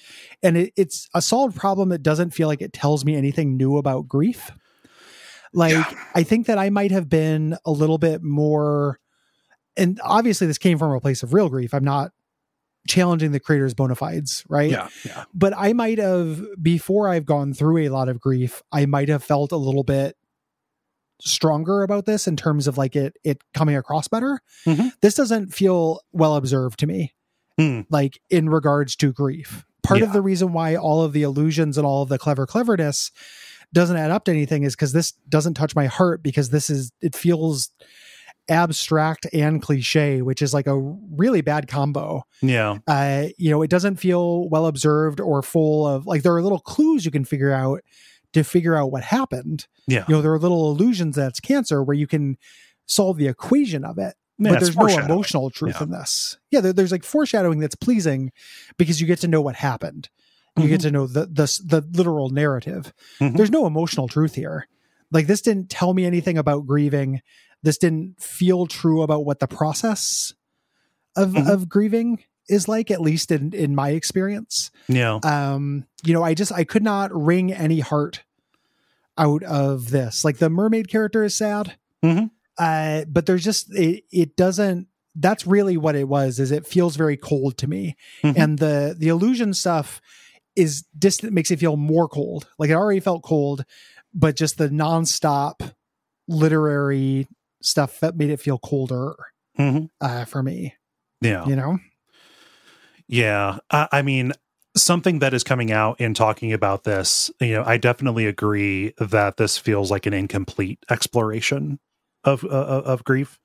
and it's a solved problem that doesn't feel like it tells me anything new about grief. I think that I might have been a little bit more, and obviously this came from a place of real grief. I'm not challenging the creator's bona fides, right? Yeah. But I might have, before I've gone through a lot of grief, I might have felt a little bit stronger about this in terms of it coming across better. This doesn't feel well observed to me, in regards to grief. Part of the reason why all of the allusions and all of the cleverness doesn't add up to anything is because this doesn't touch my heart, because it feels abstract and cliche, which is like a really bad combo. It doesn't feel well observed or full of, there are little clues you can figure out what happened. There are little allusions that it's cancer where you can solve the equation of it, but there's no emotional truth in this. There's foreshadowing that's pleasing because you get to know what happened. You get to know the literal narrative. There's no emotional truth here. This didn't tell me anything about grieving. This didn't feel true about what the process of grieving is like, at least in my experience. I could not wring any heart out of this. The mermaid character is sad. But there's just, it doesn't, that's really what it was, is it feels very cold to me. And the illusion stuff is distant, makes it feel more cold. It already felt cold, but just the nonstop literary stuff that made it feel colder for me. Yeah. You know? Yeah. I mean, something that is coming out in talking about this, I definitely agree that this feels like an incomplete exploration of grief,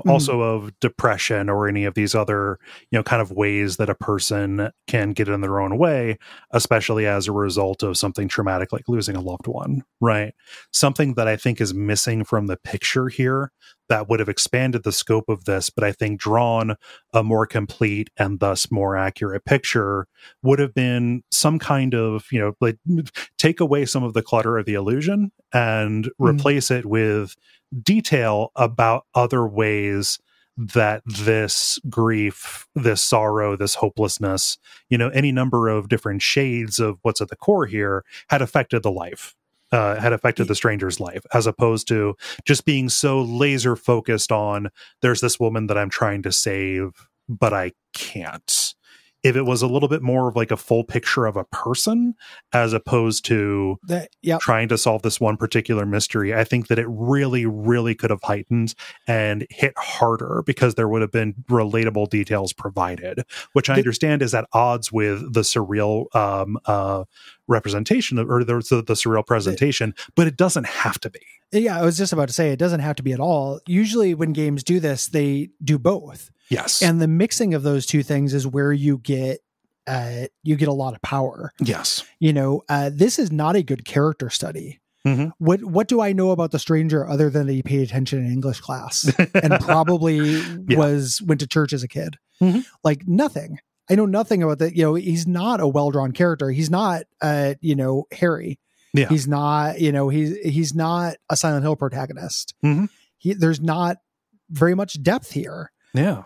also of depression or any of these other, kind of ways that a person can get in their own way, especially as a result of something traumatic like losing a loved one, right? Something that I think is missing from the picture here that would have expanded the scope of this, but I think drawn a more complete and thus more accurate picture would have been some kind of, like take away some of the clutter of the illusion and replace it with detail about other ways that this grief, this sorrow, this hopelessness, any number of different shades of what's at the core here had affected the life. Had affected the stranger's life, as opposed to just being so laser focused on there's this woman that I'm trying to save, but I can't. If it was a little bit more of like a full picture of a person, as opposed to trying to solve this one particular mystery, I think that it really, really could have heightened and hit harder because there would have been relatable details provided, which I understand is at odds with the surreal representation or the surreal presentation, but it doesn't have to be. Yeah, I was just about to say it doesn't have to be at all. Usually when games do this, they do both. Yes. And the mixing of those two things is where you get a lot of power. Yes. This is not a good character study. What do I know about the stranger other than that he paid attention in English class and probably went to church as a kid? Like nothing. I know nothing about that. He's not a well-drawn character. He's not Harry. Yeah. He's not, he's not a Silent Hill protagonist. There's not very much depth here. Yeah.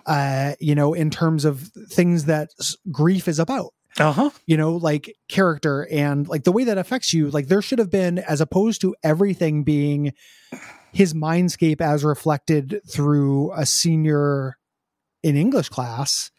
In terms of things that grief is about. Like character and like the way that affects you. Like there should have been, as opposed to everything being his mindscape as reflected through a senior in English class.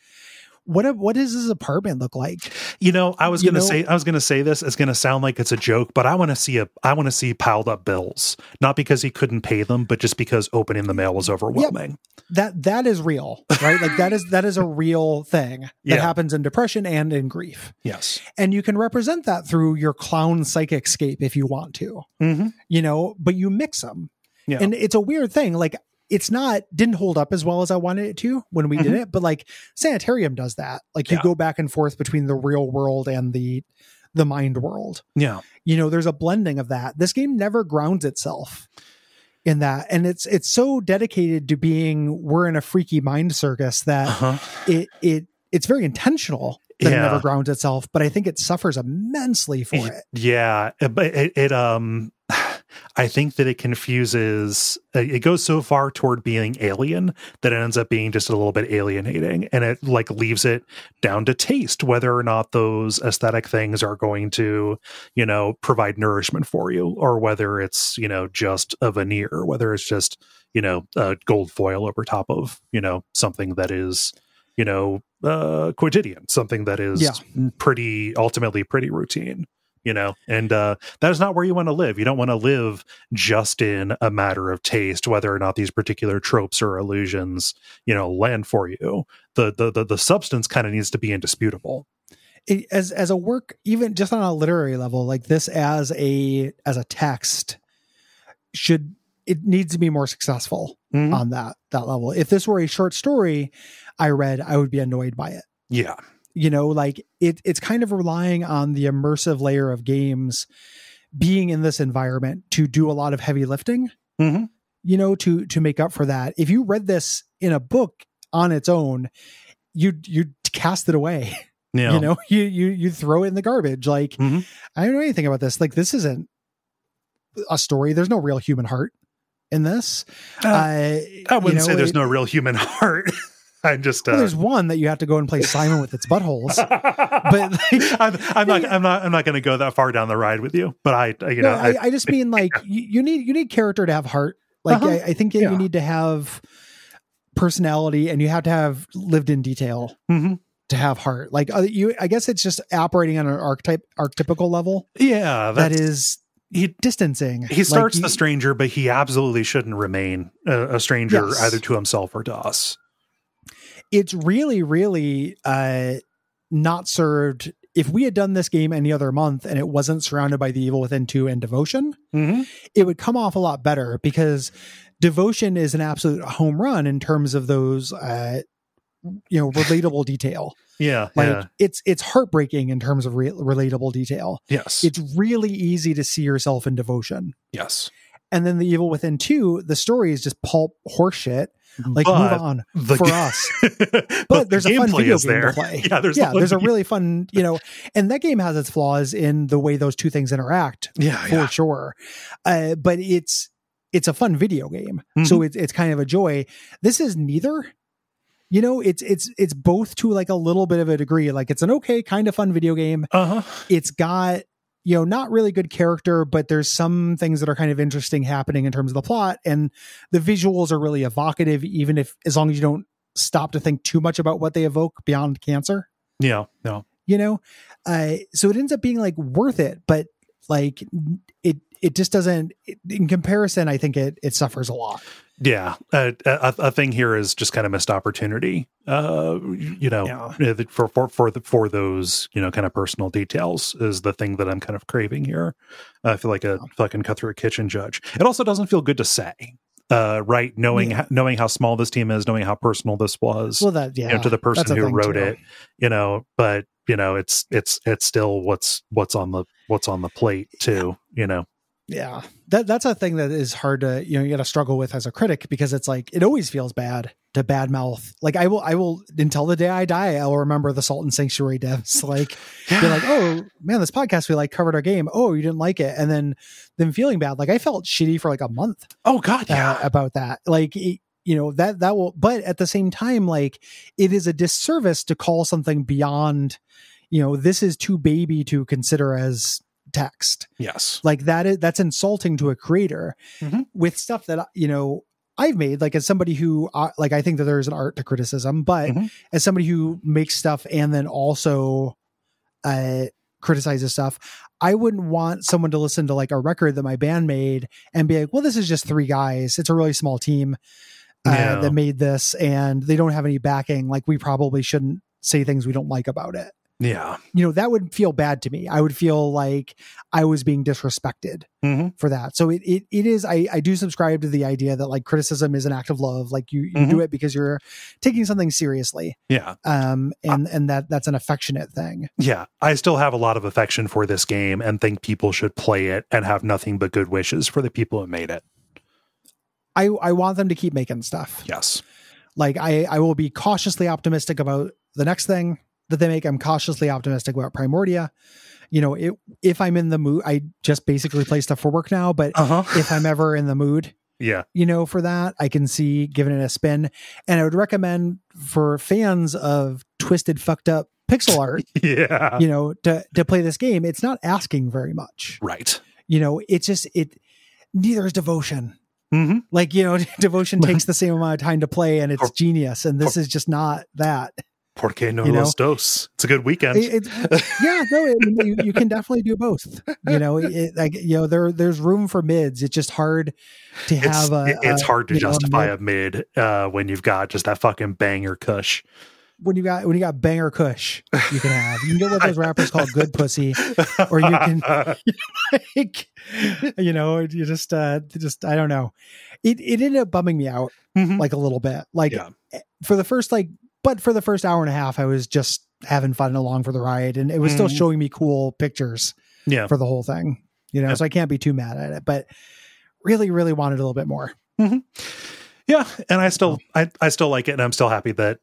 What does his apartment look like? I was going to say this. It's going to sound like it's a joke, but I want to see piled up bills, not because he couldn't pay them, but just because opening the mail was overwhelming. That is real, right? Like that is a real thing that happens in depression and in grief. Yes. And you can represent that through your clown psychic scape if you want to, but you mix them. Yeah. And it's a weird thing. Like, it's didn't hold up as well as I wanted it to when we did it, but like Sanitarium does that. Like you go back and forth between the real world and the mind world. Yeah. There's a blending of that. This game never grounds itself in that. And it's so dedicated to being, we're in a freaky mind circus that it's very intentional that it never grounds itself, but I think it suffers immensely for it. Yeah. But it I think that it confuses, it goes so far toward being alien that it ends up being just a little bit alienating, and it like leaves it down to taste whether or not those aesthetic things are going to, provide nourishment for you, or whether it's, just a veneer, whether it's just, a gold foil over top of, something that is, quotidian, something that is ultimately pretty routine. And that is not where you want to live. You don't want to live just in a matter of taste, whether or not these particular tropes or illusions, land for you. The substance kind of needs to be indisputable. As a work, even just on a literary level, like this as a text, it needs to be more successful on that level. If this were a short story I read, I would be annoyed by it. Yeah. Like it's kind of relying on the immersive layer of games being in this environment to do a lot of heavy lifting, to make up for that. If you read this in a book on its own, you'd cast it away. Yeah. You throw it in the garbage. Like, I don't know anything about this. Like, this isn't a story. There's no real human heart in this. I wouldn't say there's no real human heart. I just there's one that you have to go and play Simon with its buttholes, but I'm not going to go that far down the ride with you. But I just mean like you need character to have heart. Like I think you need to have personality, and you have to have lived in detail to have heart. Like I guess it's just operating on an archetypical level. Yeah, that is distancing. He starts the stranger, but he absolutely shouldn't remain a stranger either to himself or to us. It's really, really not served. If we had done this game any other month and it wasn't surrounded by The Evil Within 2 and Devotion, it would come off a lot better, because Devotion is an absolute home run in terms of those, relatable detail. It's heartbreaking in terms of relatable detail. Yes. It's really easy to see yourself in Devotion. Yes. And then The Evil Within 2, the story is just pulp horseshit. Like, move on for us. But there's a fun video game to play. Yeah, there's a really fun, and that game has its flaws in the way those two things interact. For sure. But it's a fun video game. So it's kind of a joy. This is neither. It's both to like a little bit of a degree. Like, it's an okay kind of fun video game. It's got, not really good character, but there's some things that are kind of interesting happening in terms of the plot, and the visuals are really evocative, even as long as you don't stop to think too much about what they evoke beyond cancer. Yeah. No. So it ends up being like worth it, but like it just doesn't, in comparison, I think it suffers a lot. Yeah. A thing here is just kind of missed opportunity, for those, kind of personal details is the thing that I'm kind of craving here. I feel like a fucking cutthroat kitchen judge. It also doesn't feel good to say, right. Knowing how small this team is, knowing how personal this was, to the person who wrote it, but it's still what's on the plate too, Yeah, that's a thing that is hard to, you got to struggle with as a critic, because it's like, it always feels bad to badmouth. Like, I will until the day I die, I'll remember the Salt and Sanctuary devs. Like, be like, oh man, this podcast, we covered our game. Oh, you didn't like it. And then them feeling bad. Like, I felt shitty for like a month. Oh God. Yeah. About that. Like, that will, but at the same time, like, it is a disservice to call something beyond, this is too baby to consider as text. Yes. Like, that's insulting to a creator with stuff that, I've made, like, as somebody who, I think that there's an art to criticism, but as somebody who makes stuff and then also criticizes stuff, I wouldn't want someone to listen to like a record that my band made and be like, well, this is just 3 guys. It's a really small team that made this, and they don't have any backing. Like, we probably shouldn't say things we don't like about it. Yeah. That would feel bad to me. I would feel like I was being disrespected for that. So it is, I do subscribe to the idea that like criticism is an act of love. Like you do it because you're taking something seriously. Yeah. And that's an affectionate thing. Yeah. I still have a lot of affection for this game and think people should play it and have nothing but good wishes for the people who made it. I want them to keep making stuff. Yes. Like I will be cautiously optimistic about the next thing that they make. I'm cautiously optimistic about Primordia. If I'm in the mood, I just basically play stuff for work now, but if I'm ever in the mood, for that, I can see giving it a spin. And I would recommend for fans of twisted, fucked up pixel art, to play this game. It's not asking very much. Right. It's just, neither is Devotion. Like, Devotion takes the same amount of time to play and it's genius. And this is just not that. Porque no los dos. It's a good weekend. You can definitely do both. There's room for mids. It's just hard to have it's hard to justify a mid when you've got just that fucking banger kush. When you got banger kush, you can get what those rappers call good pussy, or you can, you just I don't know. It ended up bumming me out like a little bit. Like for the first hour and a half, I was just having fun along for the ride, and it was still showing me cool pictures for the whole thing, so I can't be too mad at it, but really, really wanted a little bit more. Yeah. And I still like it, and I'm still happy that,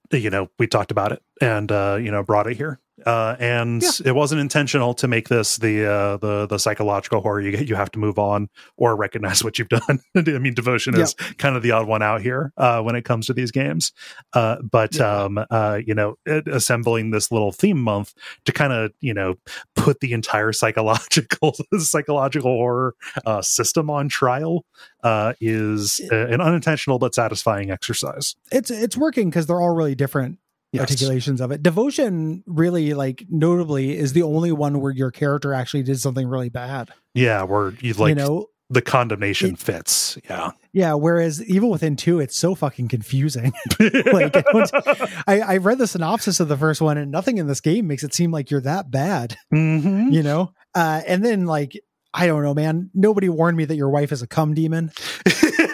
we talked about it and, brought it here. It wasn't intentional to make this the psychological horror. You have to move on or recognize what you've done. I mean, Devotion is kind of the odd one out here when it comes to these games. Assembling this little theme month to kind of, put the entire psychological horror system on trial is an unintentional but satisfying exercise. It's working because they're all really different articulations of it. Devotion really, like, notably is the only one where your character actually did something really bad. Yeah, where you like, the condemnation fits. Yeah. Whereas Evil Within 2, it's so fucking confusing. Like, I read the synopsis of the first one, and nothing in this game makes it seem like you're that bad. You know? And then, like, I don't know, man. Nobody warned me that your wife is a cum demon.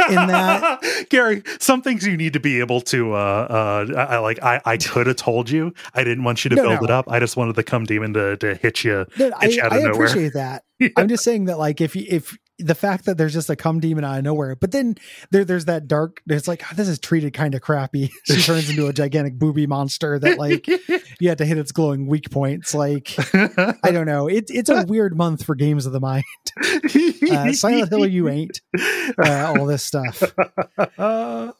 In that, Gary, some things you need to be able to. I could have told you. I didn't want you to build it up. I just wanted the cum demon to hit you. I appreciate that. I'm just saying that, like, if the fact that there's just a cum demon out of nowhere, but then there's that dark, it's like, oh, this is treated kind of crappy. She turns into a gigantic booby monster that, like, you have to hit its glowing weak points. Like, I don't know. It's a weird month for games of the mind. Silent Hill, you ain't. All this stuff. Oh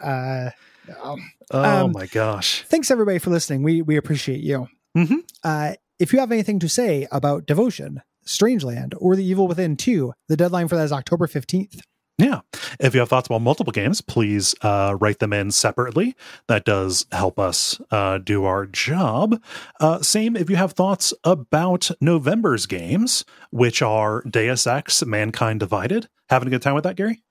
my gosh. Thanks everybody for listening. We appreciate you. If you have anything to say about Devotion, Strangeland, or The Evil Within 2, the deadline for that is October 15th. Yeah. If you have thoughts about multiple games, please write them in separately. That does help us do our job. Same if you have thoughts about November's games, which are Deus Ex, Mankind Divided. Having a good time with that, Gary?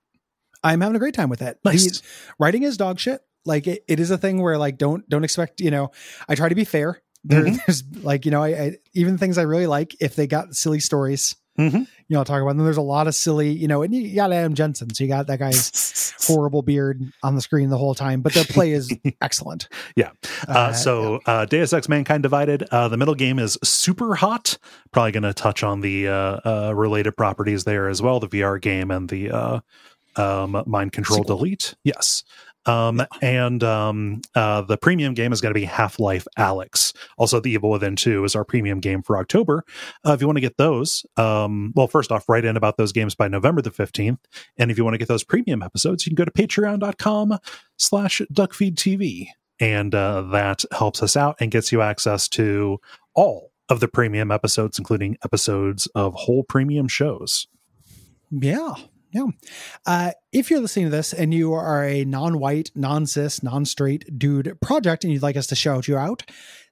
I'm having a great time with it. Nice. Writing is dog shit. Like, it is a thing where, like, don't expect, I try to be fair. There's like, I even things I really like, if they got silly stories, I'll talk about them. There's a lot of silly, and you got Adam Jensen, so you got that guy's horrible beard on the screen the whole time, but their play is excellent. Yeah. Deus Ex Mankind Divided. The middle game is Super Hot. Probably going to touch on the related properties there as well, the VR game and the Mind Control Delete. Yes. The premium game is going to be Half-Life Alyx. Also, The Evil Within 2 is our premium game for October. If you want to get those, first off, write in about those games by November the 15th. And if you want to get those premium episodes, you can go to patreon.com/Duckfeed.tv. And that helps us out and gets you access to all of the premium episodes, including episodes of whole premium shows. Yeah. If you're listening to this and you are a non-white, non-cis, non-straight dude project and you'd like us to shout you out,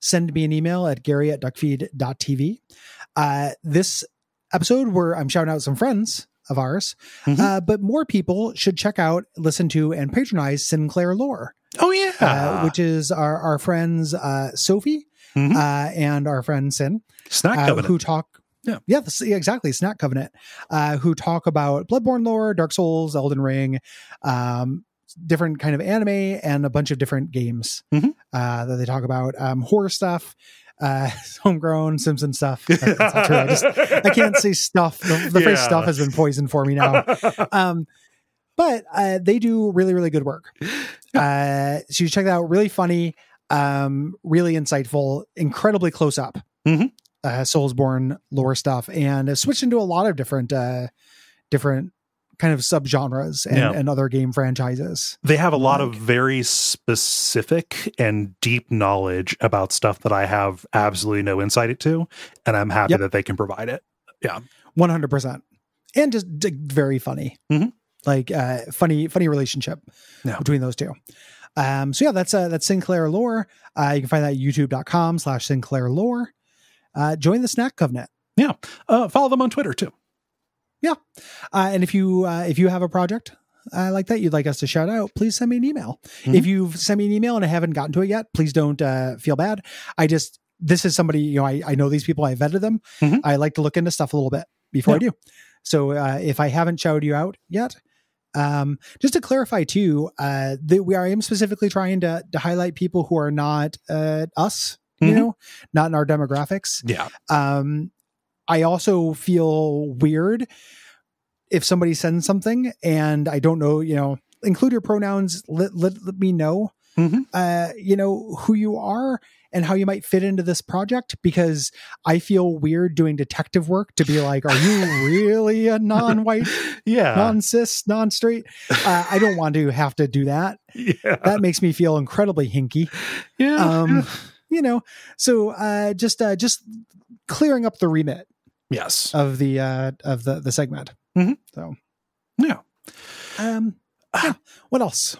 send me an email at gary@duckfeed.tv. This episode where I'm shouting out some friends of ours, but more people should check out, listen to, and patronize Sinclair Lore. Oh yeah. Which is our friends, Sophie, and our friend Sin, Snack Covenant, who talk. Yeah, exactly. Snack Covenant, who talk about Bloodborne lore, Dark Souls, Elden Ring, different kind of anime, and a bunch of different games that they talk about. Horror stuff, homegrown Simpson stuff. That's not true. I can't say stuff. The phrase stuff has been poisoned for me now. But they do really, really good work. So you check that out. Really funny, really insightful, incredibly close up. Soulsborne lore stuff, and switched into a lot of different kind of subgenres and other game franchises. They have a lot of very specific and deep knowledge about stuff that I have absolutely no insight into, and I'm happy that they can provide it. Yeah, 100%, and just very funny, like funny relationship between those two. So that's Sinclair Lore. You can find that at youtube.com/Sinclair Lore. Join the Snack Covenant. Yeah. Follow them on Twitter too. Yeah. And if you have a project like that you'd like us to shout out, please send me an email. If you've sent me an email and I haven't gotten to it yet, please don't feel bad. This is somebody, I know these people, I vetted them. I like to look into stuff a little bit before I do. So if I haven't shouted you out yet, just to clarify too, I am specifically trying to highlight people who are not us. Not in our demographics. Yeah. I also feel weird if somebody sends something and I don't know, include your pronouns, let me know, who you are and how you might fit into this project, because I feel weird doing detective work to be like, are you really a non-white, non-cis, non-straight? I don't want to have to do that. Yeah. That makes me feel incredibly hinky. Yeah. So just clearing up the remit, of the segment. So, yeah. What else?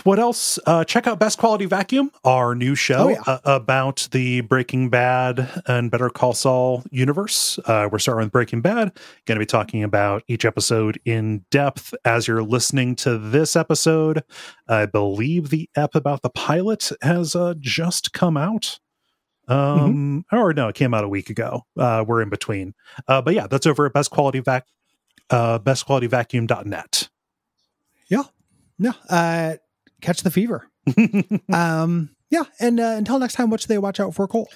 What else? Check out Best Quality Vacuum, our new show about the Breaking Bad and Better Call Saul universe. We're starting with Breaking Bad. Going to be talking about each episode in depth. As you're listening to this episode, I believe the ep about the pilot has just come out. Or no, it came out a week ago. We're in between. But yeah, that's over at bestqualityvacuum.net. Yeah. Catch the fever. Yeah. And until next time, what should they watch out for, Cole?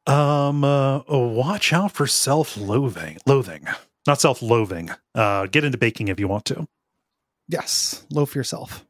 Watch out for self-loathing. Not self-loathing. Get into baking if you want to. Yes. Loaf yourself.